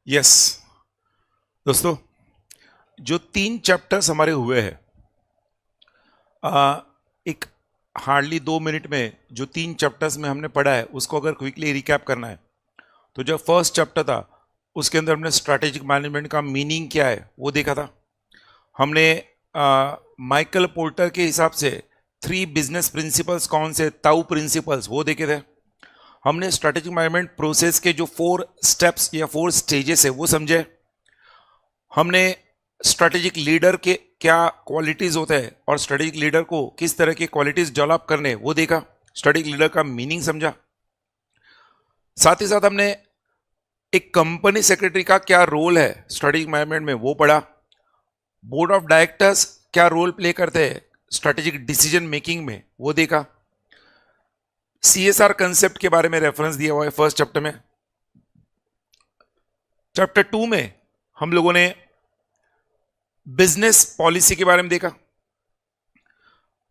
Yes दोस्तों, जो 3 chapters हमारे हुए हैं, एक हार्डली 2 मिनट में जो 3 चैप्टर्स में हमने पढ़ा है उसको अगर क्विकली रिकैप करना है तो जो फर्स्ट चैप्टर था उसके अंदर हमने स्ट्रैटेजिक मैनेजमेंट का मीनिंग क्या है वो देखा था। हमने माइकल पोर्टर के हिसाब से 3 बिजनेस प्रिंसिपल्स कौन से, ताऊ प्रिंसिपल्स, वो देखे थे। हमने स्ट्रैटेजिक मैनेजमेंट प्रोसेस के जो 4 स्टेप्स या 4 स्टेजेस है वो समझे। हमने स्ट्रैटेजिक लीडर के क्या क्वालिटीज होते हैं और स्ट्रैटेजिक लीडर को किस तरह की क्वालिटीज डेवलप करने वो देखा। स्ट्रैटेजिक लीडर का मीनिंग समझा। साथ ही साथ हमने एक कंपनी सेक्रेटरी का क्या रोल है स्ट्रैटेजिक मैनेजमेंट में वो पढ़ा। बोर्ड ऑफ डायरेक्टर्स क्या रोल प्ले करते हैं स्ट्रैटेजिक डिसीजन मेकिंग में वो देखा। सीएसआर कंसेप्ट के बारे में रेफरेंस दिया हुआ है फर्स्ट चैप्टर में। चैप्टर 2 में हम लोगों ने बिजनेस पॉलिसी के बारे में देखा।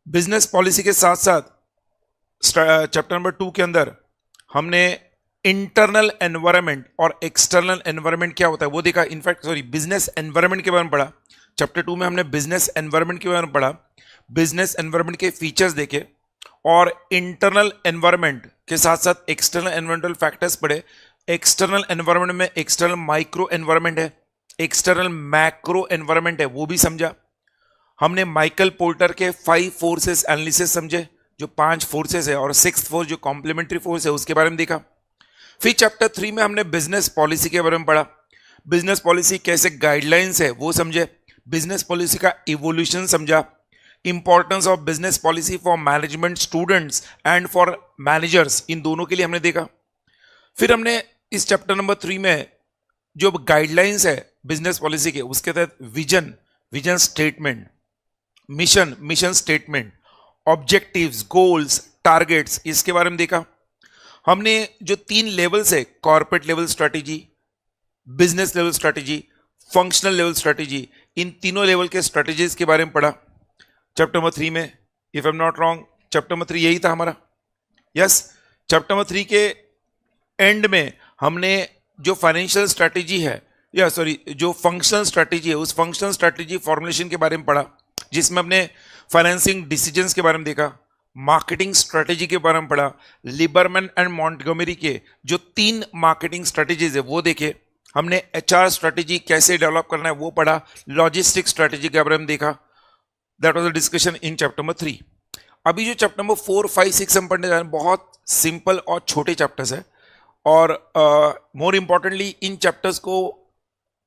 बिजनेस पॉलिसी के साथ साथ चैप्टर नंबर 2 के अंदर हमने इंटरनल एनवायरनमेंट और एक्सटर्नल एनवायरनमेंट क्या होता है वो देखा। इनफैक्ट बिजनेस एनवायरनमेंट के बारे में पढ़ा। चैप्टर 2 में हमने बिजनेस एनवायरनमेंट के बारे में पढ़ा, बिजनेस एनवायरनमेंट के फीचर्स देखे और इंटरनल एनवायरनमेंट के साथ साथ एक्सटर्नल एनवायरमेंटल फैक्टर्स पढ़े। एक्सटर्नल एनवायरनमेंट में एक्सटर्नल माइक्रो एनवायरनमेंट है, एक्सटर्नल मैक्रो एनवायरनमेंट है वो भी समझा। हमने माइकल पोर्टर के 5 फोर्सेस एनालिसिस समझे, जो 5 फोर्सेस है, और 6th फोर्स जो कॉम्प्लीमेंट्री फोर्स है उसके बारे में देखा। फिर चैप्टर 3 में हमने बिजनेस पॉलिसी के बारे में पढ़ा। बिजनेस पॉलिसी कैसे गाइडलाइंस है वो समझे, बिजनेस पॉलिसी का इवोल्यूशन समझा, importance of business policy for management students and for managers, इन दोनों के लिए हमने देखा। फिर हमने इस चैप्टर नंबर 3 में जो गाइडलाइंस है बिजनेस पॉलिसी के उसके तहत vision statement, mission statement, objectives, goals, targets, इसके बारे में देखा। हमने जो 3 लेवल्स है, corporate level strategy, business level strategy, functional level strategy, इन तीनों लेवल के स्ट्रेटेजीज के बारे में पढ़ा चैप्टर नंबर 3 में। If I am not wrong chapter number 3 यही था हमारा। यस, चैप्टर नंबर 3 के एंड में हमने जो फाइनेंशियल स्ट्रेटेजी है जो फंक्शनल स्ट्रेटेजी है उस फंक्शनल स्ट्रेटेजी फॉर्मुलेशन के बारे में पढ़ा, जिसमें हमने फाइनेंसिंग डिसीजंस के बारे में देखा, मार्केटिंग स्ट्रेटेजी के बारे में पढ़ा, लिबरमैन एंड मॉन्टगोमेरी के जो 3 मार्केटिंग स्ट्रेटेजीज है वो देखे। हमने एचआर स्ट्रेटेजी कैसे डेवलप करना है वो पढ़ा, लॉजिस्टिक स्ट्रेटेजी के बारे में देखा। That was the discussion in chapter number 3। अभी जो चैप्टर नंबर 4, 5, 6 हम पढ़ने जा रहे हैं बहुत सिंपल और छोटे चैप्टर्स है, और मोर इंपॉर्टेंटली इन चैप्टर्स को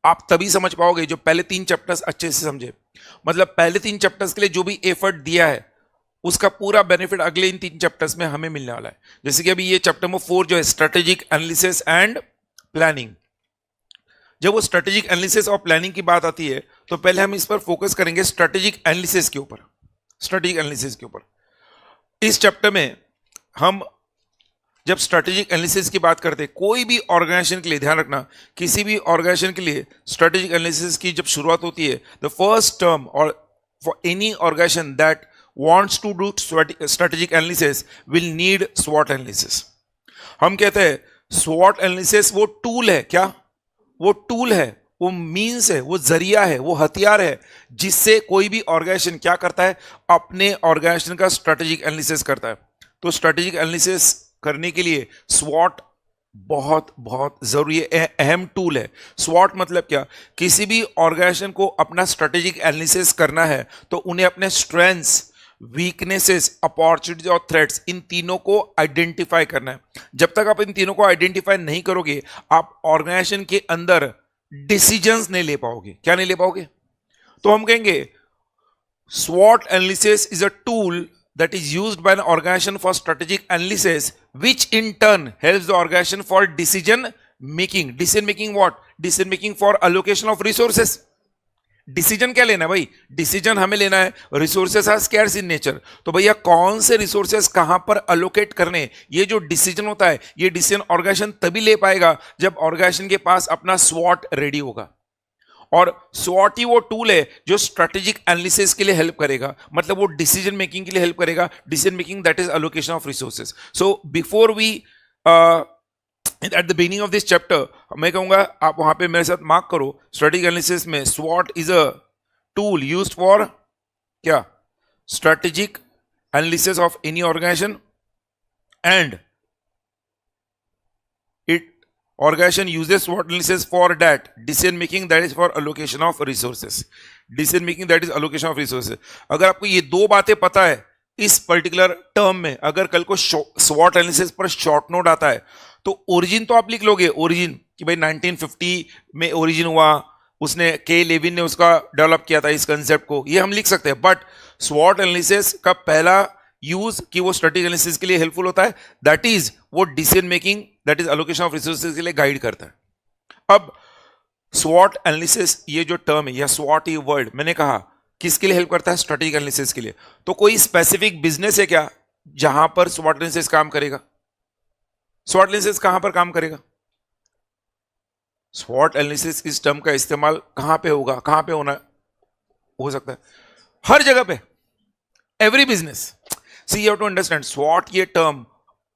आप तभी समझ पाओगे जो पहले 3 चैप्टर्स अच्छे से समझे। मतलब पहले 3 चैप्टर्स के लिए जो भी एफर्ट दिया है उसका पूरा बेनिफिट अगले इन 3 चैप्टर्स में हमें मिलने वाला है। जैसे कि अभी ये चैप्टर नंबर 4 जो है स्ट्रेटेजिक एनालिसिस एंड प्लानिंग। जब वो स्ट्रेटेजिक एनालिसिस और प्लानिंग की बात आती है तो पहले हम इस पर फोकस करेंगे स्ट्रेटेजिक एनालिसिस के ऊपर। स्ट्रेटेजिक एनालिसिस के ऊपर इस चैप्टर में हम जब स्ट्रेटेजिक एनालिसिस की बात करते हैं, कोई भी ऑर्गेनाइजेशन के लिए ध्यान रखना, किसी भी ऑर्गेनाइजेशन के लिए स्ट्रेटेजिक एनालिसिस की जब शुरुआत होती है, द फर्स्ट टर्म और for any organisation that wants to do strategic analysis will need स्वॉट एनालिसिस। हम कहते हैं स्वॉट एनालिसिस वो टूल है, क्या वो टूल है, वो मीन्स है, वो जरिया है, वो हथियार है जिससे कोई भी ऑर्गेनाइजेशन क्या करता है, अपने ऑर्गेनाइजेशन का स्ट्रेटेजिक एनालिसिस करता है। तो स्ट्रेटेजिक एनालिसिस करने के लिए स्वॉट बहुत बहुत जरूरी है, अहम टूल है। स्वॉट मतलब क्या, किसी भी ऑर्गेनाइजेशन को अपना स्ट्रेटेजिक एनालिसिस करना है तो उन्हें अपने स्ट्रेंथ्स, वीकनेसेस, अपॉर्चुनिटीज और थ्रेट्स, इन तीनों को आइडेंटिफाई करना है। जब तक आप इन तीनों को आइडेंटिफाई नहीं करोगे आप ऑर्गेनाइजेशन के अंदर डिसीजंस नहीं ले पाओगे। क्या नहीं ले पाओगे? तो हम कहेंगे SWOT analysis is a tool that is used by an organization for strategic analysis, which in turn helps the organization for decision making. Decision making what? Decision making for allocation of resources. Decision क्या लेना है भाई? Decision हमें लेना है resources are scarce in nature. तो भैया कौन से रिसोर्सेस कहां पर अलोकेट करने, ये जो डिसीजन होता है, ये डिसीजन ऑर्गेनाइजेशन तभी ले पाएगा जब ऑर्गेनाइजेशन के पास अपना स्वॉट रेडी होगा। और स्वॉट ही वो टूल है जो स्ट्रेटेजिक एनालिसिस के लिए हेल्प करेगा, मतलब वो डिसीजन मेकिंग के लिए हेल्प करेगा। Decision making that is allocation of resources. So before we at the beginning of this chapter मैं कहूंगा आप वहां पे मेरे साथ मार्क करो, स्ट्रेटेजिक एनालिसिस में स्वॉट is a tool used for क्या, strategic analysis of any organisation and it organization uses SWOT analysis for that decision making, that is for allocation of resources, decision making that is allocation of resources. अगर आपको ये दो बातें पता है इस particular term में, अगर कल को SWOT एनालिसिस पर शॉर्ट नोट आता है तो ओरिजिन तो आप लिख लोगे, ओरिजिन कि भाई 1950 में ओरिजिन हुआ, उसने के लेविन ने उसका डेवलप किया था इस कंसेप्ट को, ये हम लिख सकते हैं। बट SWOT एनालिसिस का पहला यूज कि वो स्ट्रेटेजिक एनालिसिस के लिए हेल्पफुल होता है, दैट इज वो decision making, that is allocation of resources के लिए गाइड करता है। अब स्वॉट एनालिसिस ये जो टर्म है या स्वॉट ये वर्ड मैंने कहा किसके लिए हेल्प करता है, स्ट्रेटेजिक एनालिसिस के लिए। तो कोई स्पेसिफिक बिजनेस है क्या जहां पर स्वॉट एनालिसिस काम करेगा? स्वॉट एनालिसिस कहां पर काम करेगा? स्वॉट एनालिसिस इस टर्म का इस्तेमाल कहां पे होगा, कहां पे होना हो सकता है? हर जगह पे, every business. See, you have to understand SWOT ये term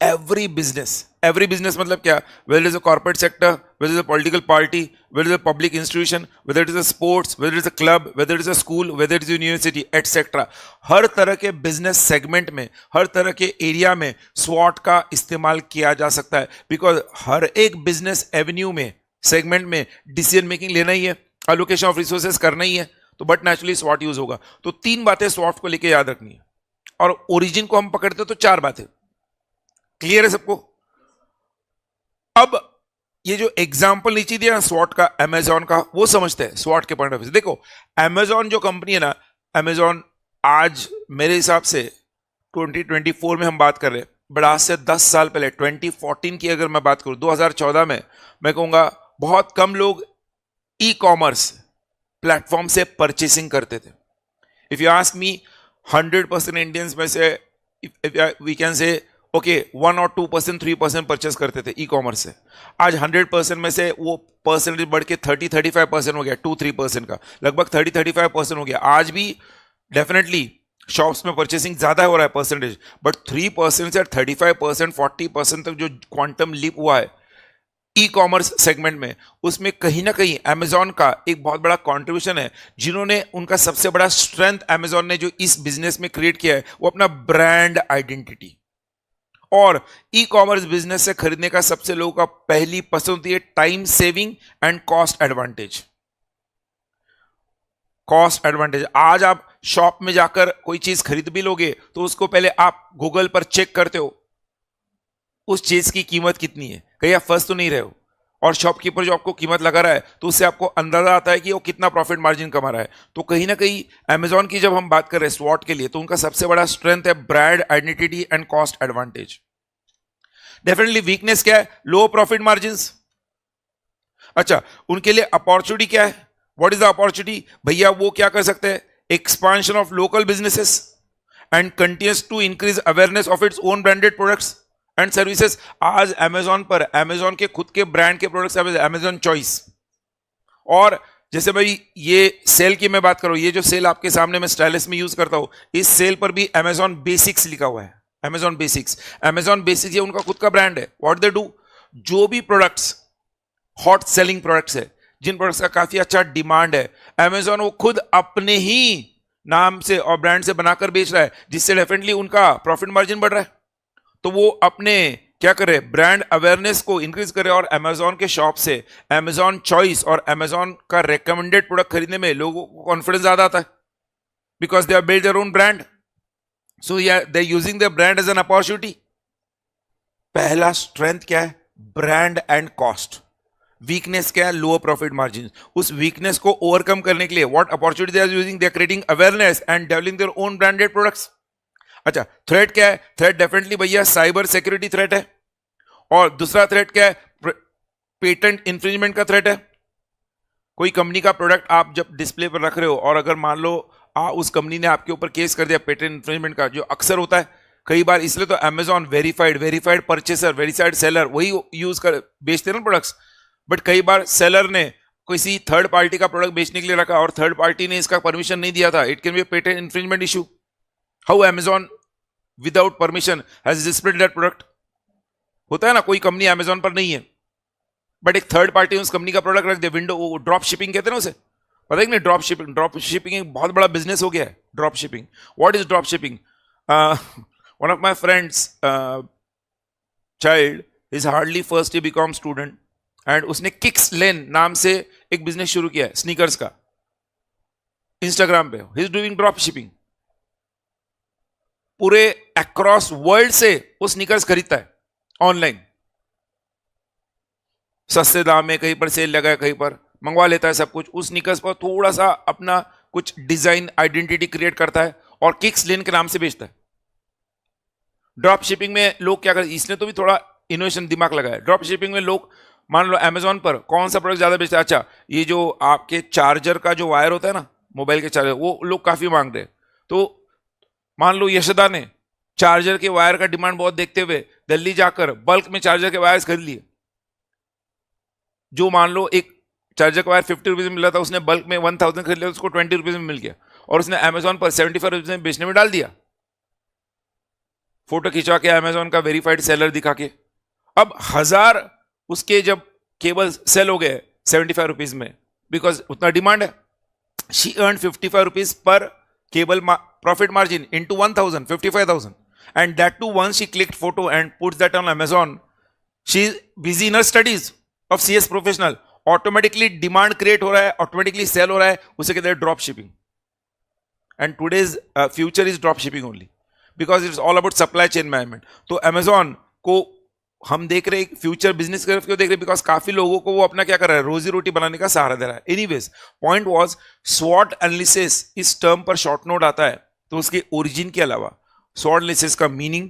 every business मतलब क्या, whether it is a corporate sector, whether it is a political party, whether it is a public institution, whether it is a sports, whether it is a club, whether it is a school, whether it is a university, etc. हर तरह के business segment में, हर तरह के area में SWOT का इस्तेमाल किया जा सकता है, because हर एक business avenue में, segment में decision making लेना ही है, allocation of resources करना ही है, तो but naturally SWOT use होगा। तो तीन बातें SWOT को लेके याद रखनी है, और ओरिजिन को हम पकड़ते तो चार बातें। क्लियर है सबको? अब ये जो एग्जांपल नीचे दिया ना स्वॉट का, अमेजॉन का, वो समझते हैं स्वॉट के पॉइंट ऑफ व्यू से। देखो अमेजॉन जो कंपनी है ना, अमेजॉन आज मेरे हिसाब से 2024 में हम बात कर रहे हैं, बट आज से 10 साल पहले 2014 की अगर मैं बात करूं, 2014 में मैं कहूंगा बहुत कम लोग ई कॉमर्स प्लेटफॉर्म से परचेसिंग करते थे। If you ask me 100% Indians में से वी कैन से ओके 1 और 2%, 3% परचेस करते थे ई कॉमर्स से। आज 100% में से वो परसेंटेज बढ़ के 30-35% हो गया, 2-3% का लगभग 30-35% हो गया। आज भी डेफिनेटली शॉप्स में परचेसिंग ज्यादा हो रहा है परसेंटेज, बट 3% से 35%, 40% तक जो क्वांटम लीप हुआ है ई कॉमर्स सेगमेंट में, उसमें कहीं ना कहीं अमेजॉन का एक बहुत बड़ा कंट्रीब्यूशन है। जिन्होंने उनका सबसे बड़ा स्ट्रेंथ अमेजॉन ने जो इस बिजनेस में क्रिएट किया है वो अपना ब्रांड आइडेंटिटी, और ई कॉमर्स बिजनेस से खरीदने का सबसे लोगों का पहली पसंद होती है time saving and cost advantage. Cost advantage, आज आप शॉप में जाकर कोई चीज खरीद भी लोगे तो उसको पहले आप गूगल पर चेक करते हो उस चीज की कीमत कितनी है, कहीं आप फंस तो नहीं रहे हो, और शॉपकीपर जो आपको कीमत लगा रहा है तो उससे आपको अंदाजा आता है कि वो कितना प्रॉफिट मार्जिन कमा रहा है। तो कहीं ना कहीं अमेजॉन की जब हम बात कर रहे हैं स्वॉट के लिए, तो उनका सबसे बड़ा स्ट्रेंथ है brand identity and cost advantage. Definitely weakness क्या है? Low profit margin. अच्छा, उनके लिए अपॉर्चुनिटी क्या है? What is the opportunity? भैया वो क्या कर सकते हैं? Expansion of local businesses and continues to increase awareness of its own branded products and services. आज अमेजॉन पर अमेजॉन के खुद के ब्रांड के प्रोडक्ट्स, अमेजॉन चॉइस, और जैसे भाई ये सेल की मैं बात करूं, ये जो सेल आपके सामने मैं स्टाइलिस में यूज करता हूं, इस सेल पर भी अमेजॉन बेसिक्स लिखा हुआ है। अमेजॉन बेसिक्स, अमेजॉन बेसिक्स ये उनका खुद का ब्रांड है। व्हाट दे डू, जो भी प्रोडक्ट्स हॉट सेलिंग प्रोडक्ट्स है, जिन प्रोडक्ट्स का काफी अच्छा डिमांड है, अमेजॉन वो खुद अपने ही नाम से और ब्रांड से बनाकर बेच रहा है, जिससे डेफिनेटली उनका प्रॉफिट मार्जिन बढ़ रहा है। तो वो अपने क्या करे, ब्रांड अवेयरनेस को इंक्रीज करे, और अमेजॉन के शॉप से अमेजॉन चॉइस और अमेजॉन का रेकमेंडेड प्रोडक्ट खरीदने में लोगों को कॉन्फिडेंस ज्यादा आता है, because they are build their own brand, so they are using their brand as an opportunity. पहला स्ट्रेंथ क्या है? Brand and cost. वीकनेस क्या है? Lower profit margin. उस वीकनेस को ओवरकम करने के लिए what opportunity they are using? They are creating awareness and developing their own branded products. अच्छा, थ्रेट क्या है? थ्रेट डेफिनेटली भैया साइबर सिक्योरिटी थ्रेट है, और दूसरा थ्रेट क्या है? पेटेंट इंफ्रिंजमेंट का थ्रेट है। कोई कंपनी का प्रोडक्ट आप जब डिस्प्ले पर रख रहे हो, और अगर मान लो उस कंपनी ने आपके ऊपर केस कर दिया पेटेंट इंफ्रिंजमेंट का, जो अक्सर होता है कई बार, इसलिए तो Amazon verified purchaser, verified seller वही यूज कर बेचते हैं ना प्रोडक्ट्स। बट कई बार सेलर ने किसी थर्ड पार्टी का प्रोडक्ट बेचने के लिए रखा और थर्ड पार्टी ने इसका परमिशन नहीं दिया था, it can B patent infringement issue. How Amazon without permission has displayed that product? होता है ना, कोई कंपनी अमेजॉन पर नहीं है, बट एक थर्ड पार्टी उस कंपनी का प्रोडक्ट रख दे, विंडो ड्रॉप शिपिंग कहते हैं ना उसे, पता है कि नहीं? ड्रॉप शिपिंग एक बहुत बड़ा बिजनेस हो गया है, drop shipping. What is drop shipping? One of my friends child is hardly first year BCom student and उसने किक्स लेन नाम से एक बिजनेस शुरू किया है स्नीकर्स का, इंस्टाग्राम पे। He is doing drop shipping, पूरे अक्रॉस वर्ल्ड से वो स्नीकर्स खरीदता है ऑनलाइन, सस्ते दाम में, कहीं पर सेल लगा है, कहीं पर मंगवा लेता है सब कुछ। उस स्नीकर्स पर थोड़ा सा अपना कुछ डिजाइन आइडेंटिटी क्रिएट करता है और किक्स लेन के नाम से बेचता है। ड्रॉप शिपिंग में लोग क्या करते, इसने तो भी थोड़ा इनोवेशन दिमाग लगाया। ड्रॉप शिपिंग में लोग मान लो अमेजोन पर कौन सा प्रोडक्ट ज्यादा बेचता है, अच्छा ये जो आपके चार्जर का जो वायर होता है ना, मोबाइल के चार्जर, वो लोग काफी मांग रहे हैं। तो मान लो यशोदा ने चार्जर के वायर का डिमांड बहुत देखते हुए दिल्ली जाकर बल्क में चार्जर के वायर्स खरीद लिए। जो मान लो एक चार्जर का वायर 50 रुपीज में मिला था, उसने बल्क में 1000 खरीद लिया, उसको 20 रुपीज में मिल गया और उसने अमेजोन पर 75 रुपीज में बेचने में डाल दिया, फोटो खिंचवा के अमेजोन का वेरीफाइड सेलर दिखा के। अब 1000 उसके जब केबल सेल हो गए 75 रुपीज में, बिकॉज उतना डिमांड है, शी अर्न 55 रुपीज पर केबल profit margin into 1000, 55,000, and that too once she clicked photo and puts that on Amazon. She is busy in her studies of CS professional. Automatically demand create हो रहा है, automatically cell हो रहा है, उसे कहते हैं drop shipping. And today's future is drop shipping only, because it's all about supply chain management. तो अमेजोन को हम देख रहे हैं फ्यूचर बिजनेस की तरफ क्यों देख रहे हैं, बिकॉज काफी लोगों को वो अपना क्या कर रहा है, रोजी रोटी बनाने का सहारा दे रहा है। एनीवेज, पॉइंट वाज स्वॉट एनालिसिस इस टर्म पर शॉर्ट नोट आता है, तो उसके ओरिजिन के अलावा स्वॉट एनालिसिस का मीनिंग,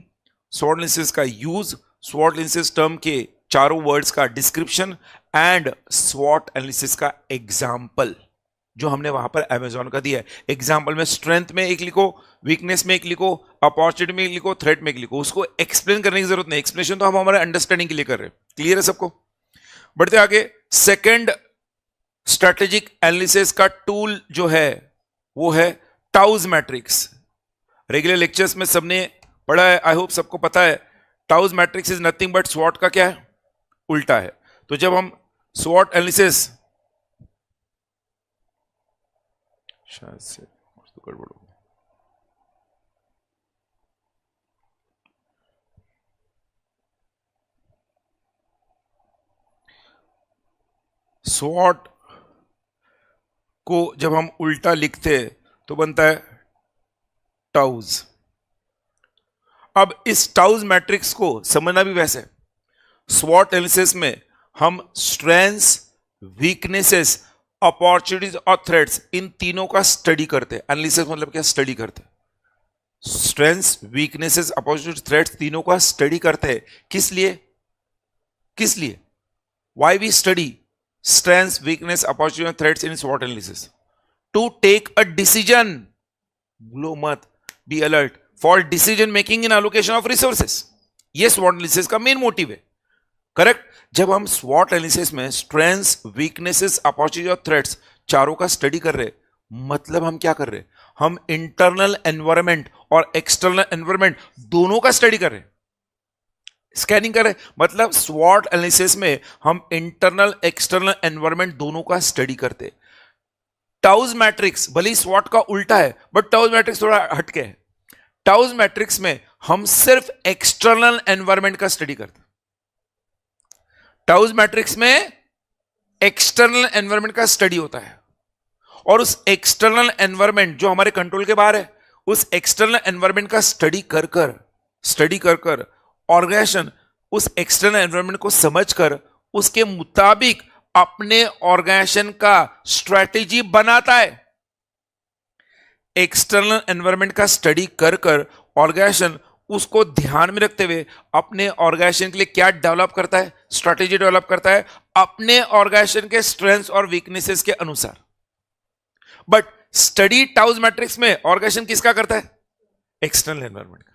स्वॉट एनालिसिस का यूज, स्वॉट एनालिसिस टर्म के चारों वर्ड्स का डिस्क्रिप्शन एंड स्वॉट एनालिसिस का एग्जाम्पल जो हमने वहां पर अमेजोन का दिया है। एग्जाम्पल में स्ट्रेंथ में एक लिखो, वीकनेस में एक लिखो, अपॉर्चुनिटी में एक लिखो, थ्रेट में एक लिखो। उसको एक्सप्लेन करने की जरूरत नहीं, एक्सप्लेनेशन तो हम हमारे अंडरस्टैंडिंग के लिए कर रहे हैं। क्लियर है सबको? बढ़ते आगे, सेकंड स्ट्रेटेजिक एनालिसिस का टूल जो है वो है टाउज मैट्रिक्स। रेगुलर लेक्चर्स में सबने पढ़ा है, आई होप सबको पता है। टाउज मैट्रिक्स इज नथिंग बट स्वॉट का क्या है, उल्टा है। तो जब हम स्वॉट एनालिसिस, शायद से तो गड़बड़ हो, स्वॉट को जब हम उल्टा लिखते तो बनता है टाउज। अब इस टाउज मैट्रिक्स को समझना भी वैसे, स्वॉट एनालिसिस में हम स्ट्रेंथ्स, वीकनेसेस, अपॉर्चुनिटीज और थ्रेट्स, इन तीनों का स्टडी करते हैं। एनालिसिस मतलब क्या, स्टडी करते हैं। स्ट्रेंथ्स, वीकनेसेस, अपॉर्चुनिटीज, थ्रेट्स, तीनों का स्टडी करते हैं। किस लिए? किस लिए? Why we study strengths, weakness, opportunity, threats in SWOT analysis? To take a decision, blow mat, be alert for decision making in allocation of resources. ये SWOT analysis का मेन मोटिव है, करेक्ट? जब हम SWOT analysis में strengths, weaknesses, opportunity और threats चारों का study कर रहे, मतलब हम क्या कर रहे, हम इंटरनल एनवायरमेंट और एक्सटर्नल एनवायरमेंट दोनों का स्टडी कर रहे, स्कैनिंग कर रहे। मतलब स्वॉट एनालिसिस में हम इंटरनल एक्सटर्नल एनवायरमेंट दोनों का स्टडी करते। टाउज मैट्रिक्स भले ही स्वॉट का उल्टा है, बट टाउज मैट्रिक्स थोड़ा हटके है। टाउज मैट्रिक्स में हम सिर्फ एक्सटर्नल एनवायरमेंट का स्टडी करते। टाउज मैट्रिक्स में एक्सटर्नल एनवायरमेंट का स्टडी होता है, और उस एक्सटर्नल एनवायरमेंट जो हमारे कंट्रोल के बाहर है, उस एक्सटर्नल एनवायरमेंट का स्टडी कर कर ऑर्गेनाइजेशन उस एक्सटर्नल एनवायरनमेंट को समझकर उसके मुताबिक अपने ऑर्गेनाइजेशन का स्ट्रेटेजी बनाता है। एक्सटर्नल एनवायरनमेंट का स्टडी कर ऑर्गेनाइजेशन उसको ध्यान में रखते हुए अपने ऑर्गेनाइजेशन के लिए क्या डेवलप करता है, स्ट्रेटेजी डेवलप करता है अपने ऑर्गेनाइजेशन के स्ट्रेंथ्स और वीकनेसेस के अनुसार। बट स्टडी टाउज मैट्रिक्स में ऑर्गेनाइजेशन किसका करता है, एक्सटर्नल एनवायरनमेंट का।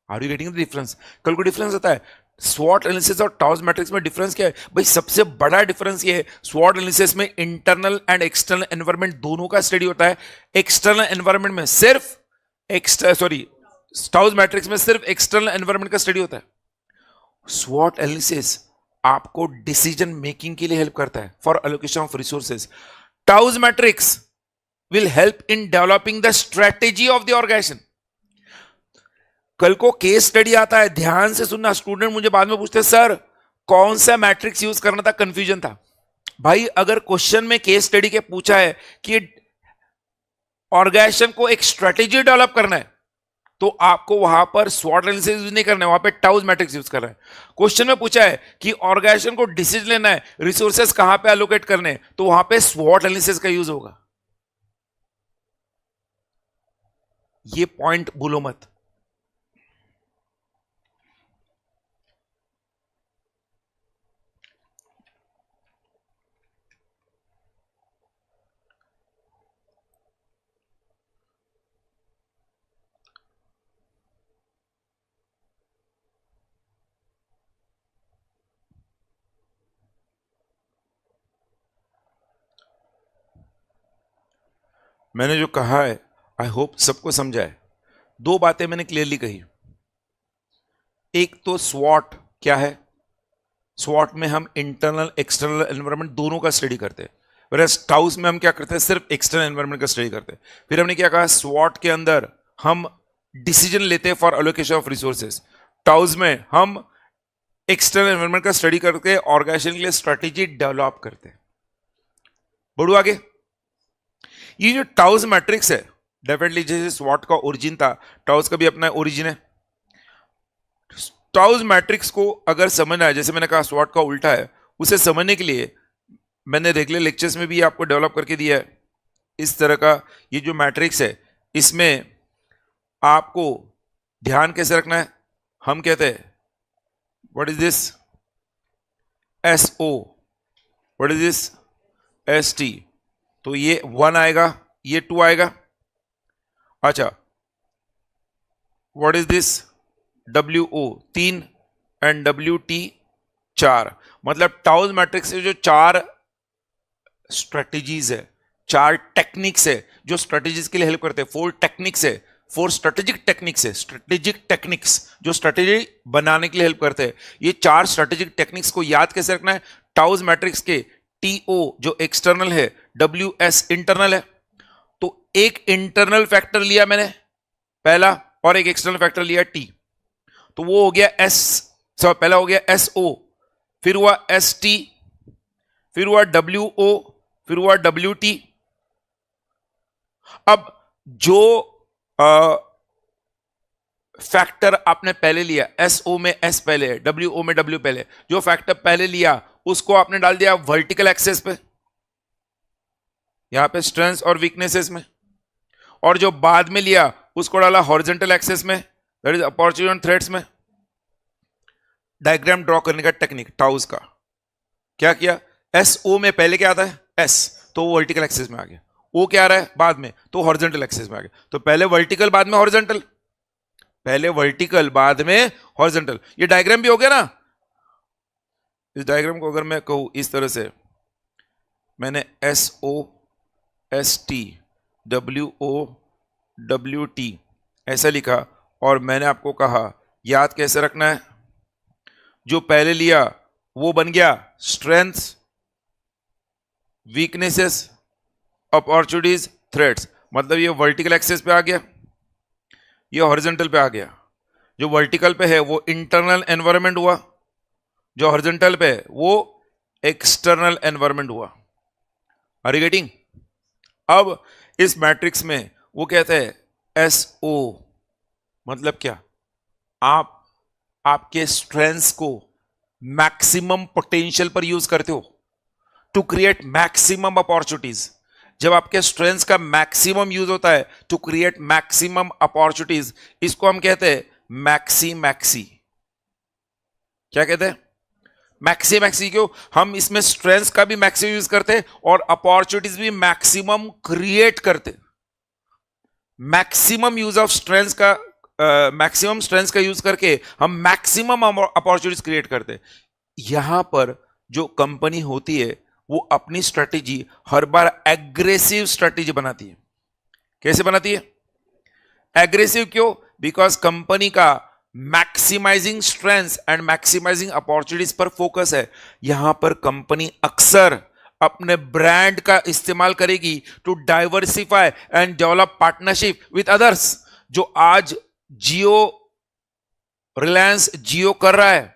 Are you getting the difference? कल को डिफरेंस होता है स्वॉट एनालिसिस और टाउज मैट्रिक्स में। डिफरेंस क्या है भाई? सबसे बड़ा डिफरेंस ये है, स्वॉट एनालिसिस में इंटरनल एंड एक्सटर्नल एनवायरनमेंट दोनों का स्टडी होता है। एक्सटर्नल एनवायरनमेंट में सिर्फ टाउज मैट्रिक्स में सिर्फ एक्सटर्नल एनवायरनमेंट का स्टडी होता है। स्वॉट एनालिसिस आपको डिसीजन मेकिंग के लिए हेल्प करता है for allocation of resources. TOWS matrix will help in developing the strategy of the organisation. कल को केस स्टडी आता है, ध्यान से सुनना. स्टूडेंट मुझे बाद में पूछते हैं सर कौन सा मैट्रिक्स यूज करना था, कंफ्यूजन था. भाई अगर क्वेश्चन में केस स्टडी के पूछा है कि ऑर्गेनाइजेशन को एक स्ट्रेटेजी डेवलप करना है, तो आपको वहां पर स्वॉट एनालिसिस यूज नहीं करना है, वहां पे टाउज मैट्रिक्स यूज करना है. क्वेश्चन में पूछा है कि ऑर्गेनाइजेशन को डिसीजन लेना है, रिसोर्सेज कहां पे एलोकेट करने हैं, तो वहां पे स्वॉट एनालिसिस का यूज होगा. ये पॉइंट भूलो मत. मैंने जो कहा है आई होप सबको समझा है. दो बातें मैंने क्लियरली कही. एक तो स्वॉट क्या है, स्वॉट में हम इंटरनल एक्सटर्नल एनवायरनमेंट दोनों का स्टडी करते हैं. whereas टाउस में हम क्या करते हैं, सिर्फ एक्सटर्नल एनवायरनमेंट का स्टडी करते हैं. फिर हमने क्या कहा, स्वॉट के अंदर हम डिसीजन लेते हैं फॉर एलोकेशन ऑफ रिसोर्सेज. टाउस में हम एक्सटर्नल एनवायरनमेंट का स्टडी करके ऑर्गेनाइजेशन के लिए स्ट्रेटेजी डेवलप करते हैं. बढ़ू आगे. ये जो टाउस मैट्रिक्स है, डेफिनेटली जैसे स्वॉट का ओरिजिन था, टाउस का भी अपना ओरिजिन है. टाउस मैट्रिक्स को अगर समझना है, जैसे मैंने कहा स्वॉट का उल्टा है, उसे समझने के लिए मैंने रेगुलर लेक्चर्स में भी आपको डेवलप करके दिया है. इस तरह का ये जो मैट्रिक्स है, इसमें आपको ध्यान कैसे रखना है. हम कहते हैं what is this S O, what is this S T. तो ये 1 आएगा, ये 2 आएगा. अच्छा, what is this W O 3 and W T 4. मतलब टाउस मैट्रिक्स से जो 4 स्ट्रेटेजीज है, 4 टेक्निक्स है जो स्ट्रेटेजीज के लिए हेल्प करते हैं. 4 टेक्निक्स है, 4 स्ट्रेटेजिक टेक्निक्स है. स्ट्रेटेजिक टेक्निक्स जो स्ट्रेटेजी बनाने के लिए हेल्प करते हैं. ये 4 स्ट्रेटेजिक टेक्निक्स को याद कैसे रखना है. टाउस मैट्रिक्स के टी ओ जो एक्सटर्नल है, डब्ल्यू एस इंटरनल है. तो एक इंटरनल फैक्टर लिया मैंने पहला, और एक एक्सटर्नल फैक्टर लिया टी. तो वो हो गया एस, पहला हो गया एस ओ, फिर हुआ एस टी, फिर हुआ डब्ल्यू ओ, फिर हुआ डब्ल्यू टी. अब जो फैक्टर आपने पहले लिया, एस ओ में एस पहले है, डब्ल्यू ओ में डब्ल्यू पहले, जो फैक्टर पहले लिया उसको आपने डाल दिया वर्टिकल एक्सेस पे, यहां पे स्ट्रेंथ्स और वीकनेसेस में. और जो बाद में लिया उसको डाला हॉरिजॉन्टल एक्सेस में, that is opportunity and threats में. डायग्राम ड्रॉ करने का टेक्निक टाउस का क्या किया, एस ओ में पहले क्या आता है एस, तो वो वर्टिकल एक्सेस में आ गया. ओ क्या आ रहा है बाद में, तो हॉरिजॉन्टल एक्सेस में आ गया. तो पहले वर्टिकल बाद में हॉरिजॉन्टल, पहले वर्टिकल बाद में हॉरिजॉन्टल. ये डायग्राम भी हो गया ना. इस डायग्राम को अगर मैं कहूं इस तरह से, मैंने S O S T W O W T ऐसा लिखा, और मैंने आपको कहा याद कैसे रखना है. जो पहले लिया वो बन गया स्ट्रेंथ्स, वीकनेसेस, अपॉर्चुनिटीज, थ्रेट्स. मतलब ये वर्टिकल एक्सेस पे आ गया, ये हॉरिजॉन्टल पे आ गया. जो वर्टिकल पे है वो इंटरनल एनवायरनमेंट हुआ, जो हॉरिजॉन्टल पे है वो एक्सटर्नल एनवायरनमेंट हुआ. Are you getting. अब इस मैट्रिक्स में वो कहते हैं एस ओ, मतलब क्या, आप आपके स्ट्रेंथ्स को मैक्सिमम पोटेंशियल पर यूज करते हो टू क्रिएट मैक्सिमम अपॉर्चुनिटीज. जब आपके स्ट्रेंथ्स का मैक्सिमम यूज होता है टू क्रिएट मैक्सिमम अपॉर्चुनिटीज, इसको हम कहते हैं मैक्सी मैक्सी. क्या कहते हैं, मैक्सी मैक्सी. क्यों, हम इसमें स्ट्रेंथ्स का भी मैक्सिमम यूज करते हैं और अपॉर्चुनिटीज भी मैक्सिमम क्रिएट करते हैं. मैक्सिमम यूज ऑफ स्ट्रेंथ्स का, मैक्सिमम स्ट्रेंथ्स का यूज करके हम मैक्सिमम अपॉर्चुनिटीज क्रिएट करते हैं. यहां पर जो कंपनी होती है वो अपनी स्ट्रेटेजी हर बार एग्रेसिव स्ट्रेटेजी बनाती है. कैसे बनाती है, एग्रेसिव. क्यों, बिकॉज कंपनी का maximising strengths and maximising opportunities पर फोकस है। यहां पर कंपनी अक्सर अपने ब्रांड का इस्तेमाल करेगी to diversify and develop partnership with others, जो आज जियो, रिलायंस जियो कर रहा है।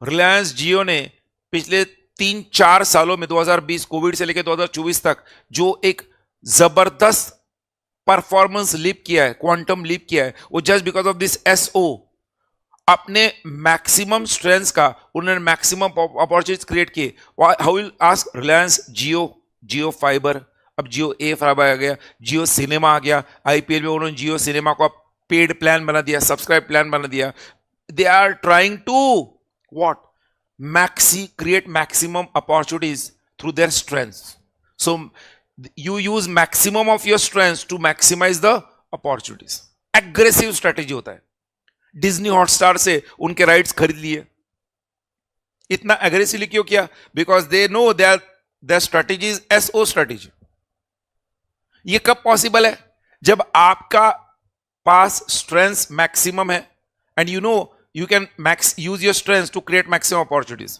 रिलायंस जियो ने पिछले 3-4 सालों में 2020 कोविड से लेकर 2024 तक जो एक जबरदस्त परफॉर्मेंस लीप किया है, क्वांटम लीप किया है, वो just because of this SO, अपने मैक्सिमम स्ट्रेंथ्स का उन्होंने मैक्सिमम अपॉर्चुनिटीज क्रिएट किए। How will ask Reliance Jio, Jio fibre, अब जियो ए फाइबर आ गया, जियो सिनेमा आ गया, आईपीएल में उन्होंने जियो सिनेमा को पेड प्लान बना दिया, सब्सक्राइब प्लान बना दिया। They are trying to what, create maximum opportunities through their strengths. So you use maximum of your strengths to maximize the opportunities. Aggressive strategy होता है। डिज्नी हॉटस्टार से उनके rights खरीद लिए। इतना एग्रेसिवली क्यों किया? Because they know their strategy is SO strategy. ये कब पॉसिबल है? जब आपका पास स्ट्रेंथ्स मैक्सिमम है and you know you can use your strengths to create maximum opportunities.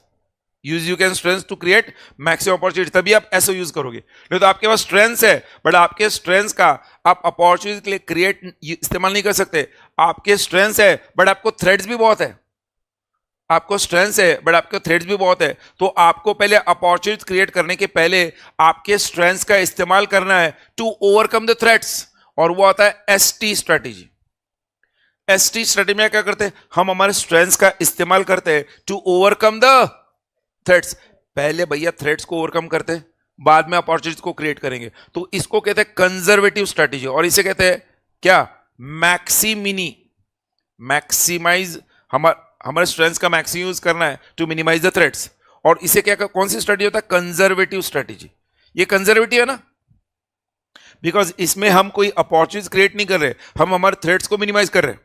You can strengths to create maximum opportunities. तभी आप ऐसा यूज करोगे। नहीं तो आपके पास स्ट्रेंथ्स है बट आपके स्ट्रेंथ्स का आप अपॉर्चुनिटी के लिए क्रिएट इस्तेमाल नहीं कर सकते। आपके स्ट्रेंथ्स है बट आपको थ्रेड्स भी बहुत है। आपको स्ट्रेंथ्स है बट आपके थ्रेड्स भी बहुत है। तो आपको पहले अपॉर्चुनिटी क्रिएट करने के पहले आपके स्ट्रेंथ्स का इस्तेमाल करना है टू ओवरकम द थ्रेट्स, और वो आता है ST स्ट्रेटेजी। एसटी स्ट्रेटेजी में क्या करते हैं? हम हमारे स्ट्रेंथ्स का इस्तेमाल करते हैं टू ओवरकम द थ्रेट्स। पहले भैया थ्रेट्स को ओवरकम करते हैं, बाद में अपॉर्चुनिटीज को क्रिएट करेंगे। तो इसको कहते हैं कंजर्वेटिव स्ट्रेटेजी, और इसे कहते हैं क्या? मैक्सिमिनी। मैक्सिमाइज, हमारे स्ट्रेंथ्स का मैक्सिमम यूज करना है टू मिनिमाइज द थ्रेट्स। और इसे क्या, कौन सी स्ट्रेटेजी होता है? Conservative strategy. ये कंजर्वेटिव है ना, बिकॉज इसमें हम कोई अपॉर्चुनिटीज क्रिएट नहीं कर रहे, हम हमारे थ्रेट्स को मिनिमाइज कर रहे हैं।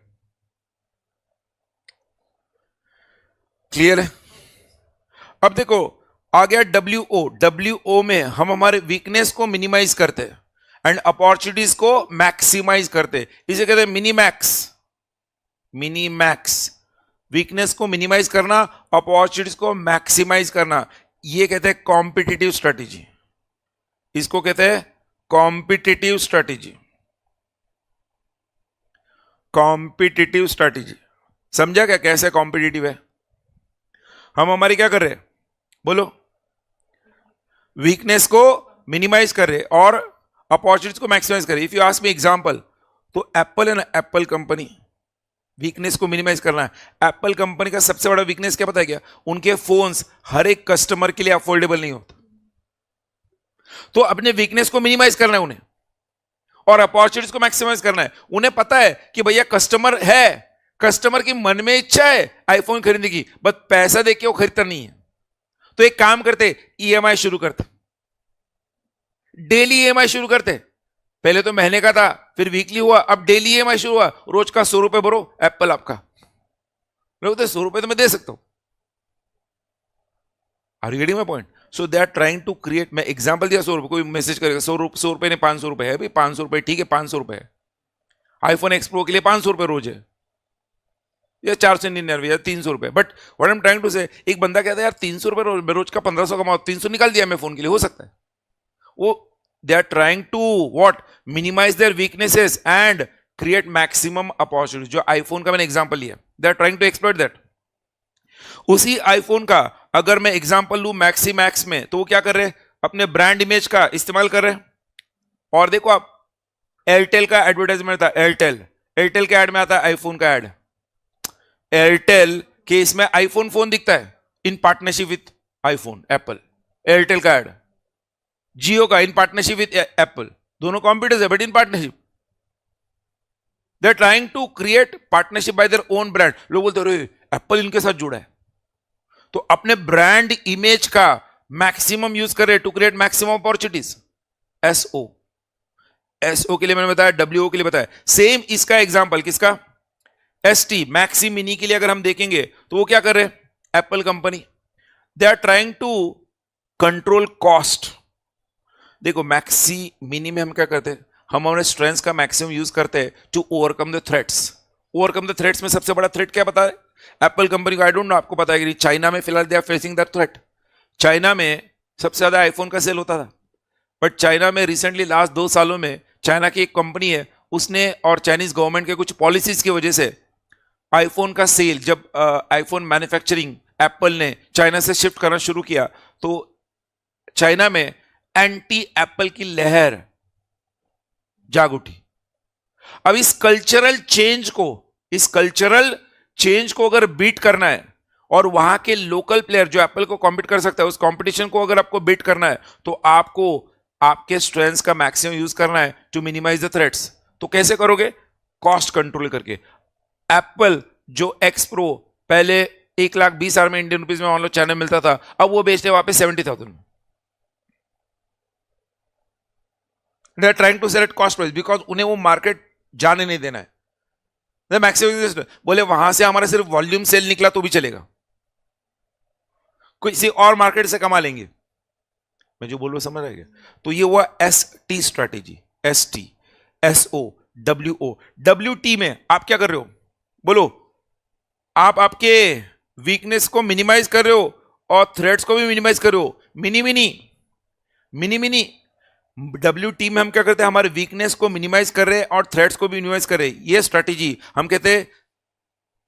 क्लियर है? अब देखो आ गया WO में हम हमारे वीकनेस को मिनिमाइज करते हैं एंड अपॉर्चुनिटीज को मैक्सिमाइज करते हैं। इसे कहते हैं मिनीमैक्स। वीकनेस को मिनिमाइज करना, अपॉर्चुनिटीज को मैक्सिमाइज करना, ये कहते हैं कॉम्पिटिटिव स्ट्रेटेजी। इसको कहते हैं कॉम्पिटिटिव स्ट्रेटेजी। कॉम्पिटिटिव स्ट्रेटेजी समझा क्या? कैसे कॉम्पिटिटिव है? हम हमारी क्या कर रहे हैं? बोलो। वीकनेस को मिनिमाइज कर रहे और अपॉर्चुनिटीज को मैक्सिमाइज कर रहे। If you ask me example, तो एप्पल है ना, एप्पल कंपनी, वीकनेस को मिनिमाइज करना है। एप्पल कंपनी का सबसे बड़ा वीकनेस क्या पता है क्या? उनके फोन्स हर एक कस्टमर के लिए अफोर्डेबल नहीं होता। तो अपने वीकनेस को मिनिमाइज करना है उन्हें, और अपॉर्चुनिटीज को मैक्सिमाइज करना है। उन्हें पता है कि भैया कस्टमर है, कस्टमर की मन में इच्छा है आईफोन खरीदने की, बस पैसा देके वो खरीदता नहीं है। तो एक काम करते, ईएमआई शुरू करते, डेली ईएमआई शुरू करते। पहले तो महीने का था, फिर वीकली हुआ, अब डेली ईएमआई शुरू हुआ। रोज का 100 रुपए भरो, एप्पल आपका। लोग 100 रुपए तो मैं दे सकता हूं। Are you getting my point? So they are trying to create. मैं एग्जांपल दिया 100 रुपए, कोई मैसेज करेगा 100 रुपए ने 500 रुपए है भाई, 500 रुपए ठीक है, 500 रुपए है। आईफोन एक्स प्रो के लिए 500 रुपए रोज है, या 499 या 300 रुपए। But what I am trying to say, एक बंदा कहता है यार 300 रुपए रोज का 1500 कमाओ, 300 निकाल दिया मैं फोन के लिए, हो सकता है। वो they are trying to what, minimise their weaknesses and create maximum opportunity. जो आईफोन का मैंने एग्जांपल लिया, they are trying to exploit that. उसी आईफोन का अगर मैं एग्जांपल लूं मैक्स में, तो वो क्या कर रहे हैं? अपने ब्रांड इमेज का इस्तेमाल कर रहे हैं। और देखो आप, एयरटेल का एडवर्टाइजमेंट था, एयरटेल के ऐड में आता है आईफोन का ऐड। एयरटेल के इसमें आईफोन फोन दिखता है in partnership with iPhone, Apple. Airtel का ऐड, जियो का इन पार्टनरशिप विथ एप्पल। दोनों कॉम्पिटिटर्स है but in partnership. They are trying to create partnership by their own brand. लोग बोलते हैं एप्पल इनके साथ जुड़ा है, तो अपने ब्रांड इमेज का मैक्सिमम यूज कर रहे to create maximum opportunities. SO के लिए मैंने बताया, डब्ल्यूओ के लिए बताया। सेम इसका एग्जांपल किसका? एसटी, मैक्सी मिनी के लिए अगर हम देखेंगे तो वो क्या कर रहे हैं? Apple company, they are trying to control cost. देखो मैक्सी मिनी में हम क्या करते हैं? हम हमारे स्ट्रेंथ्स का मैक्सिमम यूज करते हैं to overcome the threats. Overcome the threats में सबसे बड़ा थ्रेट क्या पता है एप्पल कंपनी को? आई डोंट नो, आपको पता है कि चाइना में फिलहाल they are facing that threat. China में सबसे ज्यादा आईफोन का सेल होता था, बट चाइना में रिसेंटली लास्ट 2 सालों में चाइना की एक कंपनी है, उसने और चाइनीज गवर्नमेंट के कुछ पॉलिसीज की वजह से आईफोन का सेल, जब आईफोन मैन्युफैक्चरिंग एप्पल ने चाइना से शिफ्ट करना शुरू किया, तो चाइना में एंटी एप्पल की लहर जाग उठी। अब इस कल्चरल चेंज को अगर बीट करना है और वहां के लोकल प्लेयर जो एप्पल को कॉम्पीट कर सकता है, उस कंपटीशन को अगर आपको बीट करना है, तो आपको आपके स्ट्रेंथ्स का मैक्सिमम यूज करना है टू मिनिमाइज द थ्रेट्स। तो कैसे करोगे? कॉस्ट कंट्रोल करके। एप्पल जो एक्स प्रो पहले 1,20,000 में इंडियन रुपीज में मान लो चाइना में मिलता था, अब वो बेचते वहां पे 70,000 में। They are trying to sell at cost price because उन्हें वो मार्केट जाने नहीं देना है। मैक्सिमम बोले वहां से हमारा सिर्फ वॉल्यूम सेल निकला तो भी चलेगा, किसी और मार्केट से कमा लेंगे। मैं जो बोल रहा हूं समझ आएगा? तो ये हुआ ST strategy. ST, SO, WO। WT में आप क्या कर रहे हो? बोलो। आप आपके वीकनेस को मिनिमाइज कर रहे हो और थ्रेट्स को भी मिनिमाइज कर रहे हो। Mini mini mini mini WT में हम क्या करते हैं? हमारे वीकनेस को मिनिमाइज कर रहे हैं और थ्रेट्स को भी मिनिमाइज कर रहे हैं। ये स्ट्रैटेजी हम कहते हैं,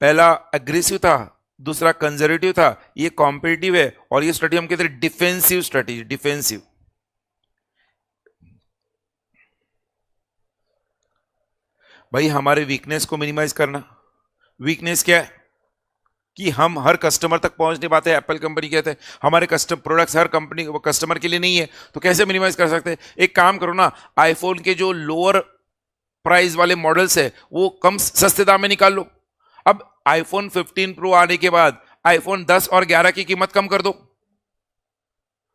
पहला एग्रेसिव था, दूसरा कंजर्वेटिव था, ये कॉम्पिटिटिव है, और ये स्ट्रैटेजी हम कहते हैं डिफेंसिव स्ट्रैटेजी। डिफेंसिव। भाई हमारे वीकनेस को मिनिमाइज करना। वीकनेस क्या है? कि हम हर कस्टमर तक पहुंच नहीं पाते। एप्पल कंपनी कहते हैं हमारे कस्टमर प्रोडक्ट्स हर कंपनी वो कस्टमर के लिए नहीं है, तो कैसे मिनिमाइज कर सकते हैं? एक काम करो ना, आईफोन के जो लोअर प्राइस वाले मॉडल्स है वो कम सस्ते दाम में निकाल लो। अब आईफोन 15 प्रो आने के बाद आईफोन 10 और 11 की कीमत कम कर दो,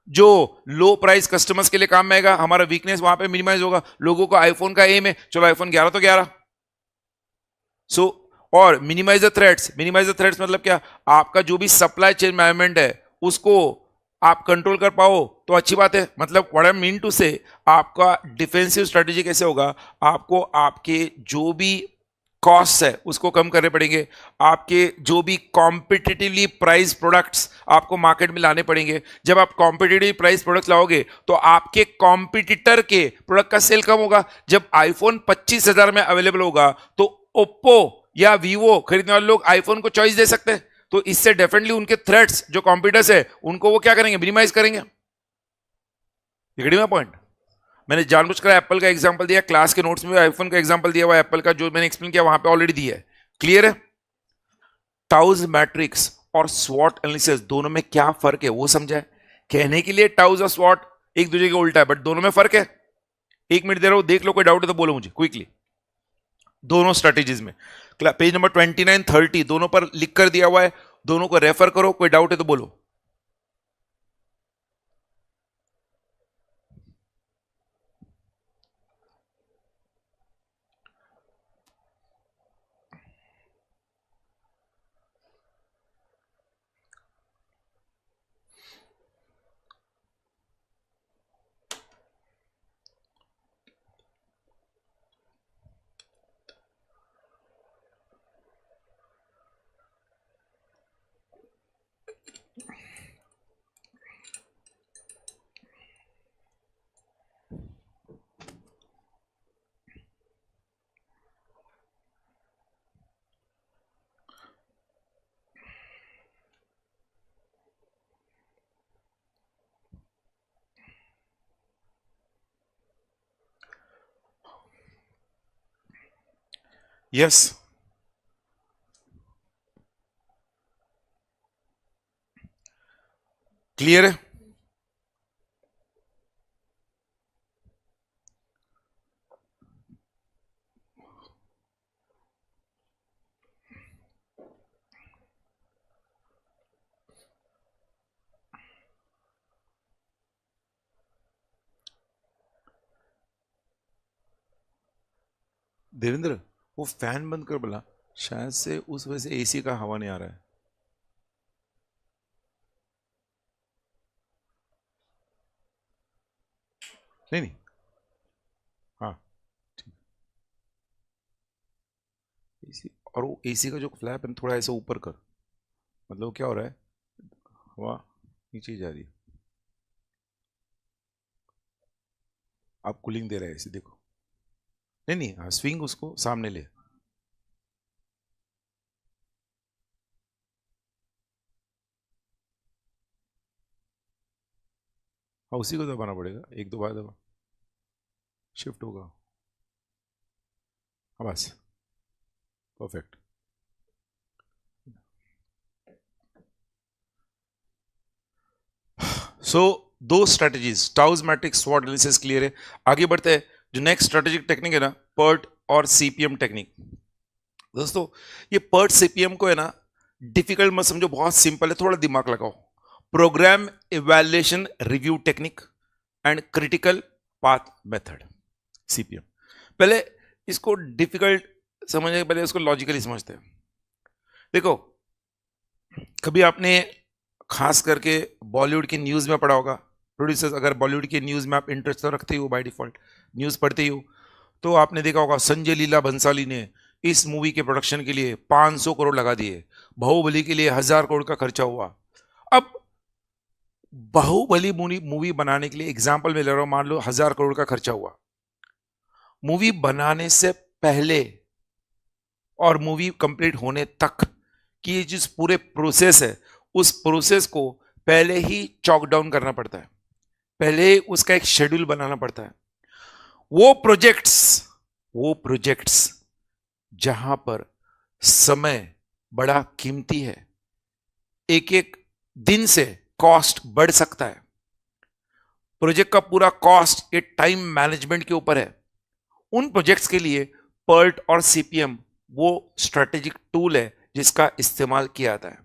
जो लो प्राइस कस्टमर्स के लिए काम में आएगा। हमारा वीकनेस वहां पे मिनिमाइज होगा। लोगों को आईफोन का एम है, चलो आईफोन 11 तो 11। सो और minimise the threats. Minimise the threats मतलब क्या? आपका जो भी सप्लाई चेन मैनेजमेंट है उसको आप कंट्रोल कर पाओ तो अच्छी बात है। मतलब व्हाट आई मीन टू से, आपका डिफेंसिव स्ट्रेटेजी कैसे होगा? आपको आपके जो भी कॉस्ट है उसको कम करने पड़ेंगे। आपके जो भी कॉम्पिटिटिवली प्राइस प्रोडक्ट्स आपको मार्केट में लाने पड़ेंगे। जब आप कॉम्पिटिटिव प्राइस प्रोडक्ट्स लाओगे तो आपके कॉम्पिटिटर के प्रोडक्ट का सेल कम होगा। जब आईफोन 25,000 में अवेलेबल होगा तो ओप्पो या वीवो खरीदने वाले लोग आईफोन को चॉइस दे सकते हैं। तो इससे डेफिनेटली उनके थ्रेट्स जो कॉम्पिटिटर्स है उनको वो क्या करेंगे? मिनिमाइज करेंगे। पॉइंट मैंने जानबूझकर एप्पल का एग्जांपल दिया, क्लास के नोट्स में आईफोन का एग्जांपल दिया हुआ, एप्पल का जो मैंने एक्सप्लेन किया वहां पे ऑलरेडी दिया है। क्लियर है? टाउज मैट्रिक्स और स्वॉट एनालिसिस दोनों में क्या फर्क है वो समझा है? कहने के लिए टाउज और स्वॉट एक दूसरे के उल्टा है, बट दोनों में फर्क है। 1 मिनट दे रहा हूं, देख लो, कोई डाउट है तो बोलो मुझे क्विकली। दोनों स्ट्रेटेजीज में पेज नंबर 29, 30 दोनों पर लिख कर दिया हुआ है, दोनों को रेफर करो। कोई डाउट है तो बोलो। यस, क्लियर है? देवेंद्र, वो फैन बंद कर बोला, शायद से उस वजह से एसी का हवा नहीं आ रहा है। नहीं नहीं, हाँ ठीक, एसी और वो एसी का जो फ्लैप है ना, थोड़ा ऐसे ऊपर कर, मतलब क्या हो रहा है, हवा नीचे जा रही है, आप कूलिंग दे रहे हैं ऐसे, देखो, नहीं नहीं, हाँ स्विंग उसको सामने ले, हाँ उसी को दबाना पड़ेगा, एक दो बार दबा, शिफ्ट होगा, हाँ बस परफेक्ट। सो दो स्ट्रेटजीज, टाउज मैट्रिक्स स्वॉट एनालिसिस क्लियर है। आगे बढ़ते हैं, जो नेक्स्ट स्ट्रेटेजिक टेक्निक है ना, पर्ट और सीपीएम टेक्निक। दोस्तों ये पर्ट सीपीएम को है ना, डिफिकल्ट मत समझो, बहुत सिंपल है, थोड़ा दिमाग लगाओ। Program evaluation review technique and critical path method, CPM. पहले इसको डिफिकल्ट समझने के पहले इसको लॉजिकली समझते हैं। देखो, कभी आपने खास करके बॉलीवुड की न्यूज़ में पढ़ा होगा, प्रोड्यूसर्स, अगर बॉलीवुड की न्यूज़ में आप इंटरेस्ट तो रखते ही हो, बाय डिफॉल्ट न्यूज़ पढ़ते ही हो, तो आपने देखा होगा संजय लीला भंसाली ने इस मूवी के प्रोडक्शन के लिए 500 करोड़ लगा दिए, बाहुबली के लिए 1000 करोड़ का खर्चा हुआ। अब बाहुबली मूवी बनाने के लिए एग्जाम्पल में ले रहा हूं, मान लो 1000 करोड़ का खर्चा हुआ। मूवी बनाने से पहले और मूवी कंप्लीट होने तक की ये जिस पूरे प्रोसेस है, उस प्रोसेस को पहले ही चॉक डाउन करना पड़ता है, पहले उसका एक शेड्यूल बनाना पड़ता है। वो प्रोजेक्ट्स जहां पर समय बड़ा कीमती है, एक एक दिन से कॉस्ट बढ़ सकता है, प्रोजेक्ट का पूरा कॉस्ट ये टाइम मैनेजमेंट के ऊपर है, उन प्रोजेक्ट्स के लिए पर्ट और सीपीएम वो स्ट्रेटेजिक टूल है जिसका इस्तेमाल किया जाता है।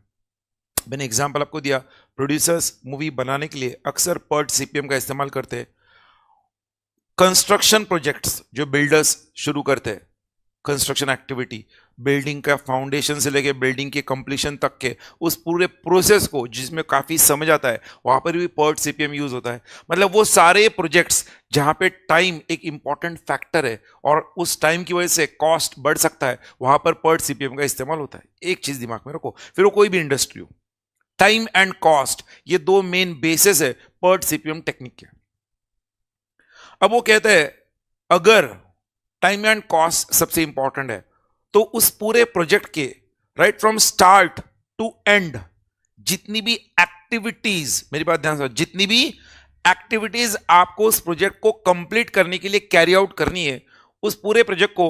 मैंने एग्जांपल आपको दिया, प्रोड्यूसर्स मूवी बनाने के लिए अक्सर पर्ट सीपीएम का इस्तेमाल करते हैं। कंस्ट्रक्शन प्रोजेक्ट्स जो बिल्डर्स शुरू करते हैं, कंस्ट्रक्शन एक्टिविटी, बिल्डिंग का फाउंडेशन से लेके बिल्डिंग के कंप्लीशन तक के उस पूरे प्रोसेस को जिसमें काफी समझ आता है, वहां पर भी पर्ट सीपीएम यूज होता है। मतलब वो सारे प्रोजेक्ट्स जहां पे टाइम एक इंपॉर्टेंट फैक्टर है और उस टाइम की वजह से कॉस्ट बढ़ सकता है, वहां पर पर्ट सीपीएम का इस्तेमाल होता है। एक चीज दिमाग में रखो, फिर वो कोई भी इंडस्ट्री हो, टाइम एंड कॉस्ट ये दो मेन बेसिस है पर्ट सीपीएम टेक्निक के। अब वो कहते हैं अगर टाइम एंड कॉस्ट सबसे इंपॉर्टेंट है, तो उस पूरे प्रोजेक्ट के right from start to end जितनी भी एक्टिविटीज, मेरी बात ध्यान से, जितनी भी एक्टिविटीज आपको उस प्रोजेक्ट को कंप्लीट करने के लिए कैरी आउट करनी है, उस पूरे प्रोजेक्ट को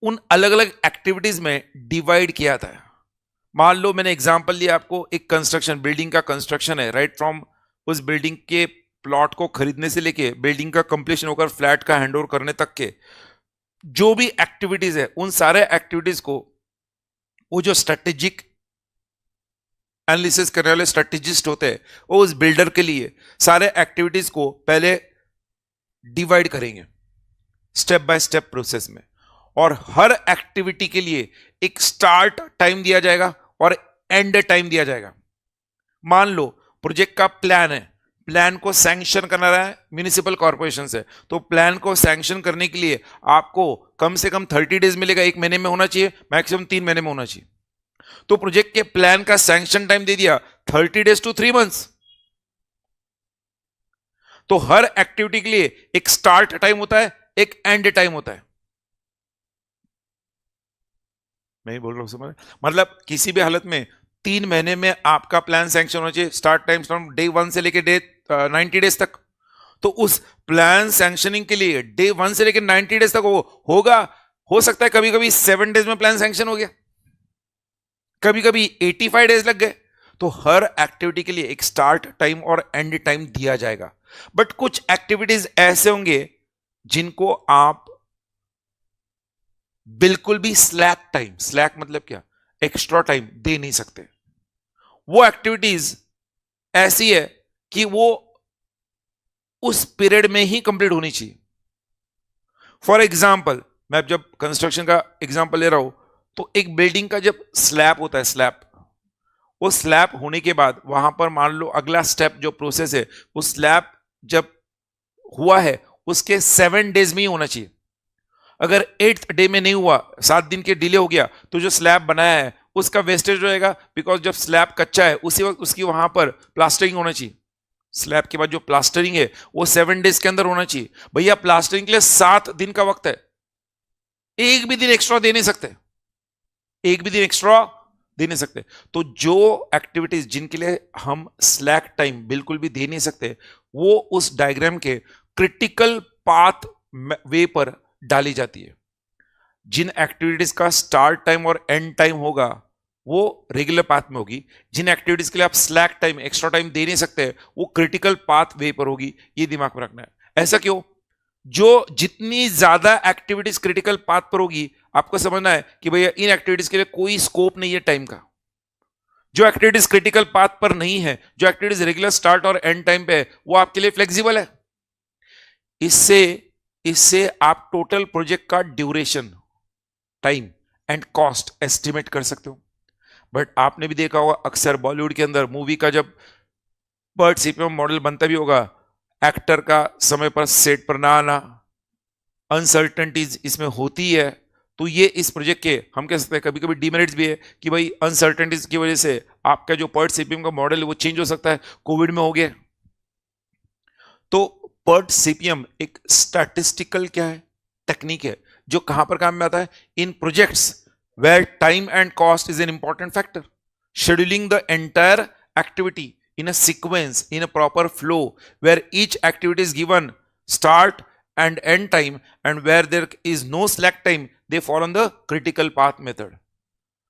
उन अलग अलग एक्टिविटीज में डिवाइड किया जाता है। मान लो मैंने एग्जांपल लिया आपको, एक कंस्ट्रक्शन, बिल्डिंग का कंस्ट्रक्शन है, राइट फ्रॉम उस बिल्डिंग के प्लॉट को खरीदने से लेके बिल्डिंग का कंप्लीशन होकर फ्लैट का हैंडओवर करने तक के जो भी एक्टिविटीज है, उन सारे एक्टिविटीज को वो जो स्ट्रेटेजिक एनालिसिस करने वाले स्ट्रेटेजिस्ट होते हैं, वो उस बिल्डर के लिए सारे एक्टिविटीज को पहले डिवाइड करेंगे स्टेप बाय स्टेप प्रोसेस में, और हर एक्टिविटी के लिए एक स्टार्ट टाइम दिया जाएगा और एंड टाइम दिया जाएगा। मान लो प्रोजेक्ट का प्लान है, प्लान को सैंक्शन करना रहा है म्युनिसिपल कॉर्पोरेशन से, तो प्लान को सैंक्शन करने के लिए आपको कम से कम 30 डेज मिलेगा, 1 महीने में होना चाहिए, मैक्सिमम 3 महीने में होना चाहिए। तो प्रोजेक्ट के प्लान का सैंक्शन टाइम दे दिया 30 डेज टू 3 मंथ्स। तो हर एक्टिविटी के लिए एक स्टार्ट टाइम होता है, एक एंड टाइम होता है। मैं ही बोल रहा हूं, समझ? मतलब किसी भी हालत में 3 महीने में आपका प्लान सैंक्शन होना चाहिए, स्टार्ट टाइम फ्रॉम डे 1 से लेके डे 90 डेज तक। तो उस प्लान सैंक्शनिंग के लिए डे 1 से लेकर 90 डेज तक वो होगा। हो सकता है कभी कभी 7 डेज में प्लान सैंक्शन हो गया, कभी कभी 85 डेज लग गए। तो हर एक्टिविटी के लिए एक स्टार्ट टाइम और एंड टाइम दिया जाएगा। बट कुछ एक्टिविटीज ऐसे होंगे जिनको आप बिल्कुल भी स्लैक टाइम, स्लैक मतलब क्या, एक्स्ट्रा टाइम दे नहीं सकते। वो एक्टिविटीज ऐसी है कि वो उस पीरियड में ही कंप्लीट होनी चाहिए। फॉर एग्जाम्पल, मैं जब कंस्ट्रक्शन का एग्जाम्पल ले रहा हूं, तो एक बिल्डिंग का जब स्लैब होता है, स्लैब, वो स्लैब होने के बाद वहां पर मान लो अगला स्टेप जो प्रोसेस है, वो स्लैब जब हुआ है उसके 7 डेज में ही होना चाहिए। अगर 8th डे में नहीं हुआ, 7 दिन के डिले हो गया, तो जो स्लैब बनाया है उसका वेस्टेज रहेगा, बिकॉज जब स्लैब कच्चा है उसी वक्त उसकी वहां पर प्लास्टरिंग होना चाहिए। स्लैब के बाद जो प्लास्टरिंग है वो 7 डेज के अंदर होना चाहिए। भैया प्लास्टरिंग के लिए 7 दिन का वक्त है, एक भी दिन एक्स्ट्रा दे नहीं सकते, एक भी दिन एक्स्ट्रा दे नहीं सकते। तो जो एक्टिविटीज जिनके लिए हम स्लैक टाइम बिल्कुल भी दे नहीं सकते, वो उस डायग्राम के क्रिटिकल पाथ वे पर डाली जाती है। जिन एक्टिविटीज का स्टार्ट टाइम और एंड टाइम होगा वो रेगुलर पाथ में होगी, जिन एक्टिविटीज के लिए आप स्लैक टाइम एक्स्ट्रा टाइम दे नहीं सकते वो क्रिटिकल पाथ वे पर होगी। ये दिमाग में रखना है। ऐसा क्यों? जो जितनी ज्यादा एक्टिविटीज क्रिटिकल पाथ पर होगी, आपको समझना है कि भैया इन एक्टिविटीज के लिए कोई स्कोप नहीं है टाइम का। जो एक्टिविटीज क्रिटिकल पाथ पर नहीं है, जो एक्टिविटीज रेगुलर स्टार्ट और एंड टाइम पे है, वो आपके लिए फ्लेक्सिबल है। इससे आप टोटल प्रोजेक्ट का duration, time and cost estimate कर सकते हो। बट आपने भी देखा होगा अक्सर बॉलीवुड के अंदर मूवी का जब बर्ड सीपीएम मॉडल बनता भी होगा, एक्टर का समय पर सेट पर ना आना, अनसर्टेनिटीज इसमें होती है। तो ये इस प्रोजेक्ट के हम कह सकते हैं कभी कभी डिमेरिट्स भी है कि भाई अनसर्टेनिटीज की वजह से आपका जो पर्ट सीपीएम का मॉडल है वो चेंज हो सकता है। कोविड में हो गया तो पर्ट सीपीएम एक स्टैटिस्टिकल क्या है, टेक्निक है, जो कहां पर काम में आता है? In projects where time and cost is an important factor, scheduling the entire activity in a sequence, in a proper flow, where each activity is given start and end time, and where there is no slack time, they fall on the critical path method.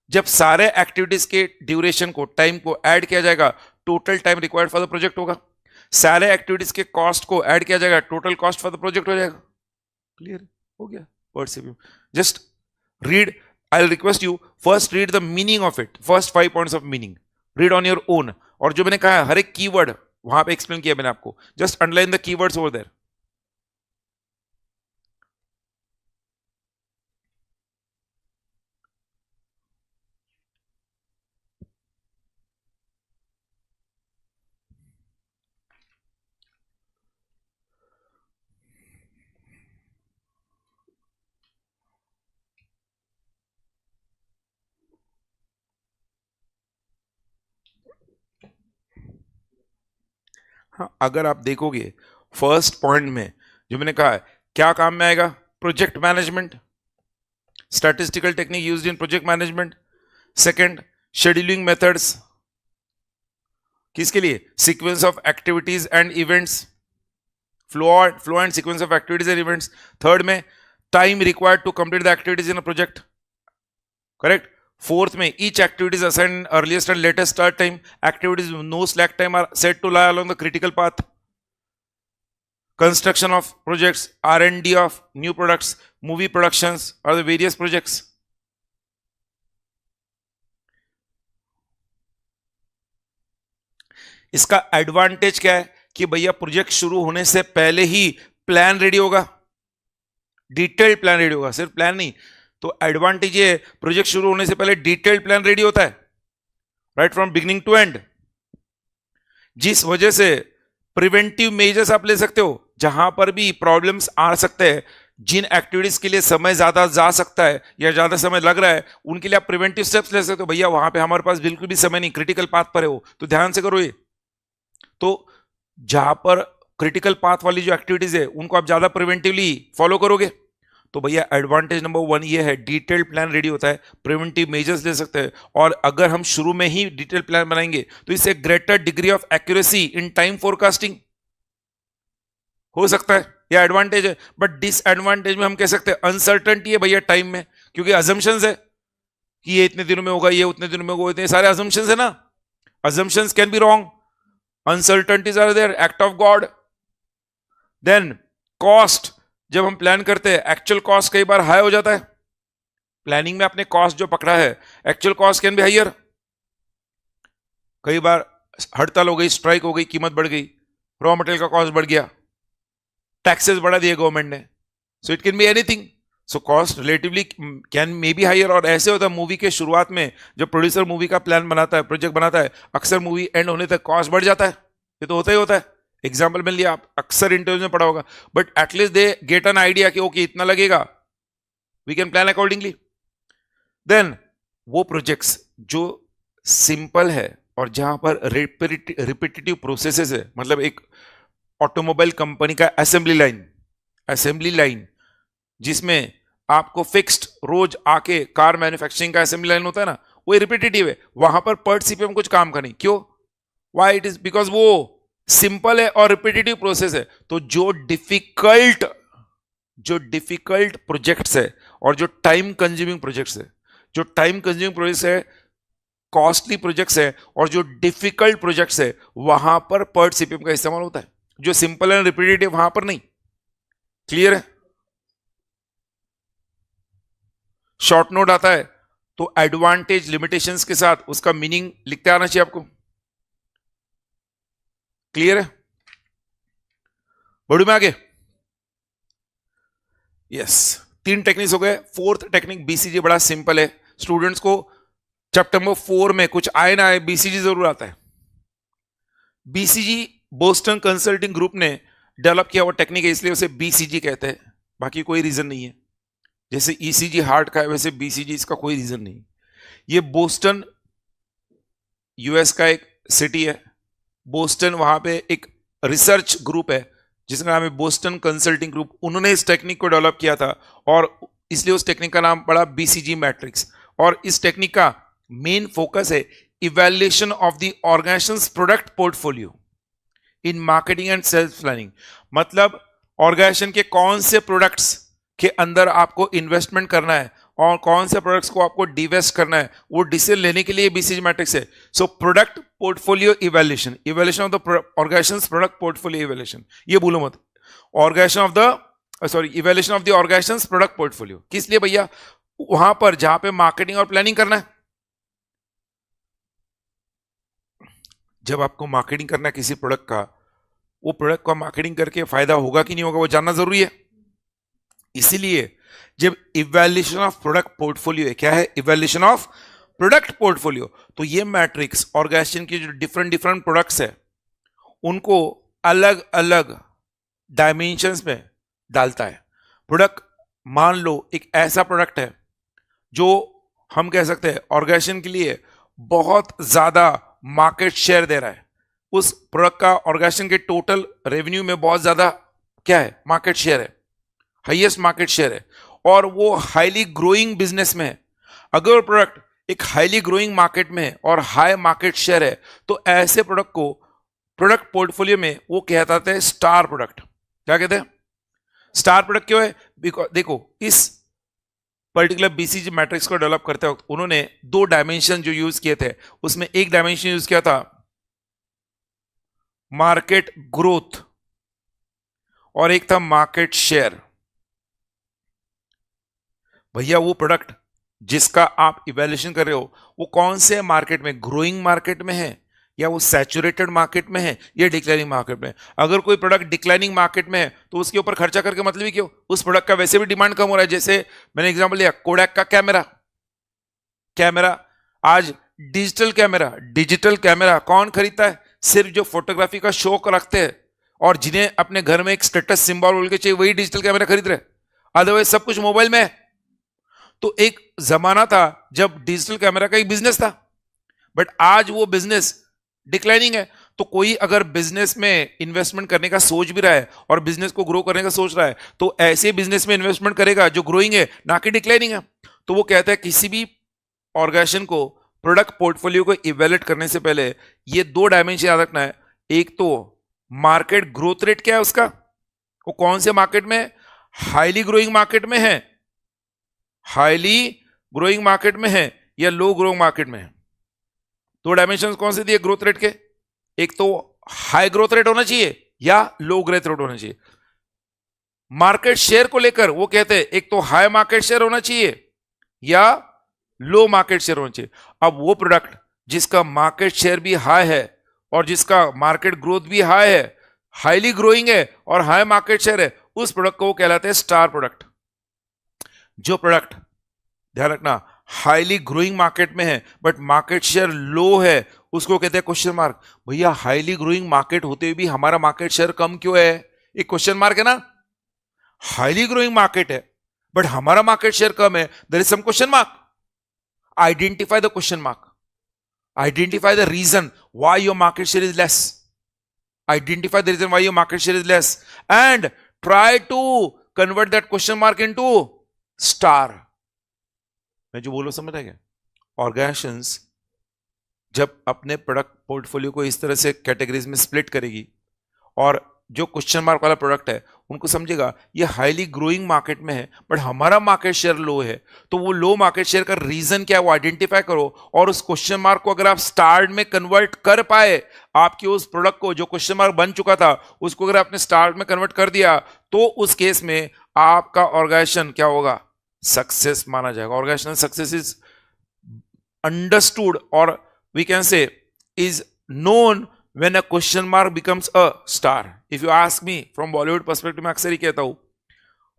जब सारे activities के duration को, time को add किया जाएगा, total time required for the project होगा। सारे activities के कॉस्ट को ऐड किया जाएगा, total cost for the project हो जाएगा। क्लियर हो गया? Word just read, I request you first read the meaning of it, first 5 points of meaning, read on your own. और जो मैंने कहा है हर एक कीवर्ड वहां पे एक्सप्लेन किया मैंने आपको, just underline the keywords over there. हाँ, अगर आप देखोगे फर्स्ट पॉइंट में जो मैंने कहा है क्या काम में आएगा? Project management, statistical technique used in project management. Second, scheduling methods, किसके लिए? Sequence of activities and events, flow and sequence of activities and events. Third में time required to complete the activities in a project, correct. Fourth में each activities assign earliest and latest start time, activities no slack time are set to lie along the critical path. Construction of projects, R&D of new products, movie productions और the various projects. इसका advantage क्या है कि भैया project शुरू होने से पहले ही प्लान रेडी होगा, डिटेल्ड प्लान रेडी होगा, सिर्फ प्लान नहीं। तो एडवांटेज ये, प्रोजेक्ट शुरू होने से पहले डिटेल्ड प्लान रेडी होता है, right from beginning to end, जिस वजह से प्रिवेंटिव मेजर्स आप ले सकते हो जहां पर भी प्रॉब्लम्स आ सकते हैं। जिन एक्टिविटीज के लिए समय ज्यादा जा सकता है या ज्यादा समय लग रहा है, उनके लिए आप प्रिवेंटिव स्टेप्स ले सकते हो। भैया वहां पे हमारे पास बिल्कुल भी समय नहीं, क्रिटिकल पाथ पर है वो, तो ध्यान से करो ये। तो जहां पर क्रिटिकल पाथ वाली जो एक्टिविटीज है उनको आप ज्यादा प्रिवेंटिवली फॉलो करोगे। तो भैया एडवांटेज नंबर 1 ये है, डिटेल्ड प्लान रेडी होता है, प्रिवेंटिव मेजर्स ले सकते हैं। और अगर हम शुरू में ही डिटेल्ड प्लान बनाएंगे तो इससे greater degree of accuracy in time forecasting हो सकता है, यह एडवांटेज है। बट डिसएडवांटेज में हम कह सकते हैं अनसर्टेनिटी है भैया टाइम में, क्योंकि अजम्पशंस है कि ये इतने दिनों में होगा, ये उतने दिनों में होगा, इतने सारे अजम्पशंस है ना। Assumptions can be wrong, uncertainties are there, act of God. Then cost, जब हम प्लान करते हैं एक्चुअल कॉस्ट कई बार हाई हो जाता है। प्लानिंग में आपने कॉस्ट जो पकड़ा है, actual cost can be higher. कई बार हड़ताल हो गई, स्ट्राइक हो गई, कीमत बढ़ गई, रॉ मटेरियल का कॉस्ट बढ़ गया, टैक्सेस बढ़ा दिए गवर्नमेंट ने, so it can be anything. So cost relatively can may be higher. और ऐसे होता है मूवी के शुरुआत में जब प्रोड्यूसर मूवी का प्लान बनाता है, प्रोजेक्ट बनाता है, अक्सर मूवी एंड होने तक कॉस्ट बढ़ जाता है, ये तो होता ही होता है। एग्जाम्पल मिल लिया, आप अक्सर इंटरव्यू में पढ़ा होगा। But at least they get an idea कि ओके इतना लगेगा, we can plan accordingly. Then वो प्रोजेक्ट्स जो सिंपल है और जहां पर रिपीटेटिव प्रोसेसेस है, मतलब एक ऑटोमोबाइल कंपनी का असेंबली लाइन जिसमें आपको फिक्स्ड रोज आके कार मैन्युफैक्चरिंग का असेंबली लाइन होता है ना, वो रिपीटेटिव है, वहां पर पर सीपीएम कुछ काम का नहीं। क्यों? वाई इट इज बिकॉज वो सिंपल है और रिपीटेटिव प्रोसेस है। तो जो डिफिकल्ट प्रोजेक्ट्स है और जो टाइम कंज्यूमिंग प्रोजेक्ट्स है, कॉस्टली प्रोजेक्ट्स है और जो डिफिकल्ट प्रोजेक्ट्स है, वहां पर सीपीएम का इस्तेमाल होता है। जो सिंपल एंड रिपीटेटिव वहां पर नहीं। क्लियर है? शॉर्ट नोट आता है तो एडवांटेज लिमिटेशंस के साथ उसका मीनिंग लिखते आना चाहिए आपको। क्लियर है? बढ़ू में आगे। यस, 3 टेक्निक्स हो गए। 4th टेक्निक बीसीजी बड़ा सिंपल है। स्टूडेंट्स को चैप्टर नंबर 4 में कुछ आए ना आए बीसीजी जरूर आता है। बीसीजी बोस्टन कंसल्टिंग ग्रुप ने डेवलप किया हुआ टेक्निक है, इसलिए उसे बीसीजी कहते हैं, बाकी कोई रीजन नहीं है। जैसे ईसीजी हार्ट का है वैसे बीसीजी, इसका कोई रीजन नहीं। ये बोस्टन यूएस का एक सिटी है। बोस्टन, वहां पे एक रिसर्च ग्रुप है जिसका नाम है बोस्टन कंसल्टिंग ग्रुप। उन्होंने इस टेक्निक को डेवलप किया था और इसलिए उस टेक्निक का नाम पड़ा बीसीजी मैट्रिक्स। और इस टेक्निक का मेन फोकस है evaluation of the organisation's product portfolio in marketing and sales planning. मतलब ऑर्गेनाइजेशन के कौन से प्रोडक्ट्स के अंदर आपको इन्वेस्टमेंट करना है और कौन से प्रोडक्ट्स को आपको डिवेस्ट करना है, वो डिसीजन लेने के लिए बीसीजी मैट्रिक्स है। So product portfolio evaluation of the organisation's product portfolio evaluation, ये भूलो मत। Evaluation of the organisation's product portfolio किस लिए भैया? वहां पर जहां पे मार्केटिंग और प्लानिंग करना है। जब आपको मार्केटिंग करना है किसी प्रोडक्ट का, वो प्रोडक्ट का मार्केटिंग करके फायदा होगा कि नहीं होगा वो जानना जरूरी है। इसीलिए जब इवैल्यूएशन ऑफ प्रोडक्ट पोर्टफोलियो है, क्या है? Evaluation of product portfolio. तो ये मैट्रिक्स ऑर्गेनाइजेशन के जो डिफरेंट प्रोडक्ट्स है उनको अलग अलग डायमेंशंस में डालता है। प्रोडक्ट, मान लो एक ऐसा प्रोडक्ट है जो हम कह सकते हैं ऑर्गेनाइजेशन के लिए बहुत ज्यादा मार्केट शेयर दे रहा है। उस प्रोडक्ट का ऑर्गेनाइजेशन के टोटल रेवेन्यू में बहुत ज्यादा क्या है? मार्केट शेयर है, हाईएस्ट मार्केट शेयर है और वो हाईली ग्रोइंग बिजनेस में है। अगर वो प्रोडक्ट एक हाईली ग्रोइंग मार्केट में है और हाई मार्केट शेयर है, तो ऐसे प्रोडक्ट को प्रोडक्ट पोर्टफोलियो में वो कहते हैं स्टार प्रोडक्ट। क्या कहते हैं? स्टार प्रोडक्ट क्यों है? बिकॉज देखो, इस पर्टिकुलर बीसीजी मैट्रिक्स को डेवलप करते वक्त उन्होंने 2 डायमेंशन जो यूज किए थे, उसमें एक डायमेंशन यूज किया था मार्केट ग्रोथ और एक था मार्केट शेयर। भैया वो प्रोडक्ट जिसका आप इवैल्यूएशन कर रहे हो वो कौन से मार्केट में, ग्रोइंग मार्केट में है या वो सैचुरेटेड मार्केट में है या डिक्लाइनिंग मार्केट में? अगर कोई प्रोडक्ट डिक्लाइनिंग मार्केट में है तो उसके ऊपर खर्चा करके मतलब ही क्यों? उस प्रोडक्ट का वैसे भी डिमांड कम हो रहा है। जैसे मैंने एग्जांपल लिया कोडैक का कैमरा। आज डिजिटल कैमरा कौन खरीदता है? सिर्फ जो फोटोग्राफी का शौक रखते हैं और जिन्हें अपने घर में एक स्टेटस सिंबल बोल के चाहिए, वही डिजिटल कैमरा खरीद रहे। अदरवाइज सब कुछ मोबाइल में है। तो एक जमाना था जब डिजिटल कैमरा का एक बिजनेस था, बट आज वो बिजनेस डिक्लाइनिंग है। तो कोई अगर बिजनेस में इन्वेस्टमेंट करने का सोच भी रहा है और बिजनेस को ग्रो करने का सोच रहा है, तो ऐसे बिजनेस में इन्वेस्टमेंट करेगा जो ग्रोइंग है, ना कि डिक्लाइनिंग है। तो वो कहता है किसी भी ऑर्गेनाइजेशन को प्रोडक्ट पोर्टफोलियो को इवैल्यूएट करने से पहले ये 2 डायमेंशन याद रखना है। एक तो मार्केट ग्रोथ रेट क्या है उसका, वो कौन से मार्केट में है? हाईली ग्रोइंग मार्केट में है, या लो ग्रोइंग मार्केट में है। 2 डायमेंशन कौन से दिए ग्रोथ रेट के? एक तो हाई ग्रोथ रेट होना चाहिए या लो ग्रोथ रेट होना चाहिए। मार्केट शेयर को लेकर वो कहते हैं एक तो हाई मार्केट शेयर होना चाहिए या लो मार्केट शेयर होना चाहिए। अब वो प्रोडक्ट जिसका मार्केट शेयर भी हाई है और जिसका मार्केट ग्रोथ भी हाई है, हाईली ग्रोइंग है और हाई मार्केट शेयर है, उस प्रोडक्ट को वो कहलाते हैं स्टार प्रोडक्ट। जो प्रोडक्ट, ध्यान रखना, हाईली ग्रोइंग मार्केट में है बट मार्केट शेयर लो है, उसको कहते हैं क्वेश्चन मार्क। भैया हाईली ग्रोइंग मार्केट होते हुए भी हमारा मार्केट शेयर कम क्यों है? एक क्वेश्चन मार्क है ना। हाईली ग्रोइंग मार्केट है बट हमारा मार्केट शेयर कम है, there is some question mark. Identify the question mark, identify the reason why your market share is less, identify the reason why your market share is less, and try to convert that question mark into star. मैं जो बोल रहा हूं समझ रहे क्या? Organisations जब अपने प्रोडक्ट पोर्टफोलियो को इस तरह से कैटेगरीज में स्प्लिट करेगी और जो क्वेश्चन मार्क वाला प्रोडक्ट है उनको समझेगा ये हाईली ग्रोइंग मार्केट में है बट हमारा मार्केट शेयर लो है, तो वो लो मार्केट शेयर का रीजन क्या है वो आइडेंटिफाई करो और उस क्वेश्चन मार्क को अगर आप स्टार में कन्वर्ट कर पाए, आपके उस प्रोडक्ट को जो क्वेश्चन मार्क बन चुका था उसको अगर आपने स्टार में कन्वर्ट कर दिया, तो उस केस में आपका ऑर्गेनाइजेशन क्या होगा? सक्सेस माना जाएगा. ऑर्गेनाइजेशनल सक्सेस इज अंडरस्टूड और we can say is known when a question mark becomes a star. If you ask me from Bollywood perspective, मैं अक्सर ही कहता हूं,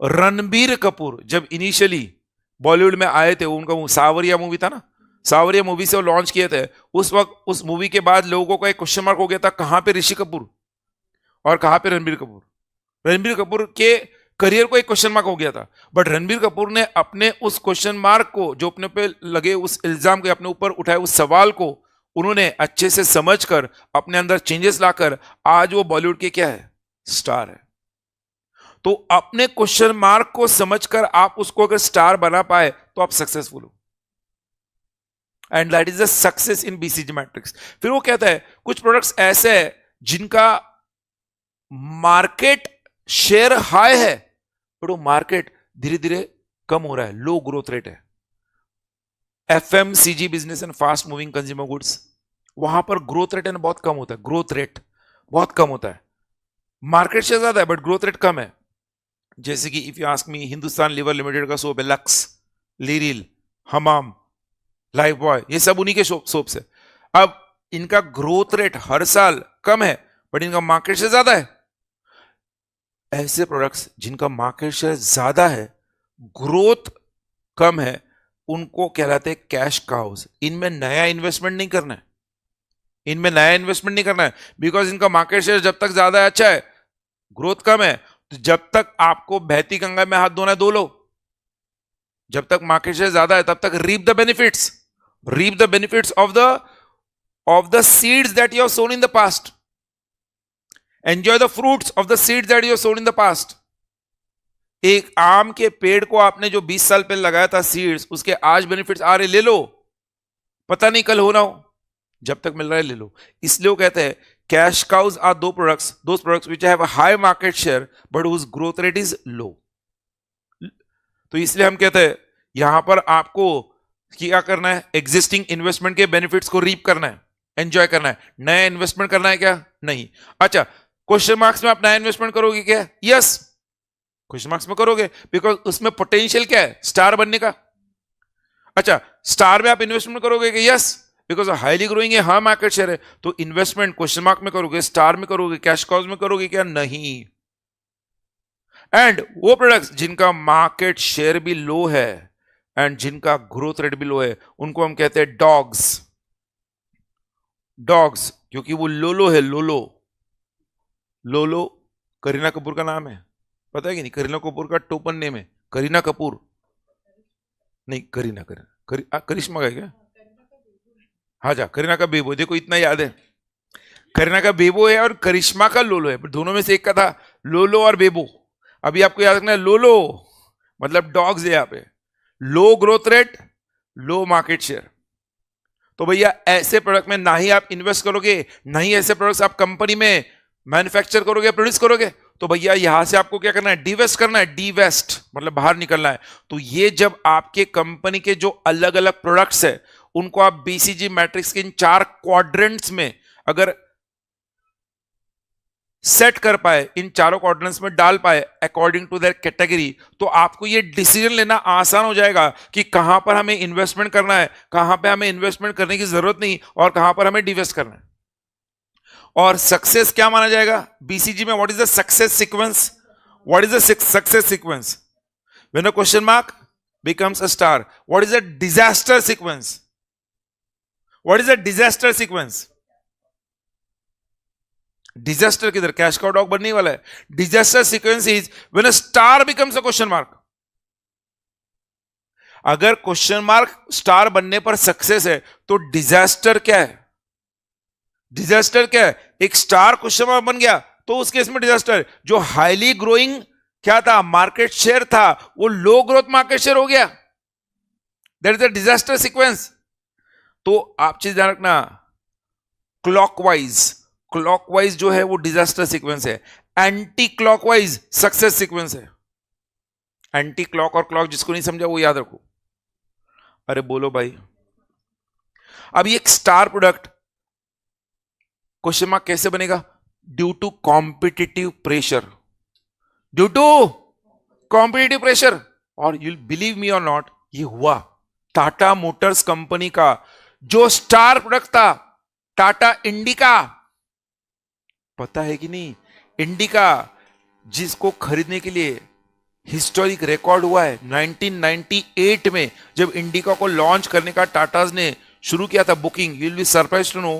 रणबीर कपूर जब इनिशियली बॉलीवुड में आए थे, उनका सावरिया मूवी था ना, सावरिया मूवी से वो लॉन्च किए थे, उस वक्त उस मूवी के बाद लोगों को एक क्वेश्चन मार्क हो गया था, कहां पे ऋषि कपूर और कहां पे रणबीर कपूर. रणबीर कपूर के करियर को एक क्वेश्चन मार्क हो गया था, बट रणबीर कपूर ने अपने उस क्वेश्चन मार्क को, जो अपने पे लगे उस इल्जाम के, अपने ऊपर उठाए उस सवाल को उन्होंने अच्छे से समझकर अपने अंदर चेंजेस लाकर आज वो बॉलीवुड के क्या है? स्टार है. तो अपने क्वेश्चन मार्क को समझकर आप उसको अगर स्टार बना पाए तो आप सक्सेसफुल हो, and that is the success in BCG matrix. फिर वो कहता है कुछ प्रोडक्ट्स ऐसे हैं जिनका मार्केट शेयर हाई है बट वो मार्केट धीरे धीरे कम हो रहा है, लो ग्रोथ रेट है. FMCG business and fast moving consumer goods, वहां पर ग्रोथ रेट है ना बहुत कम होता है, ग्रोथ रेट बहुत कम होता है, मार्केट शेयर ज्यादा है बट ग्रोथ रेट कम है. जैसे कि if you ask me, Hindustan Lever Limited का सोप है Lux, Liril, Hamam, life boy, ये सब उन्हीं के सोप्स है. अब इनका ग्रोथ रेट हर साल कम है बट इनका मार्केट शेयर ज्यादा है. ऐसे प्रोडक्ट्स जिनका मार्केट शेयर ज्यादा है, ग्रोथ कम है, उनको कहलाते हैं कैश काउज. इनमें नया इन्वेस्टमेंट नहीं करना है, इनमें नया इन्वेस्टमेंट नहीं करना है, बिकॉज इनका मार्केट शेयर जब तक ज्यादा है अच्छा है, ग्रोथ कम है, तो जब तक आपको बहती गंगा में हाथ धोना है धो लो. जब तक मार्केट शेयर ज्यादा है तब तक reap the benefits of the seeds that you have sown in the past. Enjoy the fruits of the seeds that you have sown in the past. एक आम के पेड़ को आपने जो 20 साल पहले लगाया था सीड्स, उसके आज बेनिफिट्स आ रहे, ले लो, पता नहीं कल होना हो, जब तक मिल रहा है ले लो. इसलिए वो कहते हैं cash cows are those products which have a high market share but whose growth rate is low. तो इसलिए हम कहते हैं यहां पर आपको क्या करना है? एग्जिस्टिंग इन्वेस्टमेंट के बेनिफिट्स को रीप करना है, एंजॉय करना है. नया इन्वेस्टमेंट करना है क्या? नहीं. अच्छा, क्वेश्चन मार्क्स में आप नया इन्वेस्टमेंट करोगे क्या? यस, क्वेश्चन मार्क्स में करोगे, बिकॉज उसमें पोटेंशियल क्या है? स्टार बनने का. अच्छा, स्टार में आप इन्वेस्टमेंट करोगे कि? यस, बिकॉज हाईली ग्रोइंग है, हाँ मार्केट शेयर है, तो इन्वेस्टमेंट क्वेश्चन मार्क में करोगे, स्टार में करोगे, कैश काउज में करोगे क्या? नहीं. एंड वो प्रोडक्ट्स जिनका मार्केट शेयर भी लो है एंड जिनका ग्रोथ रेट भी लो है, उनको हम कहते हैं डॉग्स, क्योंकि वो लोलो है. लोलो करीना कपूर का नाम है, पता है कि नहीं? करीना कपूर का टोपन नेम है करीना कपूर, नहीं करिश्मा का है क्या? हाँ जा, करीना का बेबो, देखो इतना याद है, करीना का बेबो है और करिश्मा का लोलो है, दोनों में से एक का था लोलो और बेबो. अभी आपको याद रखना है, लोलो मतलब डॉग्स है यहाँ पे, लो ग्रोथ रेट, लो मार्केट शेयर. तो भैया ऐसे प्रोडक्ट में ना ही आप इन्वेस्ट करोगे, ना ही ऐसे प्रोडक्ट्स आप कंपनी में मैन्युफैक्चर करोगे, प्रोड्यूस करोगे, तो भैया यहां से आपको क्या करना है? डिवेस्ट करना है. डिवेस्ट मतलब बाहर निकलना है. तो ये जब आपके कंपनी के जो अलग अलग प्रोडक्ट्स है उनको आप बीसीजी मैट्रिक्स के इन 4 क्वाड्रेंट्स में अगर सेट कर पाए, इन चारों क्वाड्रेंट्स में डाल पाए अकॉर्डिंग टू देयर कैटेगरी, तो आपको ये डिसीजन लेना आसान हो जाएगा कि कहां पर हमें इन्वेस्टमेंट करना है, कहां पे हमें इन्वेस्टमेंट करने की जरूरत नहीं, और कहां पर हमें डिवेस्ट करना है. और सक्सेस क्या माना जाएगा बीसीजी में? What is the success sequence? When a question mark becomes a star. What is a disaster sequence? Disaster किधर? कैश का डॉग बनने वाला है. Disaster sequence is when a star becomes a question mark. अगर question mark star बनने पर success है तो डिजास्टर क्या है? डिजास्टर क्या है? एक स्टार क्वेश्चन मार्क बन गया तो उस केस में डिजास्टर। जो हाईली ग्रोइंग क्या था, मार्केट शेयर था, वो लो ग्रोथ मार्केट शेयर हो गया, that is a disaster sequence. तो आप चीज ध्यान रखना, क्लॉकवाइज, क्लॉकवाइज जो है वो डिजास्टर सीक्वेंस है, एंटी क्लॉकवाइज सक्सेस सीक्वेंस है। एंटी क्लॉक और क्लॉक जिसको नहीं समझा वो याद रखो। अरे बोलो भाई, अब ये एक स्टार प्रोडक्ट क्वेश्चन मार्क कैसे बनेगा? Due to competitive pressure, due to competitive pressure. और यू बिलीव मी और नॉट, ये हुआ। टाटा मोटर्स कंपनी का जो स्टार प्रोडक्ट था टाटा इंडिका, पता है कि नहीं? इंडिका जिसको खरीदने के लिए हिस्टोरिक रिकॉर्ड हुआ है 1998 में, जब इंडिका को लॉन्च करने का टाटाज ने शुरू किया था booking, you will be surprised to know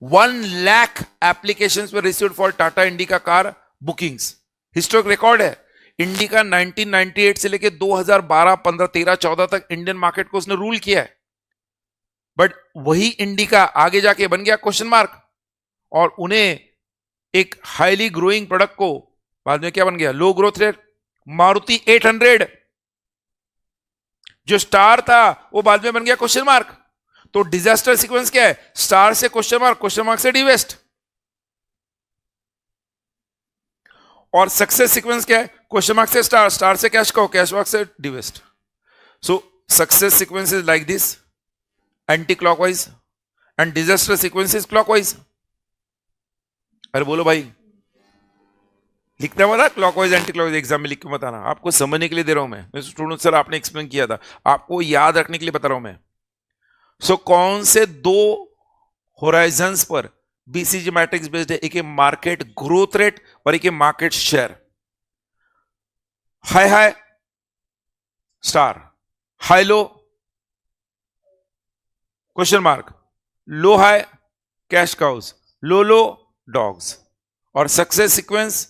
1 lakh applications were received for Tata Indica car bookings. Historic record है। इंडिका 1998 से लेके 2012, 15, 13, 14 तक इंडियन मार्केट को उसने रूल किया है। बट वही इंडिका आगे जाके बन गया क्वेश्चन मार्क, और उन्हें एक हाईली ग्रोइंग प्रोडक्ट को बाद में क्या बन गया? लो ग्रोथ रेट। मारुति 800 जो स्टार था वो बाद में बन गया क्वेश्चन मार्क। तो डिजास्टर सीक्वेंस क्या है? स्टार से क्वेश्चन मार्क से डिवेस्ट। और सक्सेस सीक्वेंस क्या है? क्वेश्चन मार्क से स्टार, स्टार से कैश काउ, कैश मार्क से divest. So success sequence is like this, anticlockwise, and disaster sequence is clockwise. अरे बोलो भाई, लिखना मत, क्लॉकवाइज एंटी क्लॉकवाइज एग्जाम में लिख के मत आना, आपको समझने के लिए दे रहा हूं मैं स्टूडेंट सर आपने एक्सप्लेन किया था, आपको याद रखने के लिए बता रहा हूं मैं। सो कौन से दो होराइजन्स पर बीसीजी मैट्रिक्स बेस्ड है? एक है मार्केट ग्रोथ रेट और एक है market share. High high star, high low question mark, low high cash cows, low low dogs. और success sequence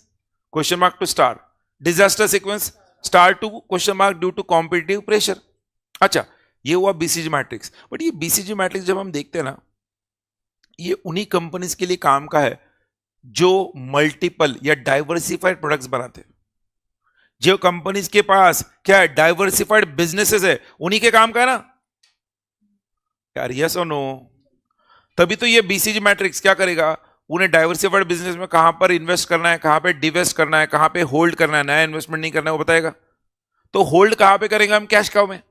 question mark to star, disaster sequence star to question mark due to competitive pressure. अच्छा, ये हुआ BCG matrix. But ये BCG matrix जब हम देखते हैं ना, ये उन्हीं कंपनीज के लिए काम का है जो मल्टीपल या डाइवर्सिफाइड प्रोडक्ट्स बनाते हैं। जो कंपनीज के पास क्या है? डाइवर्सिफाइड बिजनेसेस है, उन्हीं के काम का है ना यार, यस और नो? तभी तो ये बीसीजी मैट्रिक्स क्या करेगा? उन्हें डाइवर्सिफाइड बिजनेस में कहां पर इन्वेस्ट करना है, कहां पे डिवेस्ट करना है, कहां पे होल्ड करना है, नया इन्वेस्टमेंट नहीं करना है, वो बताएगा। तो होल्ड कहां पे करेंगे हम? कैश काउ में।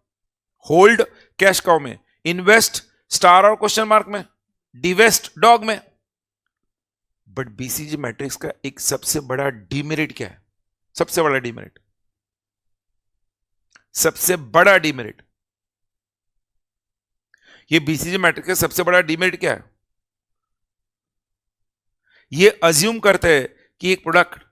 होल्ड कैश काउ में, इन्वेस्ट स्टार और क्वेश्चन मार्क में, डिवेस्ट डॉग में। बट बीसीजी मैट्रिक्स का एक सबसे बड़ा डीमेरिट क्या है? सबसे बड़ा डीमेरिट, सबसे बड़ा डीमेरिट, ये बीसीजी मैट्रिक्स का सबसे बड़ा डीमेरिट क्या है? ये अज्यूम करते हैं कि एक प्रोडक्ट